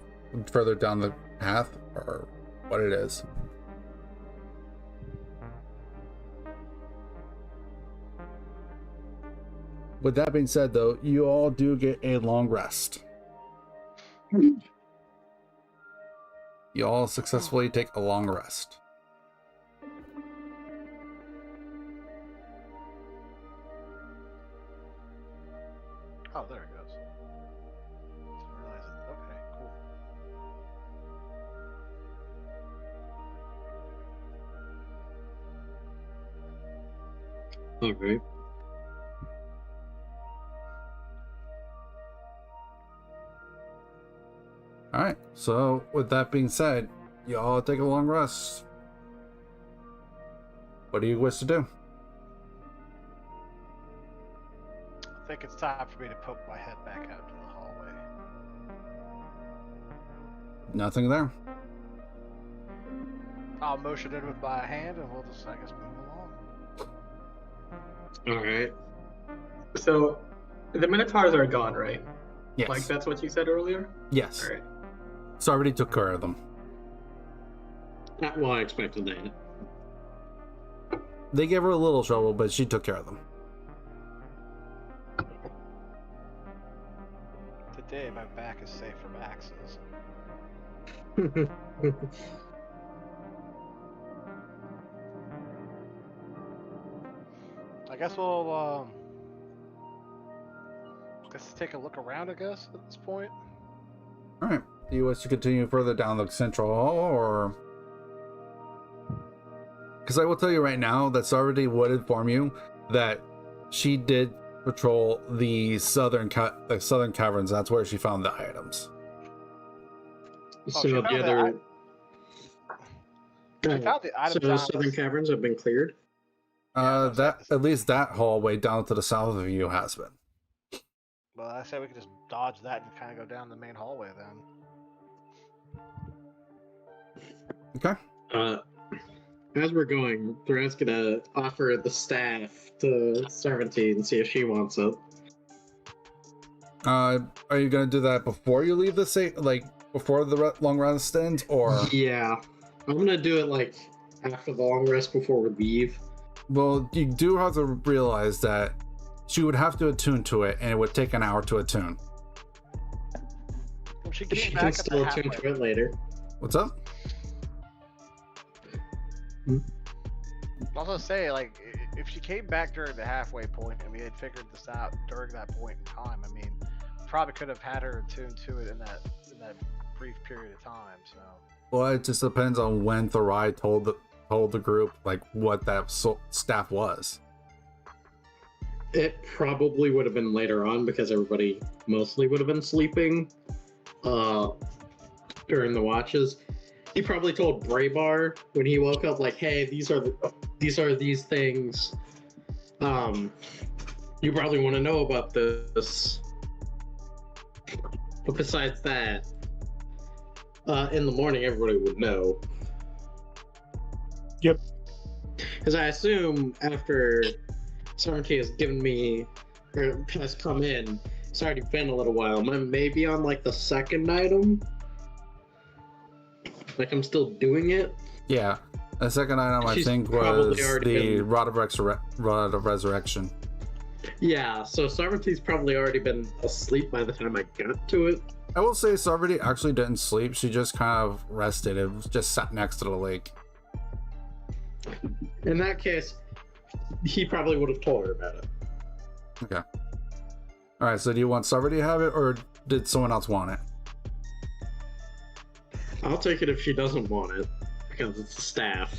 further down the path or what it is. With that being said, though, you all do get a long rest. You all successfully take a long rest. Oh, there it goes. Didn't realize it. Okay, cool. All right. All right. So, with that being said, you all take a long rest. What do you wish to do? I think it's time for me to poke my head back out to the hallway. Nothing there. I'll motion in with my hand and we'll just, I guess, move along. All right. So, the Minotaurs are gone, right? Yes. Like that's what you said earlier? Yes. All right. So I already took care of them. Well, I expected that. They gave her a little trouble, but she took care of them. Today, my back is safe from axes. I guess we'll take a look around, I guess, at this point. All right. Do you wish to continue further down the central hall, or? Because I will tell you right now that Sarvati would inform you that she did patrol the southern caverns. That's where she found the items. So she the found other. She found the items So the down southern this- caverns have been cleared. Yeah, That at least that hallway down to the south of you has been. Well, I say we could just dodge that and kind of go down the main hallway then. Okay. As we're going, Thrad's gonna offer the staff to Sarvati and see if she wants it. Are you gonna do that before you leave the like before the long rest ends, or? Yeah, I'm gonna do it like after the long rest before we leave. Well, you do have to realize that she would have to attune to it, and it would take an hour to attune. Well, she She came can back at still the attune halfway. to it later. What's up? I was gonna say, like, if she came back during the halfway point and we had figured this out during that point in time, I mean, we probably could have had her attuned to it in that brief period of time. So. Well, it just depends on when Thorai told the group like what that staff was. It probably would have been later on because everybody mostly would have been sleeping during the watches. He probably told Braybar when he woke up, like, "Hey, these are these things. You probably want to know about this." But besides that, in the morning, everybody would know. Yep. Because I assume after Sarvati has given me, or has come in, it's already been a little while. I'm maybe on like the second item. Like I'm still doing it. Yeah, the second item I She's think was probably already the been- Rod of Resurrection. Yeah, so Sarvati's probably already been asleep by the time I got to it. I will say Sarvati actually didn't sleep. She just kind of rested. It was just sat next to the lake. In that case, he probably would have told her about it. Okay. All right. So do you want Sarvati to have it, or did someone else want it? I'll take it if she doesn't want it, because it's the staff.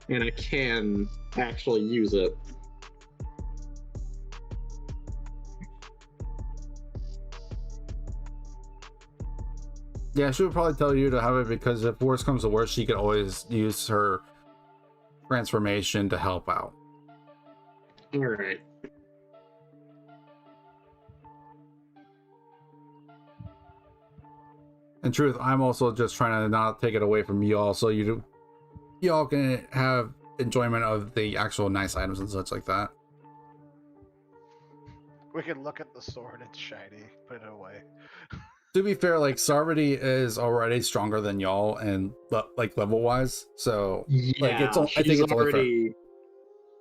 And I can actually use it. Yeah, she would probably tell you to have it because if worse comes to worse, she could always use her transformation to help out. Alright. In truth, I'm also just trying to not take it away from y'all, so y'all can have enjoyment of the actual nice items and such like that. We can look at the sword, it's shiny, put it away. To be fair, like Sarvati is already stronger than y'all and like level wise, so Yeah, it's I think she's it's only fair. already...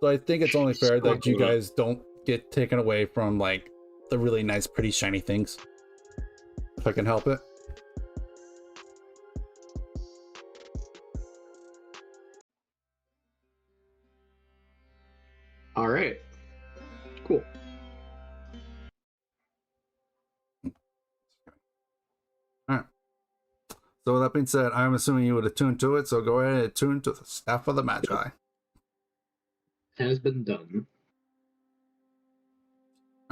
So I think it's only fair that you Strong. guys don't get taken away from like the really nice, pretty, shiny things. If I can help it. Alright. Cool. So with that being said, I'm assuming you would attune to it, so go ahead and attune to the Staff of the Magi. Has been done.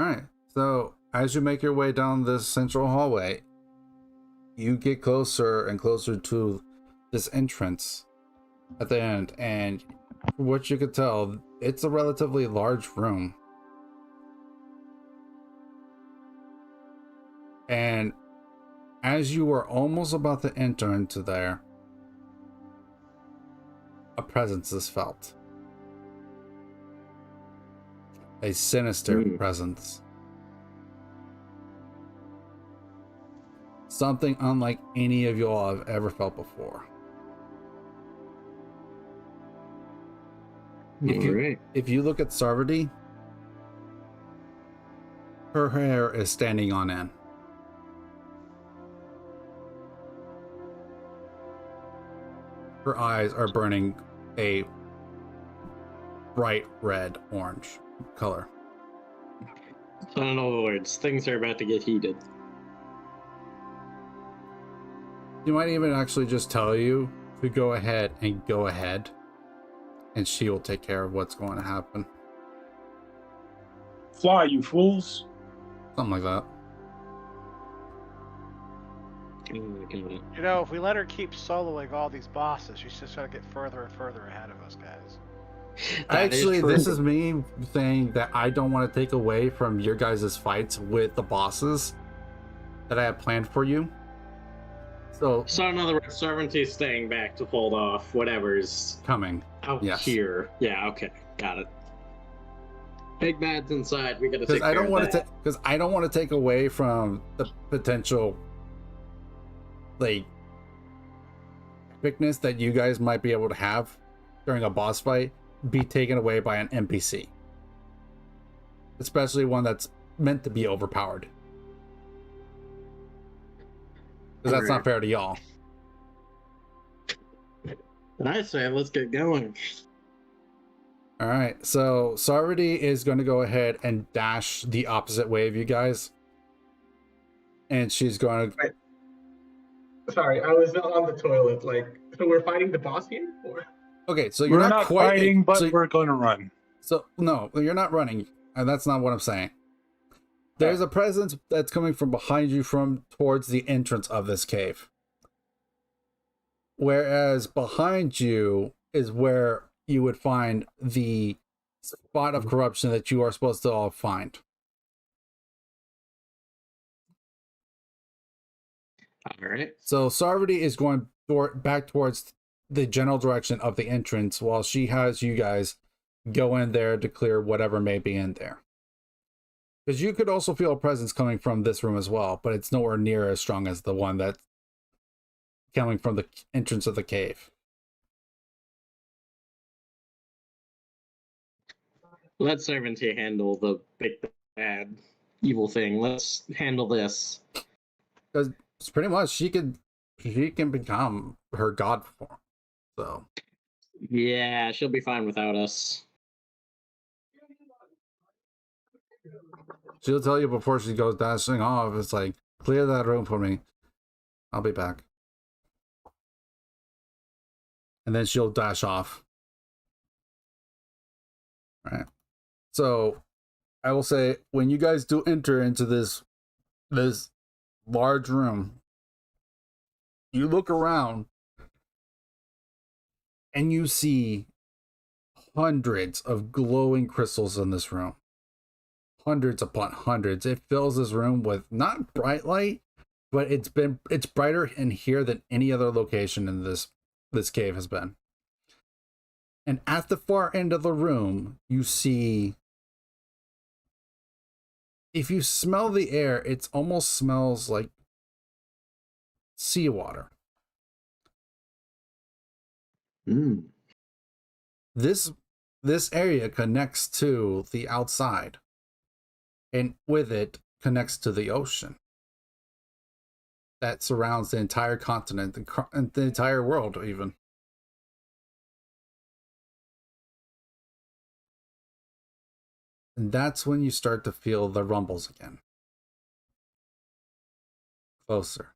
Alright, so as you make your way down this central hallway, you get closer and closer to this entrance at the end, and from what you could tell, it's a relatively large room. And as you were almost about to enter into there, a presence is felt. A sinister presence. Something unlike any of y'all have ever felt before. If you look at Sarvati, her hair is standing on end. Her eyes are burning a bright red orange color. So in other words, things are about to get heated. She might even actually just tell you to go ahead, and she will take care of what's going to happen. Fly, you fools. Something like that. You know, if we let her keep soloing all these bosses, she's just gonna get further and further ahead of us, guys. Actually, this is me saying that I don't want to take away from your guys' fights with the bosses that I have planned for you. So in other words, Servanty's staying back to hold off whatever's coming. out Yes. here. Yeah, okay. Got it. Big Bad's inside. We gotta take Because care I don't of want to that. because I don't want to take away from the potential like quickness that you guys might be able to have during a boss fight be taken away by an NPC. Especially one that's meant to be overpowered. Because that's not fair to y'all. And I say, let's get going. Alright, so Sarvati is going to go ahead and dash the opposite way of you guys. And she's going to... Sorry, I was on the toilet. Like, so we're fighting the boss here? Or? Okay, so you're We're not not quite... fighting, but so, we're going to run. So, no, you're not running. And that's not what I'm saying. There's a presence that's coming from behind you from towards the entrance of this cave. Whereas behind you is where you would find the spot of corruption that you are supposed to all find. All right. So Sarvati is going back towards the general direction of the entrance while she has you guys go in there to clear whatever may be in there. Because you could also feel a presence coming from this room as well, but it's nowhere near as strong as the one that's coming from the entrance of the cave. Let Servanty handle the big bad evil thing. Let's handle this. Because pretty much she can become her god form. So Yeah, she'll be fine without us. she'll tell you before she goes dashing off, it's like, clear that room for me. I'll be back. And then she'll dash off. All right. So I will say, when you guys do enter into this large room, you look around and you see hundreds of glowing crystals in this room. Hundreds upon hundreds. It fills this room with not bright light, but it's brighter in here than any other location in this cave has been. And at the far end of the room, you see, if you smell the air, it almost smells like seawater. Mm. This area connects to the outside, and with it connects to the ocean that surrounds the entire continent and the entire world even. And that's when you start to feel the rumbles again. Closer.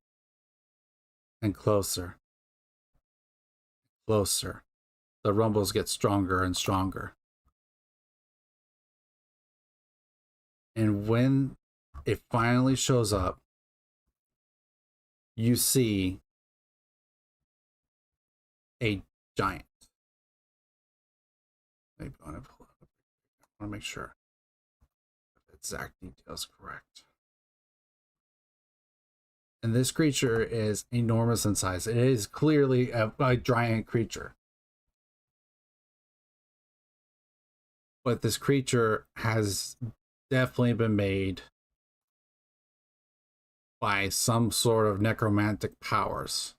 And closer. Closer. The rumbles get stronger and stronger. And when it finally shows up, you see a giant. Maybe I want to make sure the exact details correct. And this creature is enormous in size. It is clearly a giant creature. But this creature has definitely been made by some sort of necromantic powers.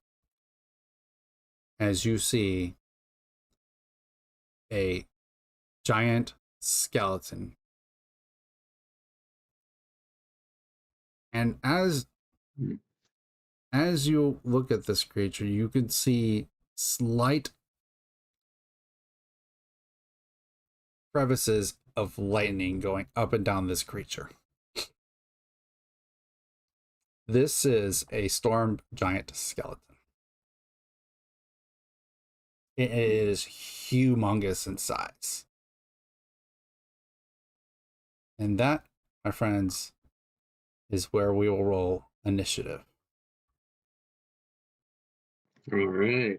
As you see a giant skeleton. And as you look at this creature, you can see slight crevices of lightning going up and down this creature. This is a storm giant skeleton. It is humongous in size. And that, my friends, is where we will roll initiative. All right.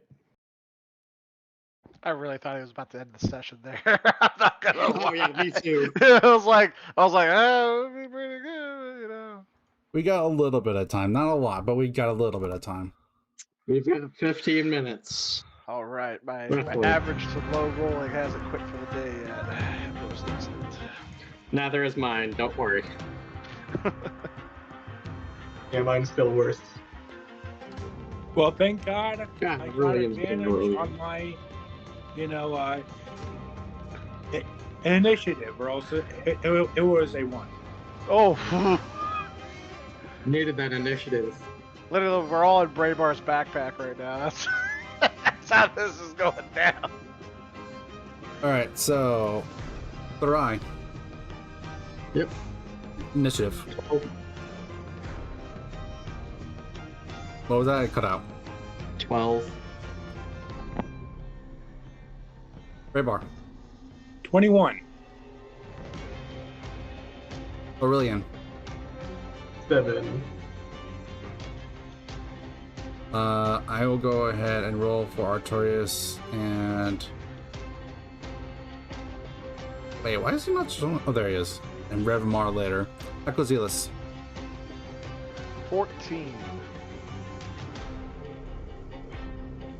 I really thought he was about to end the session there. I'm not gonna lie. Oh, yeah, me too. I was like, oh, it would be pretty good, you know. We got a little bit of time. Not a lot, but we got a little bit of time. We've got 15 minutes. All right, my Roughly. average to low rolling hasn't quit for the day yet. Most instant. Neither is mine. Don't worry. Yeah, mine's still worse. Well, thank God Yeah, I got really advantage on my, initiative, or else it was a 1. Oh, Needed that initiative. literally, we're all in Braybar's backpack right now. That's how this is going down. All right, so Tharai. Yep. Initiative. What was that? I cut out. 12. Raybar. 21. Aurelian. 7. I will go ahead and roll for Artorias and. Wait, why is he not showing? Oh, there he is. And Revmar later. Echozealous. 14.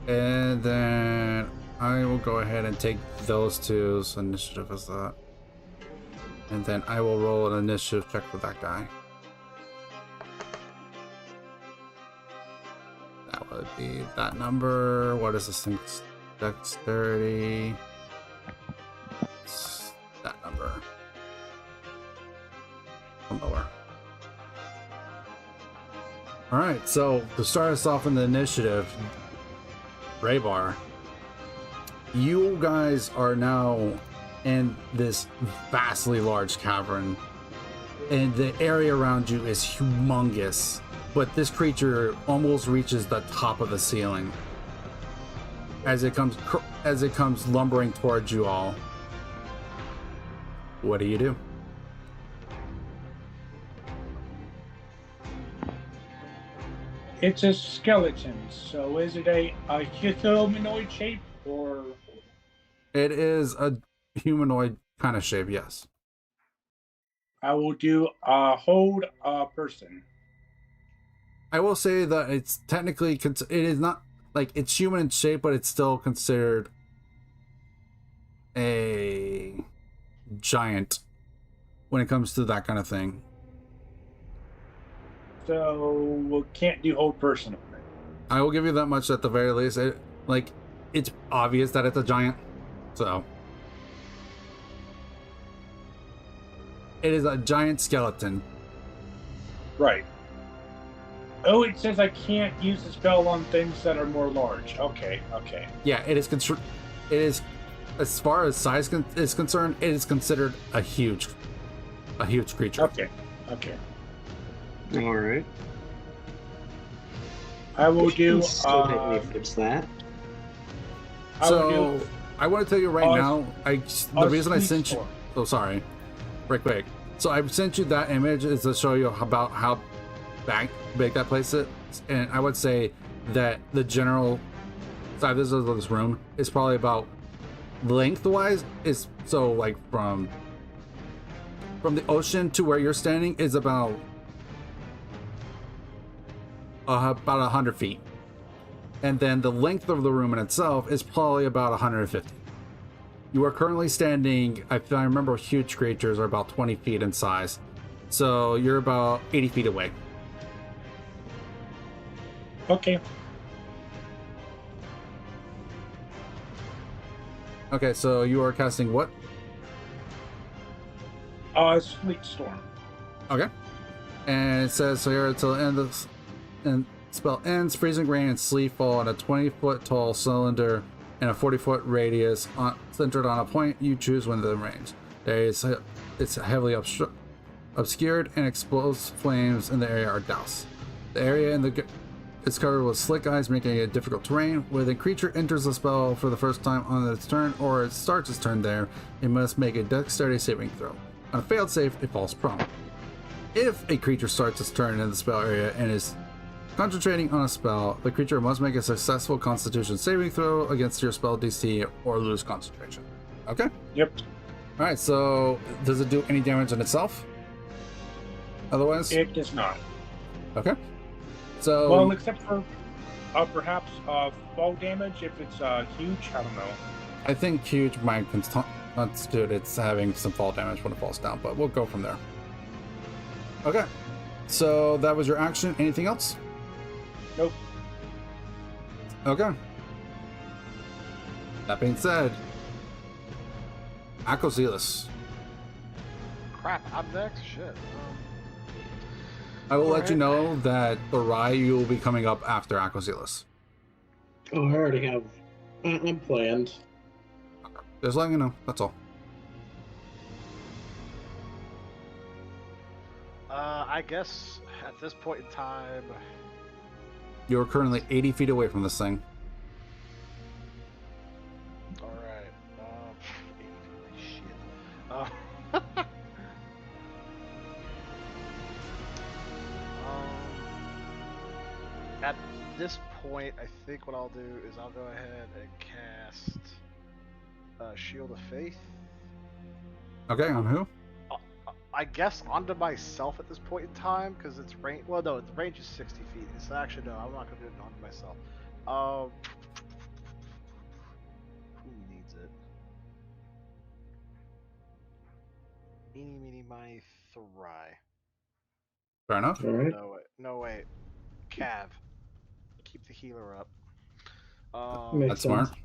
And then I will go ahead and take those two. So initiative is that. And then I will roll an initiative check for that guy. That would be that number. What is this thing? Dexterity. It's that number. Lower. Alright, so to start us off in the initiative, Raybar, you guys are now in this vastly large cavern, and the area around you is humongous, but this creature almost reaches the top of the ceiling as it comes lumbering towards you all. What do you do? It's a skeleton, so is it a humanoid shape, or? It is a humanoid kind of shape, yes. I will do hold a person. I will say that it's technically, it is not, like, it's human in shape, but it's still considered a giant when it comes to that kind of thing. So we can't do hold person on it. I will give you that much at the very least. It's obvious that it's a giant, so it is a giant skeleton. Right. Oh, it says I can't use the spell on things that are more large. Okay. Yeah, it is. It is, as far as size is concerned, it is considered a huge creature. Okay. All right. I will do. Still hit me if it's that. So I want to tell you right now, the reason I sent you. Storm. Oh, sorry. Right quick. So I sent you that image is to show you about how big that place is, and I would say that the general size of this room is probably about lengthwise is so like from the ocean to where you're standing is about 100 feet, and then the length of the room in itself is probably about 150. You are currently standing, if I remember, huge creatures are about 20 feet in size, so you're about 80 feet away. Okay. Okay, so you are casting what? Sleep storm. Okay. And it says so here until the end of and spell ends, freezing rain and sleet fall on a 20-foot tall cylinder and a 40-foot radius centered on a point you choose within the range. It's heavily obscured, and explosive flames in the area are doused. The area in the It's covered with slick eyes, making it difficult terrain. When the creature enters the spell for the first time on its turn, or it starts its turn there, it must make a dexterity saving throw. On a failed save, it falls prone. If a creature starts its turn in the spell area and is concentrating on a spell, the creature must make a successful Constitution saving throw against your spell DC or lose concentration. Okay? Yep. Alright, so does it do any damage on itself? Otherwise? It does not. Okay. So, Well, except for perhaps fall damage if it's huge. I don't know. I think huge might constitute it's having some fall damage when it falls down, but we'll go from there. Okay. So that was your action. Anything else? Nope. Okay. That being said, Acozelis. Crap, I'm next. Shit. I will let you Alright. know that Arai will be coming up after Acozelis. Oh, I already have. I'm planned. Just letting you know. That's all. I guess at this point in time, You're currently 80 feet away from this thing. all right. 80 feet away, shit. At this point, I think what I'll do is I'll go ahead and cast Shield of Faith. Okay, on who? I guess onto myself at this point in time because it's range. Well, no, the range is 60 feet. So actually, no, I'm not gonna do it onto myself. Who needs it? Eeny, meeny, miny, Thry. Fair enough. All right. No, wait. Cav. Keep the healer up. Makes That's smart. sense.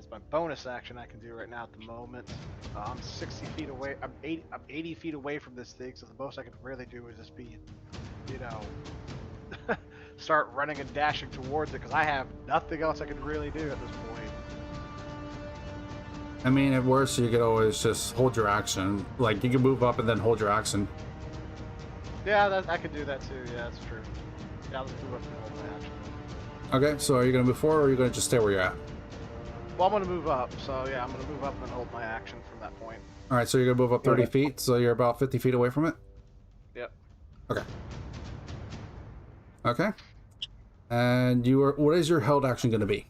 That's my bonus action I can do right now at the moment. I'm 60 feet away. I'm 80 feet away from this thing, so the most I can really do is just be, start running and dashing towards it because I have nothing else I can really do at this point. I mean, at worst, you could always just hold your action. Like, you can move up and then hold your action. Yeah, I could do that too. Yeah, that's true. Yeah, let's move up and hold my action. Okay, so are you going to move forward or are you going to just stay where you're at? Well, I'm gonna move up, so yeah, I'm gonna move up and hold my action from that point. Alright, so you're going to move up 30 Okay. feet, so you're about 50 feet away from it? Yep. Okay. Okay. And what is your held action going to be?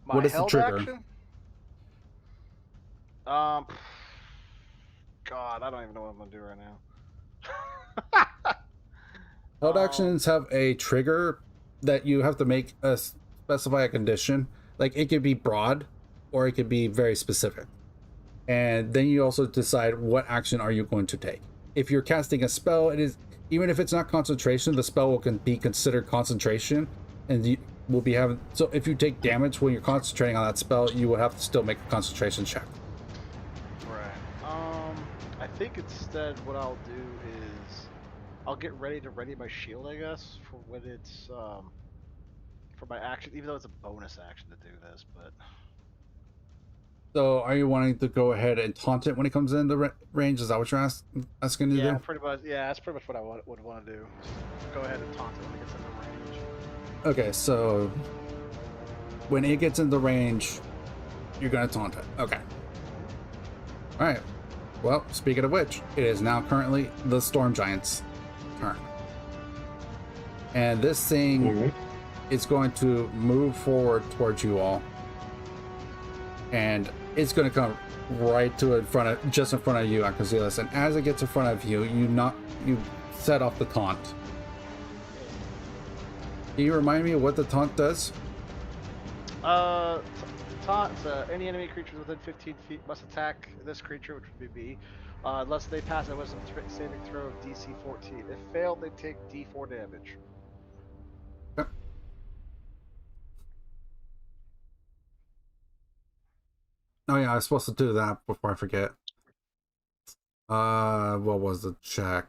My What is the held trigger? action? God, I don't even know what I'm gonna do right now. Held Um, actions have a trigger that you have to make specify a condition. Like, it could be broad or it could be very specific. And then you also decide what action are you going to take. If you're casting a spell, it is, even if it's not concentration, the spell will be considered concentration, and you will be having. So if you take damage when you're concentrating on that spell, you will have to still make a concentration check. Right. I think instead what I'll do is I'll get ready to ready my shield, I guess, for when it's for my action, even though it's a bonus action to do this, but So are you wanting to go ahead and taunt it when it comes in the range? Is that what you're asking to yeah, do? pretty much. Yeah, that's pretty much what I would want to do. Just go ahead and taunt it when it gets in the range. Okay, so when it gets in the range, you're gonna taunt it. Okay. Alright. Well, speaking of which, it is now currently the Storm Giant's turn. And this thing All right. is going to move forward towards you all. And it's gonna come right to just in front of you, Acozelis. And as it gets in front of you, you set off the taunt. Can you remind me of what the taunt does? Taunt, any enemy creatures within 15 feet must attack this creature, which would be me, unless they pass a wisdom saving throw of DC 14. If failed, they take D4 damage. Oh yeah, I was supposed to do that before I forget. What was the check?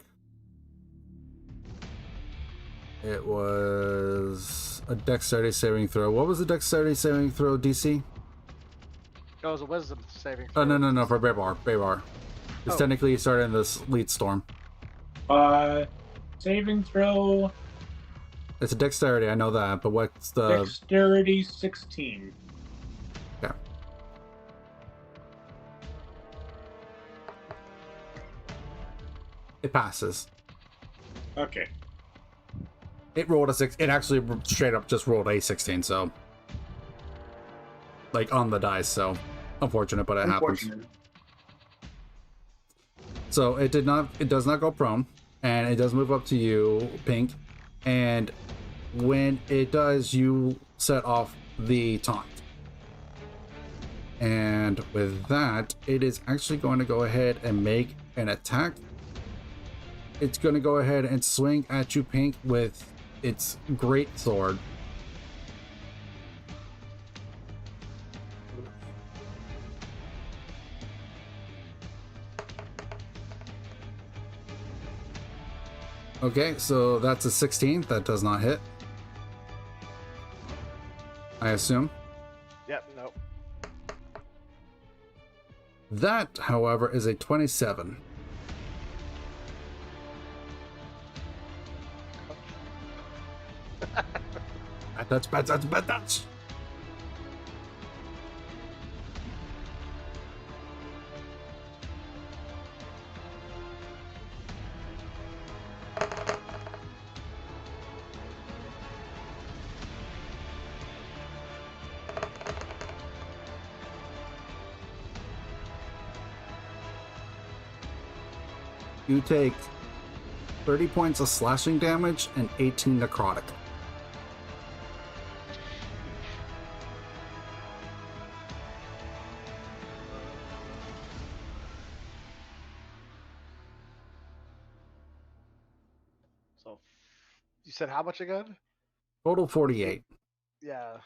It was a dexterity saving throw. What was the dexterity saving throw DC? Oh, it was a wisdom saving throw. Oh, no, for Baybar. Because Oh. technically you started in this lead storm. Saving throw, It's a dexterity, I know that, but what's the... dexterity 16. Yeah. It passes. Okay. It rolled a 6. It actually straight up just rolled a 16, so... Like, on the dice, so... Unfortunate, but it happens. So, it does not go prone, and it does move up to you, Pink, and when it does, you set off the taunt. And with that, it is actually going to go ahead and make an attack. It's going to go ahead and swing at you, Pink, with its great sword. Okay, so that's a 16. That does not hit, I assume. Yep, nope. That, however, is a 27. That's bad. That's bad. That's. You take 30 points of slashing damage and 18 necrotic. So, you said how much again? Total 48. Yeah.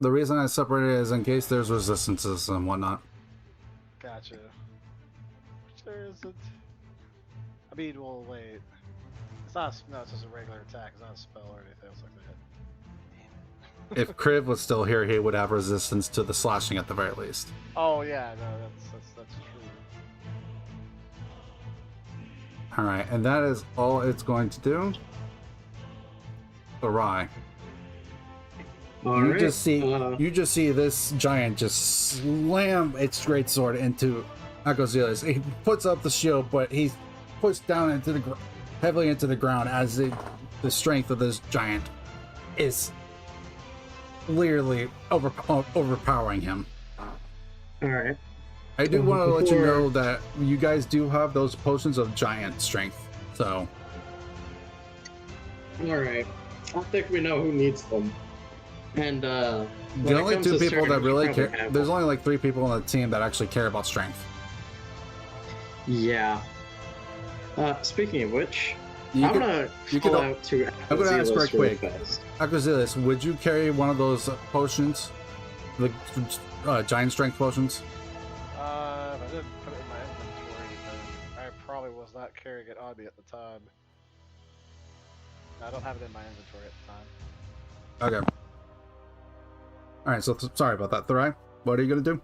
The reason I separated it is in case there's resistances and whatnot. Gotcha. Which there isn't. I mean, well, wait. It's not. No, it's just a regular attack. It's not a spell or anything else like that. Damn it. If Kriv was still here, he would have resistance to the slashing at the very least. Oh yeah, no, that's true. Alright, and that is all it's going to do. Awry. You just see this giant just slam its great sword into Akozilis. He puts up the shield, but he's pushed down into the heavily into the ground as the strength of this giant is clearly overpowering him. All right. I do want to let you know that you guys do have those potions of giant strength. So, All right. I think we know who needs them. And the only two people that really care, there's only like 3 people on the team that actually care about strength. Yeah. Speaking of which, I'm gonna call out to I'm gonna ask right really quick. fast. Akozilis, would you carry one of those potions? The giant strength potions? If I didn't put it in my inventory, then I probably was not carrying it on me at the time. I don't have it in my inventory at the time. Okay. Alright, so sorry about that. Thurai, what are you gonna do?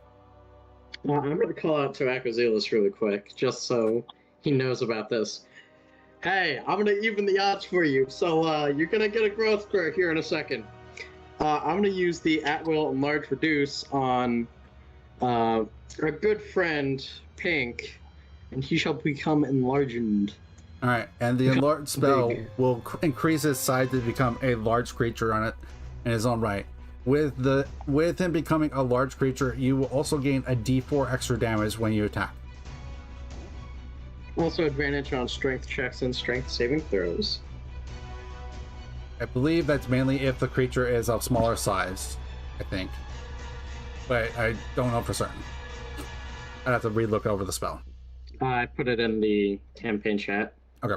I'm gonna call out to Akozilis really quick, just so he knows about this. Hey, I'm gonna even the odds for you, so you're gonna get a growth square here in a second. I'm gonna use the at-will enlarge reduce on our good friend Pink, and he shall become enlarged. Alright, and the enlarge spell will increase his size to become a large creature on it in his own right. With him becoming a large creature, you will also gain a d4 extra damage when you attack. Also advantage on strength checks and strength saving throws. I believe that's mainly if the creature is of smaller size, I think. But I don't know for certain. I'd have to re-look over the spell. I put it in the campaign chat. Okay.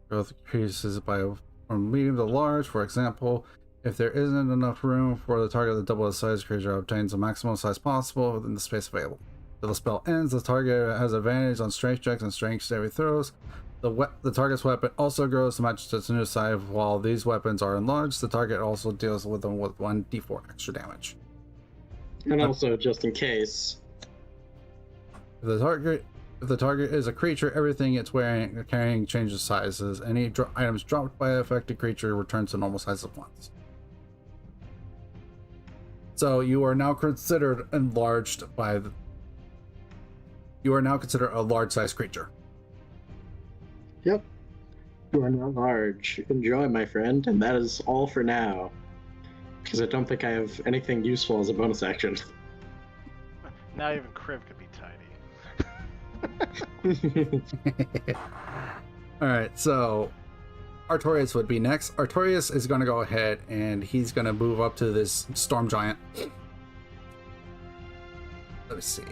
Growth increases from medium to large. For example, if there isn't enough room for the target to double the size, creature obtains the maximum size possible within the space available. Till the spell ends, the target has advantage on strength checks and strength saving throws. The target's weapon also grows to match its new size. While these weapons are enlarged, the target also deals with them with 1d4 extra damage. And also, just in case. If the target is a creature, everything it's wearing or carrying changes sizes. Any items dropped by an affected creature returns to normal size at once. So you are now considered enlarged by the... You are now considered a large-sized creature. Yep. You are now large. Enjoy, my friend, and that is all for now. Because I don't think I have anything useful as a bonus action. Now even Kriv could be tiny. Alright, so Artorias would be next. Artorias is going to go ahead and he's going to move up to this storm giant. Let me see.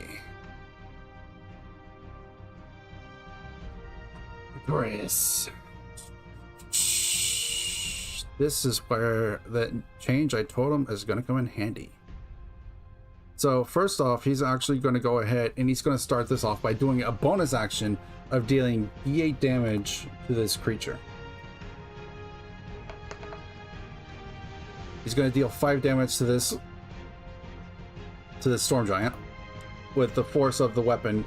Artorias. This is where the change I told him is going to come in handy. So first off, he's actually going to go ahead and he's going to start this off by doing a bonus action of dealing D8 damage to this creature. He's going to deal 5 damage to this storm giant with the force of the weapon.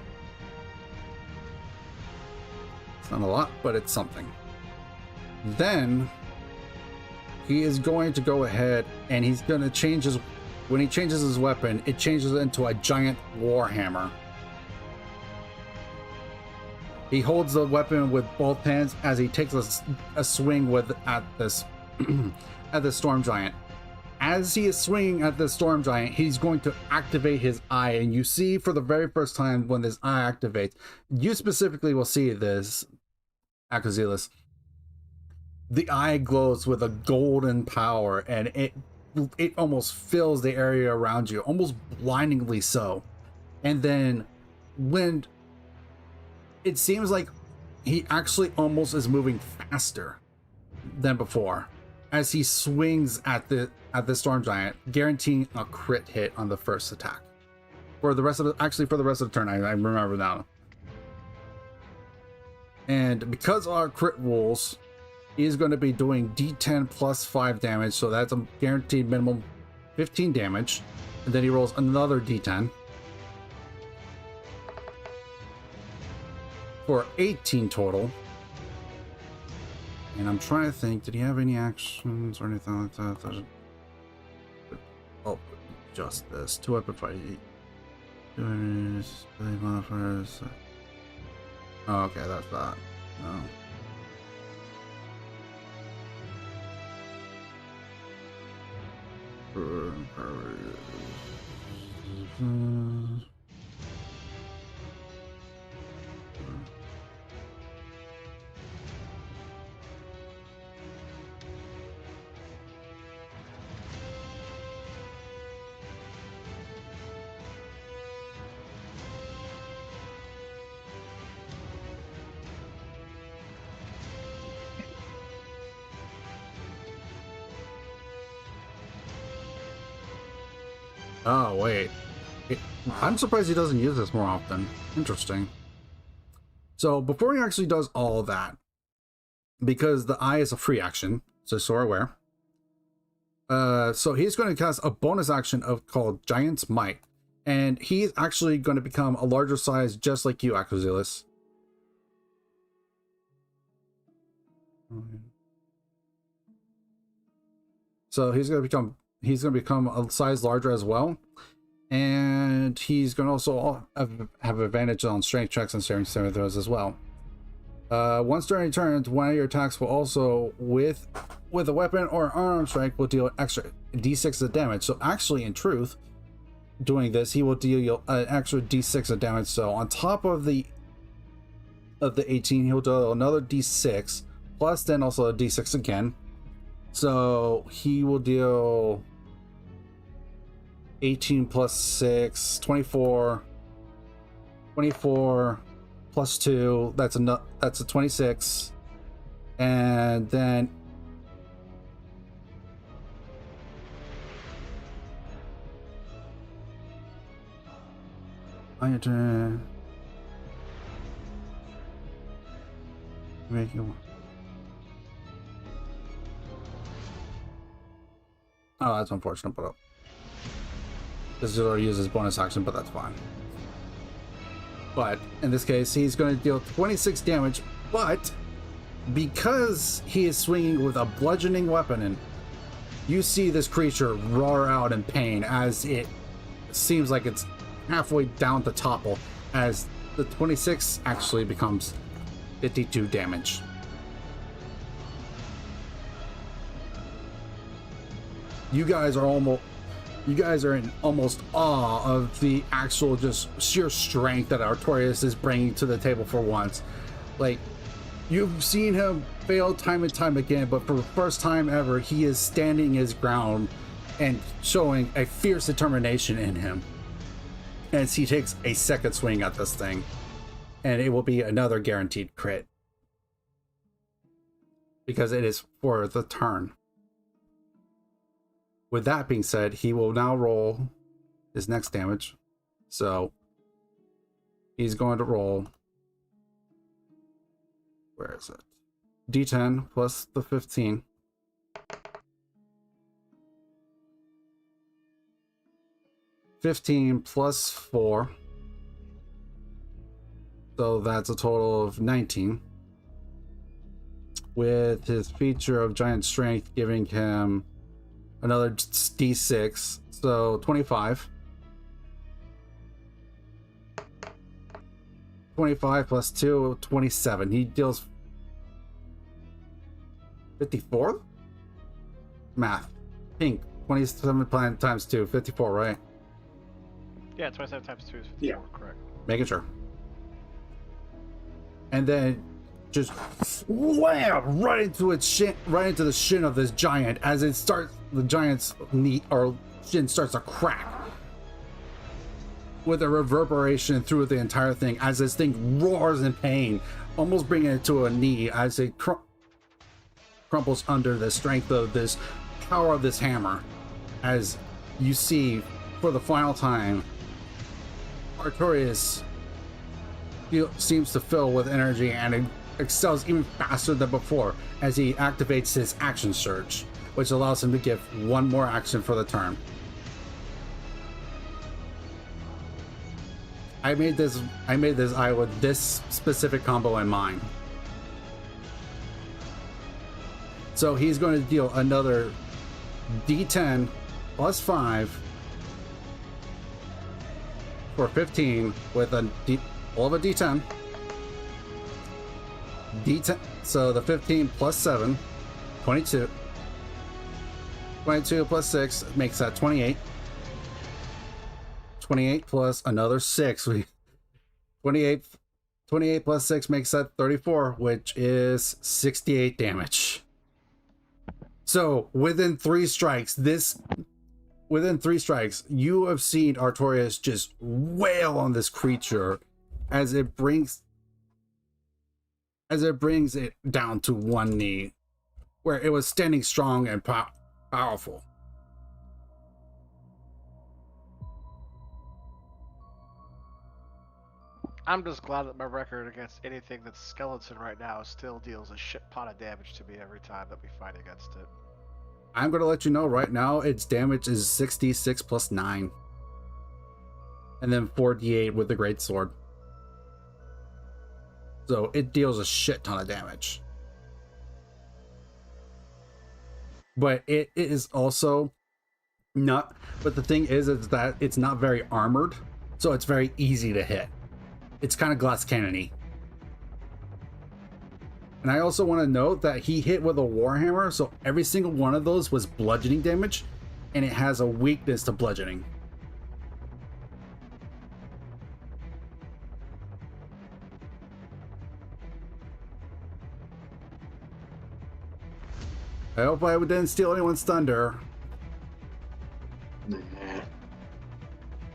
It's not a lot, but it's something. Then he is going to go ahead and he's going to change his... When he changes his weapon, it changes into a giant warhammer. He holds the weapon with both hands as he takes a swing at this at the storm giant. As he is swinging at the storm giant, he's going to activate his eye, and you see for the very first time when this eye activates, you specifically will see this, Akazilis. The eye glows with a golden power, and it almost fills the area around you, almost blindingly so. And then when it seems like he actually almost is moving faster than before as he swings at the storm giant, guaranteeing a crit hit on the first attack. For the rest of the turn, I remember now. And because our crit rules, he's going to be doing D10 plus 5 damage, so that's a guaranteed minimum 15 damage. And then he rolls another D10 for 18 total. And I'm trying to think, did he have any actions or anything like that? Oh, just this. 2 weapon fight. Modifiers. Oh, okay, that's that. No. Oh, wait. I'm surprised he doesn't use this more often. Interesting. So, before he actually does all of that, because the eye is a free action, so we're aware. So he's going to cast a bonus action called Giant's Might. And he's actually going to become a larger size just like you, Akazilis. So he's going to become a size larger as well, and he's going to also have advantage on strength checks and saving throws as well. Once during turns, one of your attacks will also with a weapon or arm strike will deal extra d6 of damage. So actually, in truth, doing this, he will deal an extra d6 of damage. So on top of the 18, he'll do another d6 plus then also a d6 again. So he will deal 18 plus 6, 24 plus 2, that's a 26. And then I had to make it. Oh, that's unfortunate, but This is already used as bonus action, but that's fine. But in this case, he's going to deal 26 damage, but because he is swinging with a bludgeoning weapon, and you see this creature roar out in pain as it seems like it's halfway down to topple, as the 26 actually becomes 52 damage. You guys are in almost awe of the actual just sheer strength that Artorias is bringing to the table for once. Like, you've seen him fail time and time again, but for the first time ever, he is standing his ground and showing a fierce determination in him as he takes a second swing at this thing, and it will be another guaranteed crit because it is for the turn. With that being said, he will now roll his next damage. So he's going to roll, where is it? D10 plus the 15. Plus 4. So that's a total of 19. With his feature of giant strength giving him another D6, so 25. 25 plus 2, 27. He deals 54? Math. Pink. 27 times 2, 54, right? Yeah, 27 times 2 is 54, Yeah. correct. Making sure. And then just wham right into its shin, right into the shin of this giant as it starts, the giant's knee or shin starts to crack with a reverberation through the entire thing as this thing roars in pain, almost bringing it to a knee as it crumples under the strength of this power of this hammer. As you see for the final time, Artorias seems to fill with energy and it excels even faster than before as he activates his action surge, which allows him to give one more action for the turn. I made this eye with this specific combo in mind. So he's going to deal another D10 plus 5 for 15 with a all of a D10. D10, so the 15 plus 7, 22. 22 plus 6 makes that 28. 28 plus another 6. 28 plus 6 makes that 34, which is 68 damage. So within 3 strikes, you have seen Artorias just wail on this creature as it brings it down to one knee, where it was standing strong and powerful. I'm just glad that my record against anything that's skeleton right now still deals a shit ton of damage to me every time that we fight against it. I'm going to let you know right now, its damage is 66 plus 9. And then 4d8 with the great sword. So it deals a shit ton of damage. But it is also not, but the thing is that it's not very armored, so it's very easy to hit. It's kind of glass cannon-y. And I also want to note that he hit with a warhammer, so every single one of those was bludgeoning damage, and it has a weakness to bludgeoning. I hope I didn't steal anyone's thunder.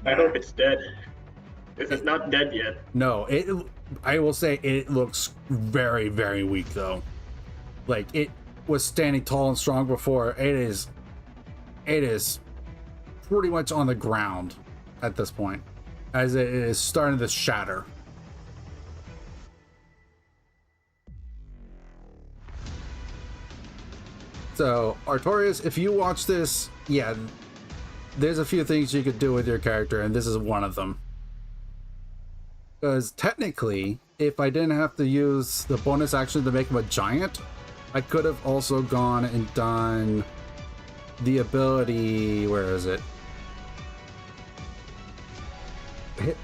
I hope it's dead. This is not dead yet. No, I will say it looks very, very weak though. Like, it was standing tall and strong before. It is pretty much on the ground at this point, as it is starting to shatter. So, Artorias, if you watch this, yeah, there's a few things you could do with your character, and this is one of them. Because technically, if I didn't have to use the bonus action to make him a giant, I could have also gone and done the ability, where is it?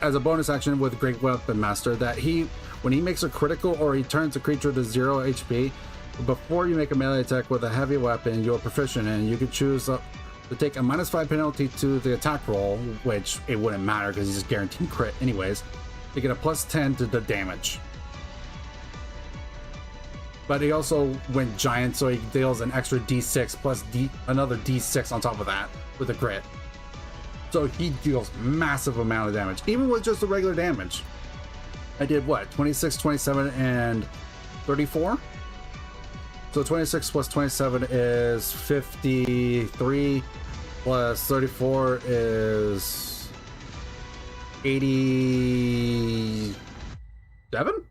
As a bonus action with Great Weapon Master, that when he makes a critical or he turns a creature to 0 HP, before you make a melee attack with a heavy weapon you're proficient in, you could choose to take a -5 penalty to the attack roll, which it wouldn't matter because he's just guaranteed crit anyways. You get a +10 to the damage. But he also went giant, so he deals an extra d6 plus another d6 on top of that with a crit. So he deals massive amount of damage, even with just the regular damage. I did what? 26, 27, and 34? So 26 plus 27 is 53, plus 34 is 87?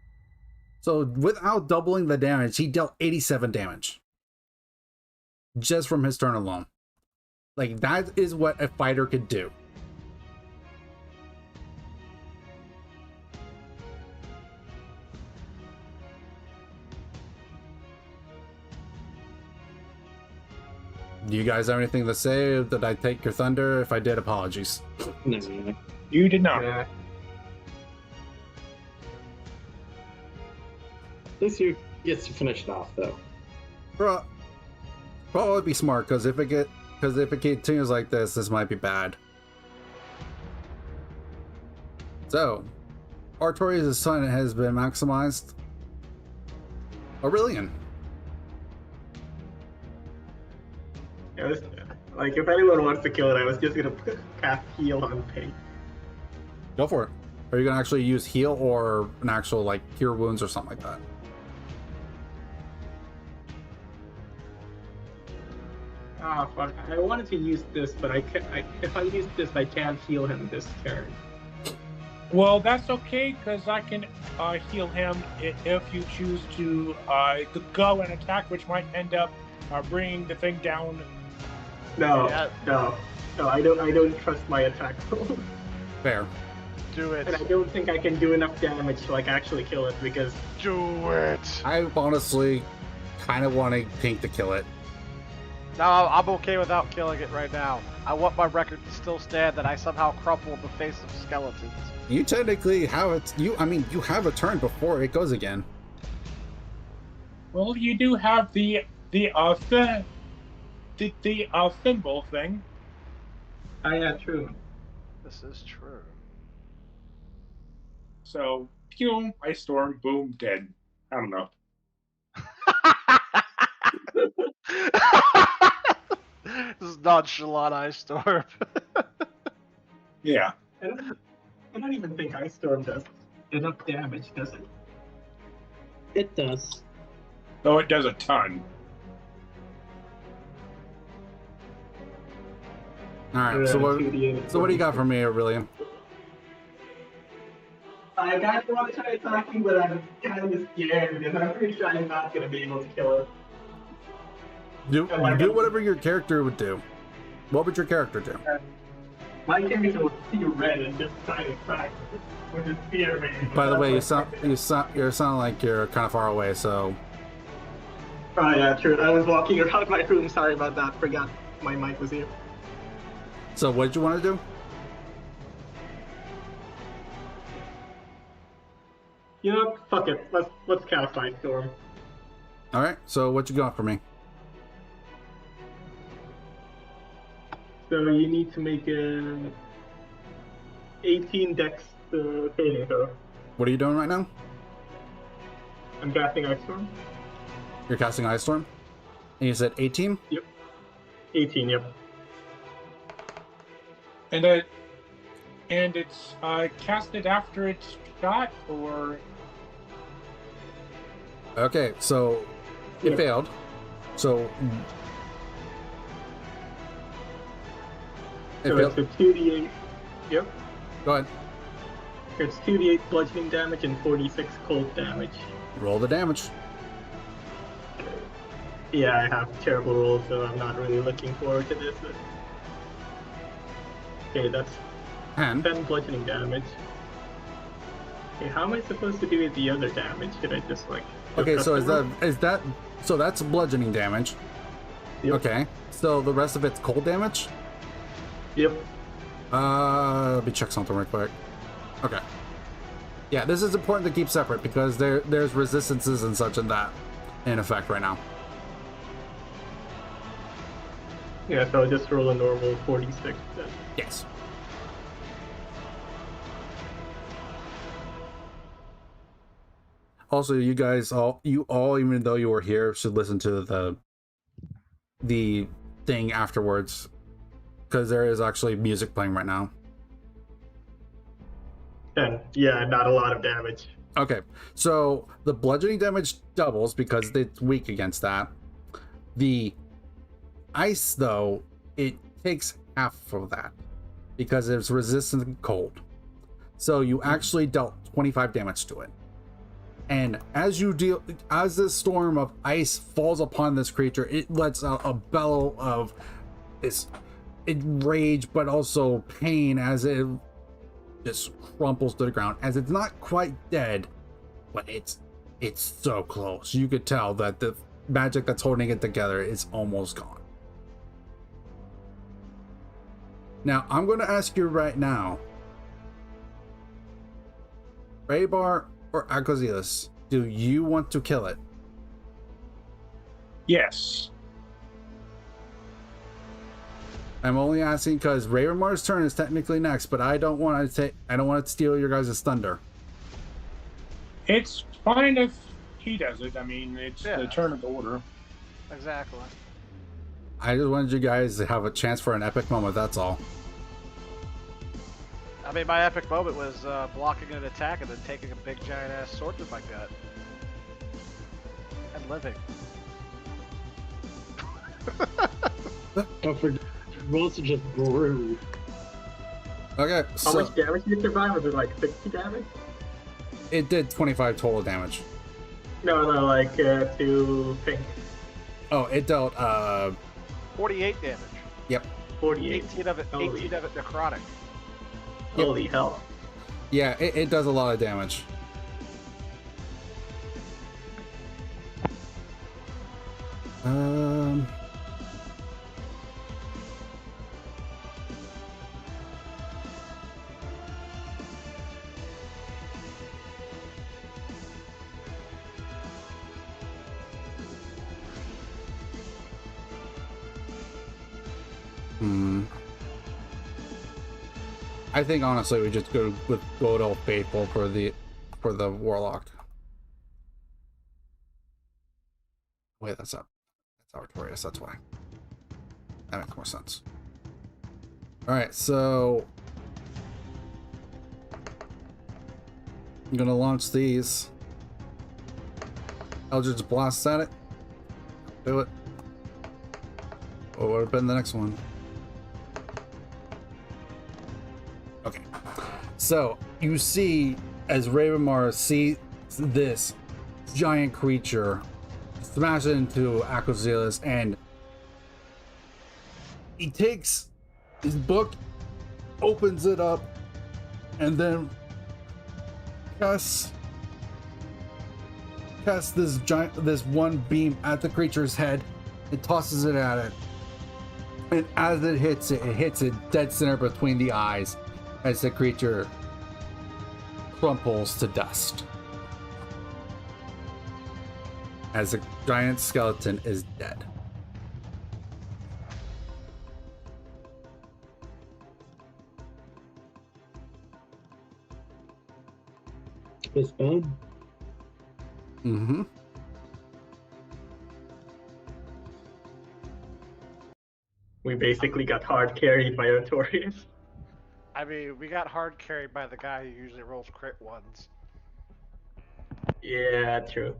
So without doubling the damage, he dealt 87 damage. Just from his turn alone. Like, that is what a fighter could do. Do you guys have anything to say? Did I take your thunder? If I did, apologies. No. You did not. Yeah. At least you gets to finish it off, though. Bro, probably be smart, because if it continues like this might be bad. So, Artorias' son has been maximized. Aurelian. It was, like, if anyone wants to kill it, I was just gonna cast heal on Pink. Go for it. Are you gonna actually use heal or an actual, like, cure wounds or something like that? Ah, fuck. I wanted to use this, but if I use this, I can't heal him this turn. Well, that's okay, because I can heal him if you choose to go and attack, which might end up bringing the thing down. No, Yeah. no, I don't trust my attack roll. Fair. Do it. And I don't think I can do enough damage to, like, actually kill it, because Do it. I honestly kind of want Pink to kill it. No, I'm okay without killing it right now. I want my record to still stand that I somehow crumple in the face of skeletons. You technically have it. You have a turn before it goes again. Well, you do have the thimble thing. Oh yeah, true. This is true. So, pew, ice storm, boom, dead. I don't know. This is nonchalant ice storm. Yeah. I don't even think Ice Storm does enough damage, does it? It does. Though it does a ton. Alright, so what 2d8. do you got for me, Aurelian? I kind of want to try attacking, but I'm kind of scared because I'm pretty sure I'm not going to be able to kill it. Do whatever your character would do. What would your character do? My character will see red and just try to attack with his spear. By the way, you sound like you're kind of far away, so Oh yeah, true. I was walking around my room. Sorry about that. Forgot my mic was here. So what did you want to do? You know, fuck it. Let's cast Ice Storm. Alright, so what you got for me? So you need to make a 18 Dex saving throw. What are you doing right now? I'm casting Ice Storm. You're casting Ice Storm? And you said 18? Yep. 18. Yep. And it's casted after it's shot, or Okay, so it Yeah. failed. So it So failed. it's a 2d8. Yep. Go ahead. It's 2d8 bludgeoning damage and 46 cold damage. Roll the damage. Yeah, I have terrible rolls, so I'm not really looking forward to this. Okay, that's 10. 10 bludgeoning damage. Okay, how am I supposed to do with the other damage? Should I just like? Okay, so cut them off? so that's bludgeoning damage. Yep. Okay, so the rest of it's cold damage. Yep. Let me check something real quick. Okay. Yeah, this is important to keep separate because there's resistances and such in that in effect right now. Yeah, so I'll just roll a normal 46 then. Yes. Also, you guys all, even though you were here, should listen to the thing afterwards because there is actually music playing right now. And yeah, not a lot of damage. Okay, so the bludgeoning damage doubles because it's weak against that. The ice, though, it takes half of that because it's resistant to cold. So you actually dealt 25 damage to it. And as this storm of ice falls upon this creature, it lets out a bellow of this rage, but also pain as it just crumples to the ground. As it's not quite dead, but it's so close. You could tell that the magic that's holding it together is almost gone. Now, I'm going to ask you right now, Raybar or Akozilis, do you want to kill it? Yes. I'm only asking because Raybar's turn is technically next, but I don't want to steal your guys' thunder. It's fine if he does it. I mean, it's Yeah. the turn of the order. Exactly. I just wanted you guys to have a chance for an epic moment, that's all. I mean, my epic moment was blocking an attack and then taking a big giant ass sword to my gut. And living. Don't forget, rolls are just brew. Okay, How so much damage did you survive? Was it like 60 damage? it did 25 total damage. No, like to pink. Oh, it dealt 48 damage. yep. 48. 18 of it necrotic. Holy hell. Yeah, it does a lot of damage. Um I think honestly we just go with good old faithful for the warlock. Wait, that's Artorias, that's why. That makes more sense. Alright, so I'm gonna launch these. Eldritch Blast at it. Do it. What would have been the next one? Okay. So you see as Ravenmar sees this giant creature smash it into Akozilis, and he takes his book, opens it up, and then casts this one beam at the creature's head and tosses it at it. And as it hits it dead center between the eyes as the creature crumples to dust. As the giant skeleton is dead. It's bad. Mm-hmm. We basically got hard carried by Artorias. I mean, we got hard carried by the guy who usually rolls crit ones. Yeah, true.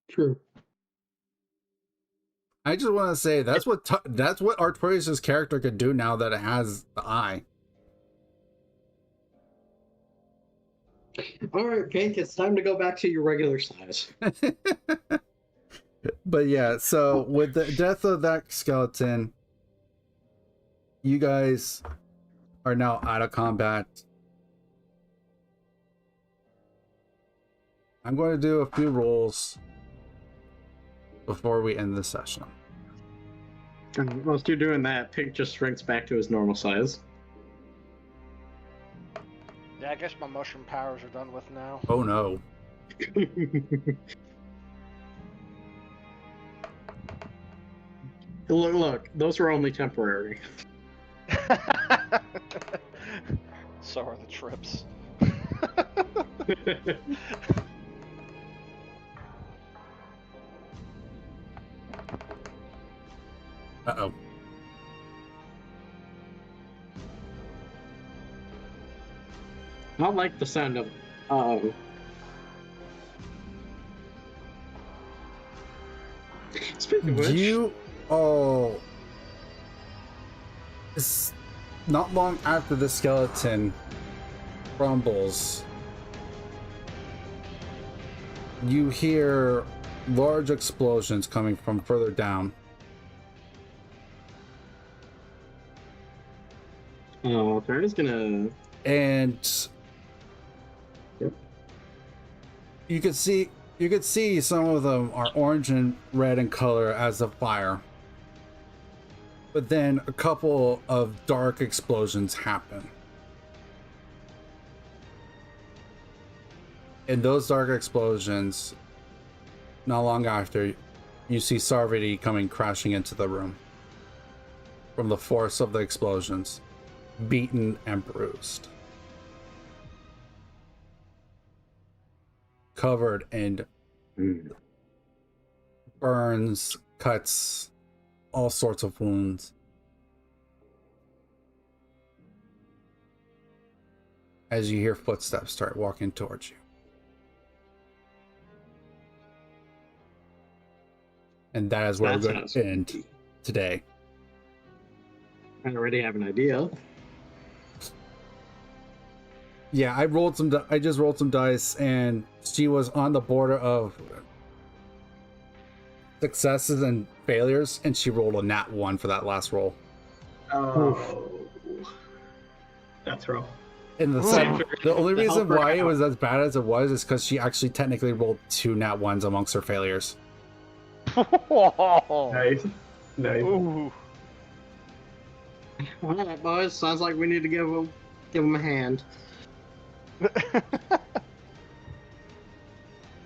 True. I just want to say that's what Artorias' character could do now that it has the eye. All right, Pink, it's time to go back to your regular size. But yeah, so with the death of that skeleton, you guys are now out of combat. I'm going to do a few rolls before we end the session. And whilst you're doing that, Pig just shrinks back to his normal size. Yeah, I guess my mushroom powers are done with now. Oh no. Look, those were only temporary. So are the trips. Uh-oh. I don't like the sound of uh-oh. Speaking of which, It's not long after the skeleton crumbles, you hear large explosions coming from further down. Farron's gonna... And Yep. you could see some of them are orange and red in color as a fire. But then a couple of dark explosions happen. And those dark explosions, not long after, you see Sarvati coming crashing into the room from the force of the explosions, beaten and bruised, covered in burns, cuts, all sorts of wounds. As you hear footsteps start walking towards you. And that is where we're going to end today. I already have an idea. Yeah, I just rolled some dice, and she was on the border of successes and failures, and she rolled a nat 1 for that last roll. Oh, that's rough. And the only reason why it was as bad as it was is because she actually technically rolled 2 nat 1s amongst her failures. Nice. Ooh. All right, boys. Sounds like we need to give him a hand.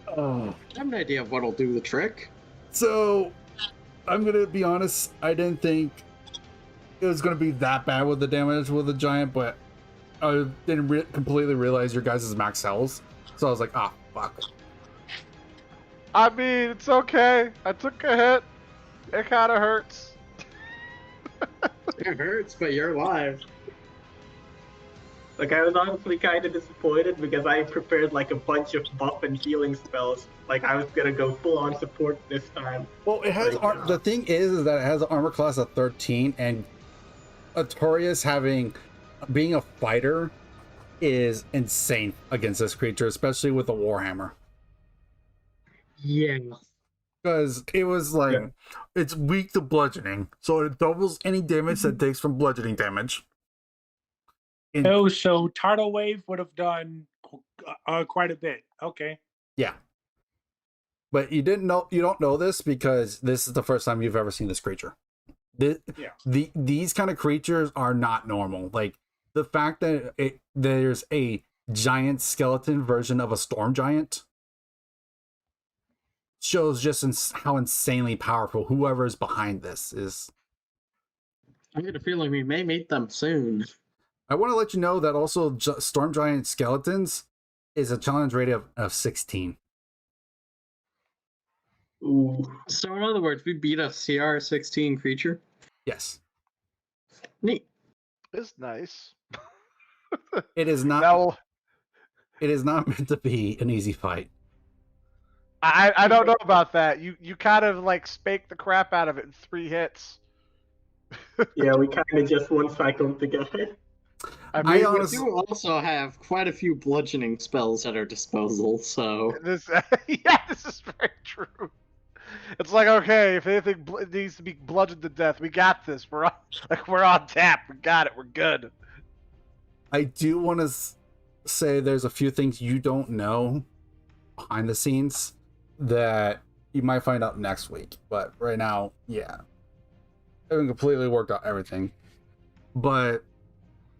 Oh. I have an idea of what'll do the trick. So, I'm gonna be honest. I didn't think it was gonna be that bad with the damage with the giant, but I didn't completely realize your guys' max health. So I was like, ah, fuck. I mean, it's okay. I took a hit. It kind of hurts. It hurts, but you're alive. Like, I was honestly kind of disappointed because I prepared like a bunch of buff and healing spells. Like, I was gonna go full on support this time. Well, it has the thing is that it has an armor class of 13, and Artorias being a fighter is insane against this creature, especially with the Warhammer. Yeah. Because it was like, it's weak to bludgeoning, so it doubles any damage that it takes from bludgeoning damage. So Tidal Wave would have done quite a bit. Okay. Yeah. But you don't know this because this is the first time you've ever seen this creature. These kind of creatures are not normal. Like, the fact that there's a giant skeleton version of a storm giant shows just how insanely powerful whoever is behind this is. I get a feeling we may meet them soon. I want to let you know that also storm giant skeletons is a challenge rate of 16. Ooh. So in other words, we beat a CR 16 creature. Yes. Neat. It's nice. It is not. Now, It is not meant to be an easy fight. I don't know about that. You kind of like spake the crap out of it in 3 hits. Yeah, we kind of just one cycled together. I mean, We do also have quite a few bludgeoning spells at our disposal, so... this is very true. It's like, okay, if anything needs to be bludgeoned to death, we got this. We're on tap. We got it. We're good. I do want to say there's a few things you don't know behind the scenes that you might find out next week. But right now, yeah, I haven't completely worked out everything. But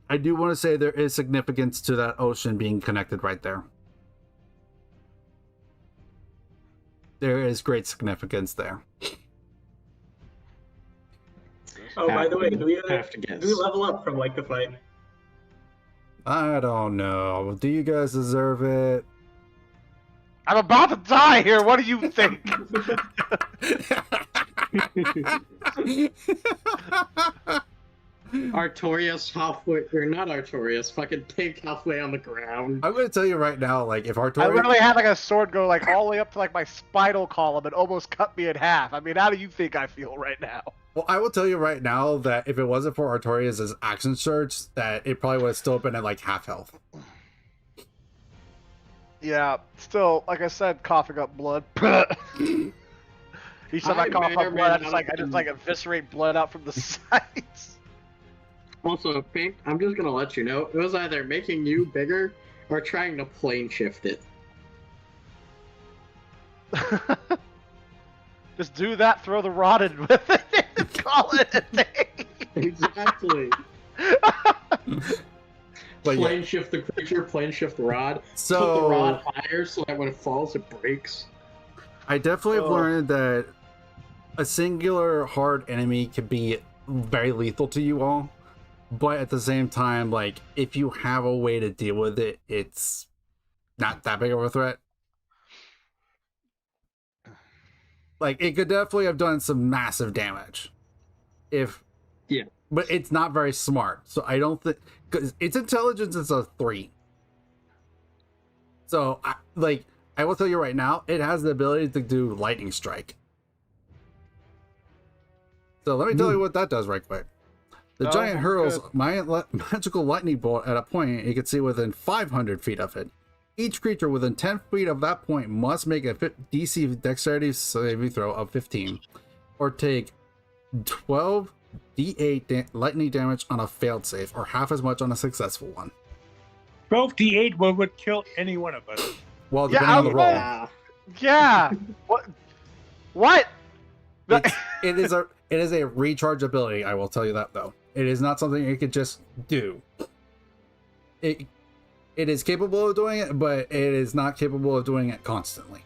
I do want to say there is significance to that ocean being connected right there. There is great significance there. Oh, by the way, do we have to guess. level up from like the fight? I don't know. Do you guys deserve it? I'm about to die here. What do you think? Artorias halfway, or not Artorias, fucking pig halfway on the ground. I'm gonna tell you right now, like if I Artorias, literally had like a sword go like all the way up to like my spinal column and almost cut me in half. I mean, how do you think I feel right now? well, I will tell you right now that if it wasn't for Artorias' action surge, that it probably would have still been at like half health. Yeah, still, like I said, coughing up blood. Each time I cough may or up may blood, not I have just been- eviscerate blood out from the sides. Also, Pink, I'm just gonna let you know, it was either making you bigger or trying to plane shift it. Just do that, throw the rod in with it, and call it a day. Exactly. But yeah, Plane shift the creature, plane shift the rod. Put the so rod higher so that when it falls, it breaks. I definitely have Oh. learned that a singular hard enemy can be very lethal to you all, but at the same time, like if you have a way to deal with it, it's not that big of a threat. Like it could definitely have done some massive damage if, Yeah. but it's not very smart. So I don't think, because its intelligence is a 3. So I will tell you right now, it has the ability to do lightning strike. So let me tell you what that does right quick. The Oh, giant hurls good. magical lightning bolt at a point you can see within 500 feet of it. Each creature within 10 feet of that point must make a DC dexterity saving throw of 15, or take 12 d8 lightning damage on a failed save, or half as much on a successful one. 12d8 would kill any one of us. Well, Yeah, depending on the roll. Yeah. Yeah. What? What? It is a recharge ability. I will tell you that though. It is not something you could just do. It is capable of doing it, but it is not capable of doing it constantly.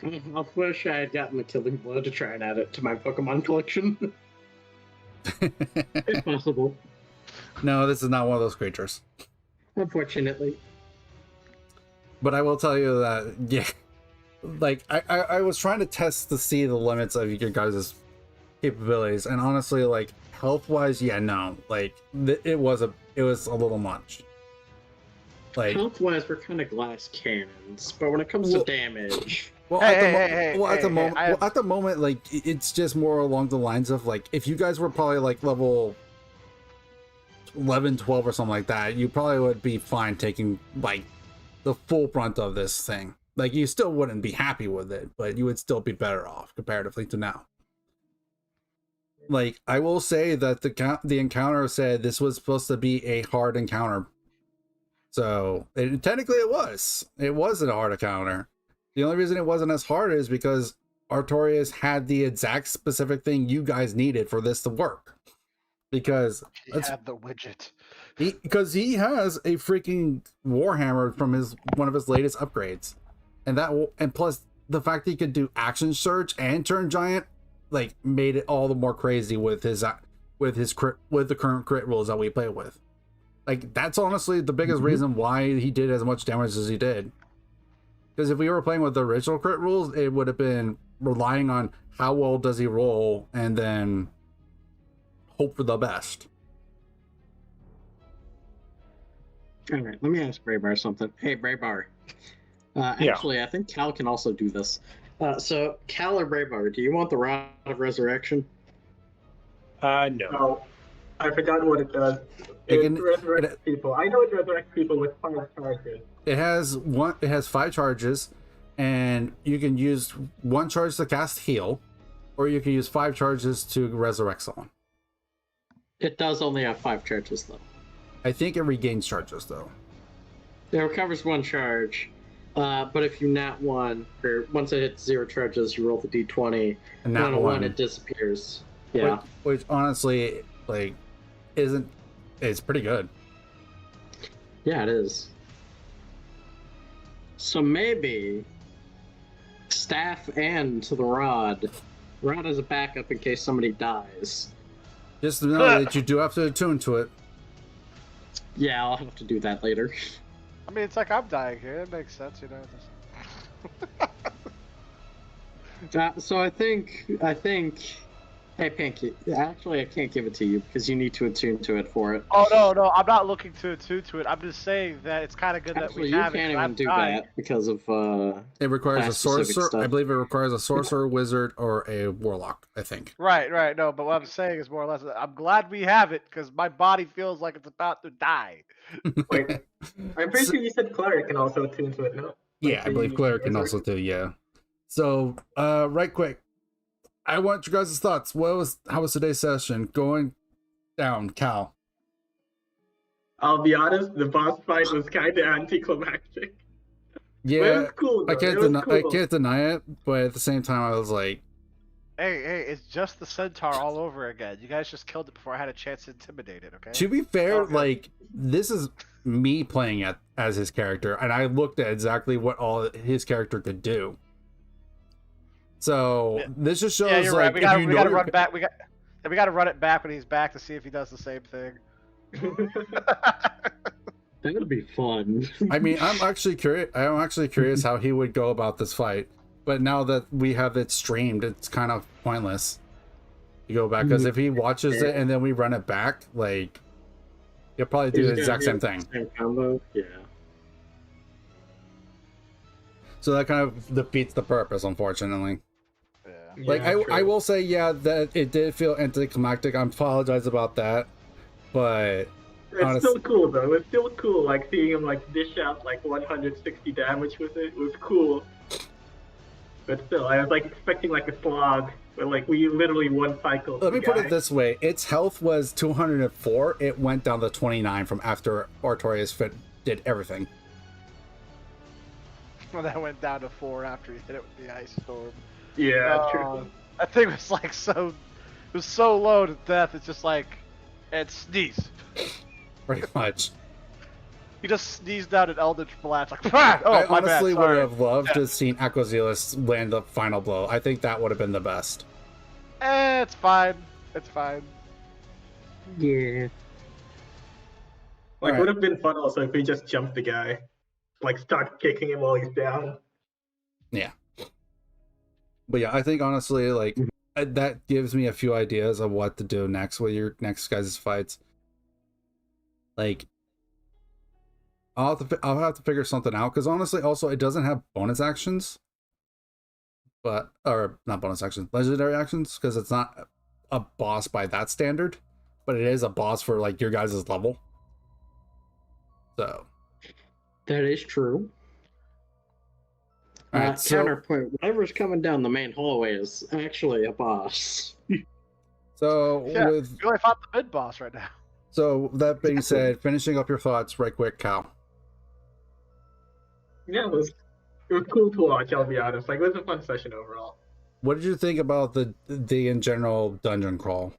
I wish I had gotten the killing blow to try and add it to my Pokemon collection. If possible. No, this is not one of those creatures. Unfortunately. But I will tell you that, yeah, like I was trying to test to see the limits of your guys' capabilities, and honestly, like health wise, yeah, no, like it was a little much. Like, Health-wise, we're kind of glass cannons, but when it comes to damage... well, Hey, at the hey, well, hey, at the hey, moment, I have- well, at the moment, like it's just more along the lines of like if you guys were probably like level 11, 12 or something like that, you probably would be fine taking like the full brunt of this thing. Like you still wouldn't be happy with it, but you would still be better off comparatively to now. Like I will say that the encounter said this was supposed to be a hard encounter. So technically it was a hard encounter. The only reason it wasn't as hard is because Artorias had the exact specific thing you guys needed for this to work. Because He had the widget. he has a freaking Warhammer from one of his latest upgrades, and plus the fact that he could do action surge and turn giant, like made it all the more crazy with the current crit rules that we play with. Like that's honestly the biggest reason why he did as much damage as he did. Because if we were playing with the original crit rules, it would have been relying on how well does he roll and then hope for the best. Alright, let me ask Braybar something. Hey, Braybar. Yeah. Actually, I think Cal can also do this. So, Cal or Braybar, do you want the Rod of Resurrection? No. Oh, I forgot what it does. It It can- resurrects people. I know it resurrects people with 5 charges. It has 5 charges. and you can use 1 charge to cast heal, or you can use 5 charges to resurrect someone. It does only have 5 charges, though. I think it regains charges, though. It recovers 1 charge, but if you nat 1, or once it hits 0 charges, you roll the d20, And and on that a 1 one, it disappears. Yeah. which honestly, like, isn't. It's pretty good. Yeah, it is. So maybe staff and the rod. Rod as a backup in case somebody dies. Just to know that you do have to attune to it. Yeah, I'll have to do that later. I mean, it's like I'm dying here. It makes sense, you know. So I think. Hey, Pinky. Actually, I can't give it to you because you need to attune to it for it. Oh no, I'm not looking to attune to it. I'm just saying that it's kind of good that Actually, we you have can't it. even do that because of. It requires a class-specific sorcerer. stuff. I believe it requires a sorcerer, wizard, or a warlock. I think. Right. No, but what I'm saying is more or less, I'm glad we have it because my body feels like it's about to die. Wait, I'm pretty sure you said cleric can also attune to it, no? Yeah, I believe cleric can also do. Yeah. So, right quick, I want your guys' thoughts. How was today's session going down, Cal? I'll be honest, the boss fight was kind of anticlimactic. But it Yeah, was cool, though. I can't It was deny. cool. I can't deny it, but at the same time, I was like, Hey, it's just the centaur all over again. You guys just killed it before I had a chance to intimidate it, okay? to be fair, Okay. like this is me playing it as his character, and I looked at exactly what all his character could do. So Yeah. this just shows, Yeah, you're like, right. We if gotta, you we know gotta your run back. We gotta run it back when he's back to see if he does the same thing. That would be fun. I mean, I'm actually curious how he would go about this fight. But now that we have it streamed, it's kind of pointless to go back, because if he watches it and then we run it back, like, he'll probably do the exact same thing. Same combo. Yeah. So that kind of defeats the purpose, unfortunately. Yeah. Like, Yeah, I true. will say, yeah, that it did feel anticlimactic. I apologize about that, but It's still cool though. It's still cool, like seeing him like dish out like 160 damage with it. It was cool. But still, I was like expecting like a slog, but like we literally one cycle. let me put it this way: its health was 204. It went down to 29 from after Artorias did everything. Well, that went down to 4 after he hit it with the ice storm. Yeah, true. That thing was like it was so low to death. It's just like, and sneeze. Pretty much. He just sneezed out an Eldritch Blast. Like, ah! Oh, I my bad. honestly would Sorry. have loved to have seen Aquazealous land the final blow. I think that would have been the best. It's fine. It's fine. Yeah. Like Alright. would have been fun also if we just jumped the guy, like start kicking him while he's down. Yeah. But yeah, I think honestly, like, that gives me a few ideas of what to do next with your next guys' fights. Like, I'll have to figure something out, because honestly, also, it doesn't have bonus actions, or not bonus actions, legendary actions, because it's not a boss by that standard, but it is a boss for like your guys' level. So That is true. Alright, so- Counterpoint: whatever's coming down the main hallway is actually a boss. so Yeah, with we only fought the mid boss right now. so that being said, finishing up your thoughts right quick, Cal. Yeah, it was cool to watch. I'll be honest. Like it was a fun session overall. What did you think about the in general dungeon crawl?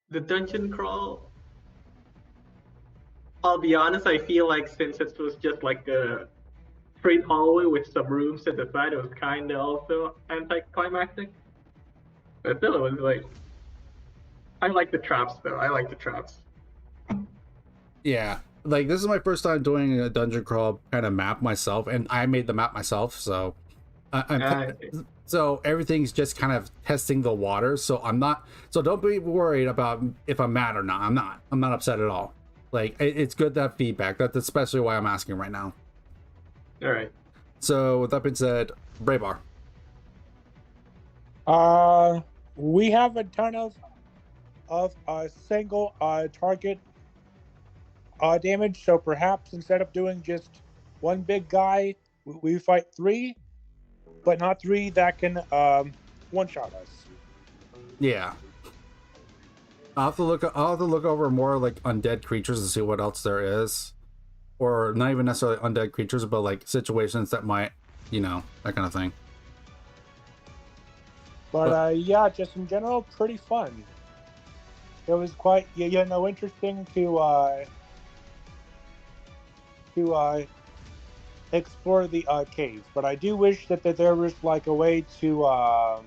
The dungeon crawl. I'll be honest. I feel like since it was just like a straight hallway with some rooms at the side, it was kind of also anticlimactic. But still, it was like. I like the traps though. I like the traps. Yeah, like this is my first time doing a dungeon crawl kind of map myself, and I made the map myself, so so everything's just kind of testing the waters. So I'm not. So don't be worried about if I'm mad or not. I'm not. I'm not upset at all. Like it's good to have feedback. That's especially why I'm asking right now. All right. So with that being said, Braybar. We have a ton of a single target damage, so perhaps instead of doing just one big guy, We fight 3, but not 3 that can one-shot us. Yeah. I'll have to look over more like undead creatures and see what else there is. Or not even necessarily undead creatures, but like situations that might, that kind of thing. But yeah, just in general, pretty fun. It was quite, interesting to explore the cave. But I do wish that there was like a way to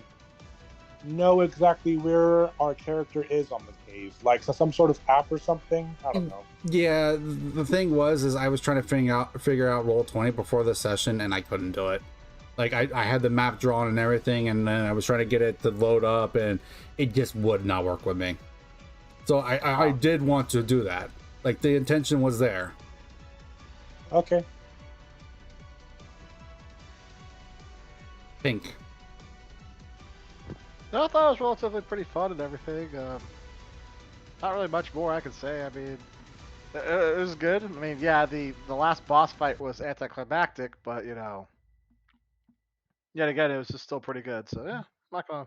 know exactly where our character is on the cave, like some sort of app or something. I don't know. Yeah, the thing is I was trying to figure out Roll20 before the session, and I couldn't do it. Like I had the map drawn and everything, and then I was trying to get it to load up, and it just would not work with me. So I did want to do that. Like the intention was there. Okay. Pink. No, I thought it was relatively pretty fun and everything. Not really much more I can say. I mean, it was good. I mean, yeah, the last boss fight was anticlimactic, but yet again, it was just still pretty good. So yeah, I'm not gonna.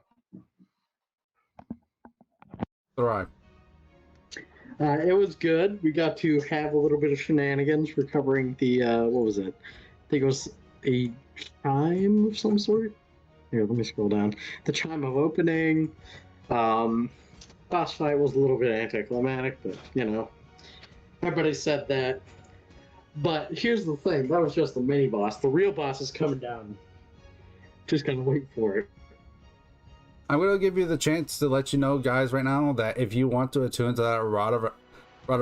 Thrive. It was good. We got to have a little bit of shenanigans recovering the what was it? I think it was a chime of some sort. Here, let me scroll down. The chime of opening. Boss fight was a little bit anticlimactic, but everybody said that. But here's the thing: that was just the mini boss. The real boss is coming down. Just gonna wait for it. I'm going to give you the chance to let you know, guys, right now, that if you want to attune to that Rod of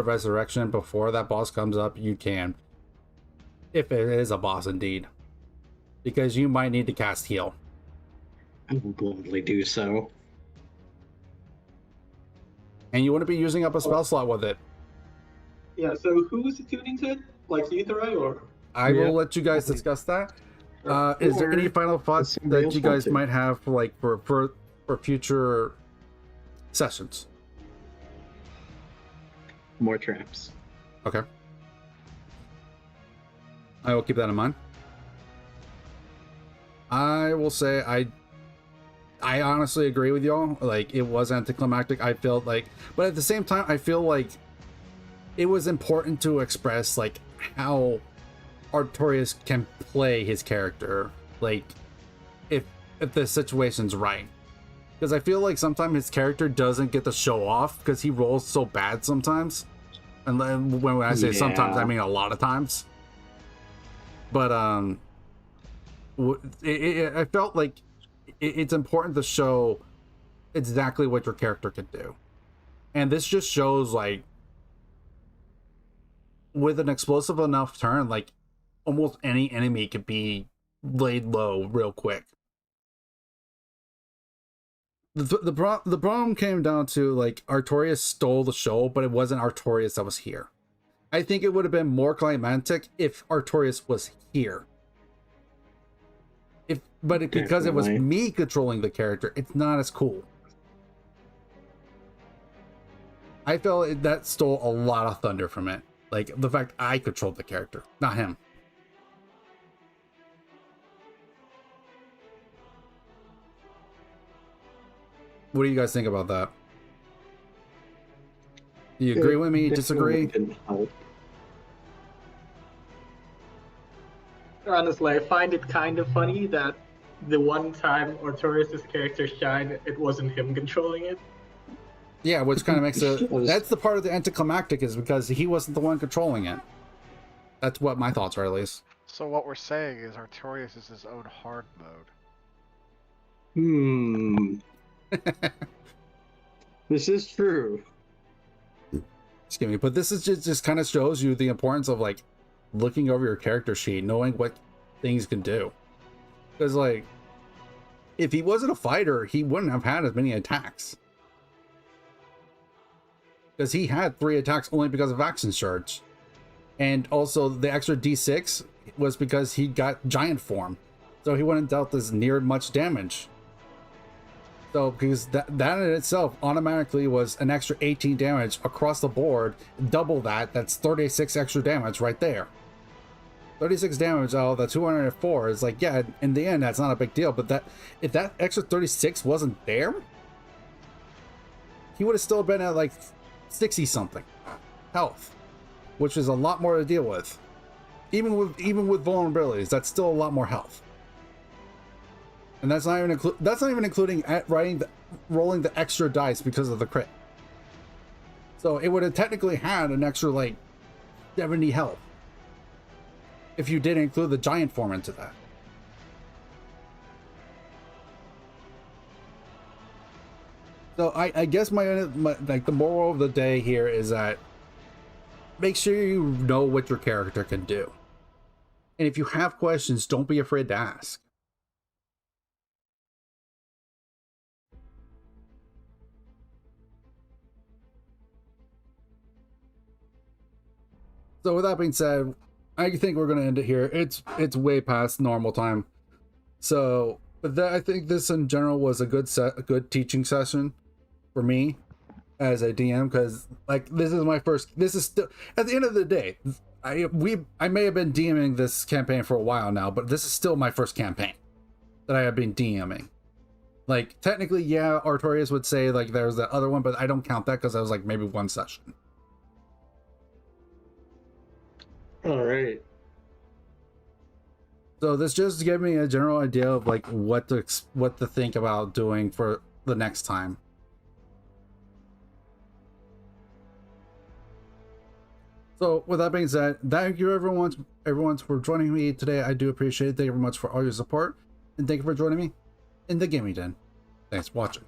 Resurrection before that boss comes up, you can. If it is a boss indeed. Because you might need to cast heal. I will gladly do so. And you wouldn't be using up a spell slot with it. Yeah, so who's attuning to it? Like you, Therai, or? I will let you guys discuss that. Is there any final thoughts that you guys might have for future sessions? More traps. Okay. I will keep that in mind. I will say I honestly agree with y'all. Like, it was anticlimactic. I felt like, but at the same time, I feel like it was important to express like how Artorias can play his character, like if the situation's right. Because I feel like sometimes his character doesn't get to show off because he rolls so bad sometimes. And then when I say sometimes, I mean a lot of times. But I felt like it's important to show exactly what your character could do. And this just shows, like, with an explosive enough turn, like, almost any enemy could be laid low real quick. The problem came down to, like, Artorias stole the show, but it wasn't Artorias that was here. I think it would have been more climactic if Artorias was here. Because it was me controlling the character, it's not as cool. I felt that stole a lot of thunder from it. Like, the fact I controlled the character, not him. What do you guys think about that? Do you agree with me? Disagree? Didn't help. Honestly, I find it kind of funny that the one time Artorias' character shined, it wasn't him controlling it. Yeah, which kind of makes it... That's the part of the anticlimactic, is because he wasn't the one controlling it. That's what my thoughts are, at least. So what we're saying is Artorias is his own hard Hmm. mode. This is true. Excuse me, but this is just kind of shows you the importance of, like, looking over your character sheet, knowing what things can do. Because, like, if he wasn't a fighter, he wouldn't have had as many attacks. Because he had 3 attacks only because of action surge. And also, the extra d6 was because he got giant form. So he wouldn't dealt as near much damage. So, because that in itself automatically was an extra 18 damage across the board. Double that, that's 36 extra damage right there. 36 damage out of the 204 is like, yeah, in the end, that's not a big deal. But that if that extra 36 wasn't there, he would have still been at like 60 something health, which is a lot more to deal with. Even with vulnerabilities, that's still a lot more health. And that's not even including rolling the extra dice because of the crit. So it would have technically had an extra like 70 health if you did include the giant form into that. So I guess my like the moral of the day here is that make sure you know what your character can do. And if you have questions, don't be afraid to ask. So with that being said, I think we're going to end it here. It's way past normal time. So, but I think this in general was a good teaching session for me as a DM, because like this is still at the end of the day, I may have been DMing this campaign for a while now, but this is still my first campaign that I have been DMing. Like technically, yeah, Artorias would say like there's the other one, but I don't count that because I was like maybe one session. All right. So this just gave me a general idea of like what to think about doing for the next time. So with that being said, thank you everyone for joining me today. I do appreciate it. Thank you very much for all your support, and thank you for joining me in the gaming den. Thanks for watching.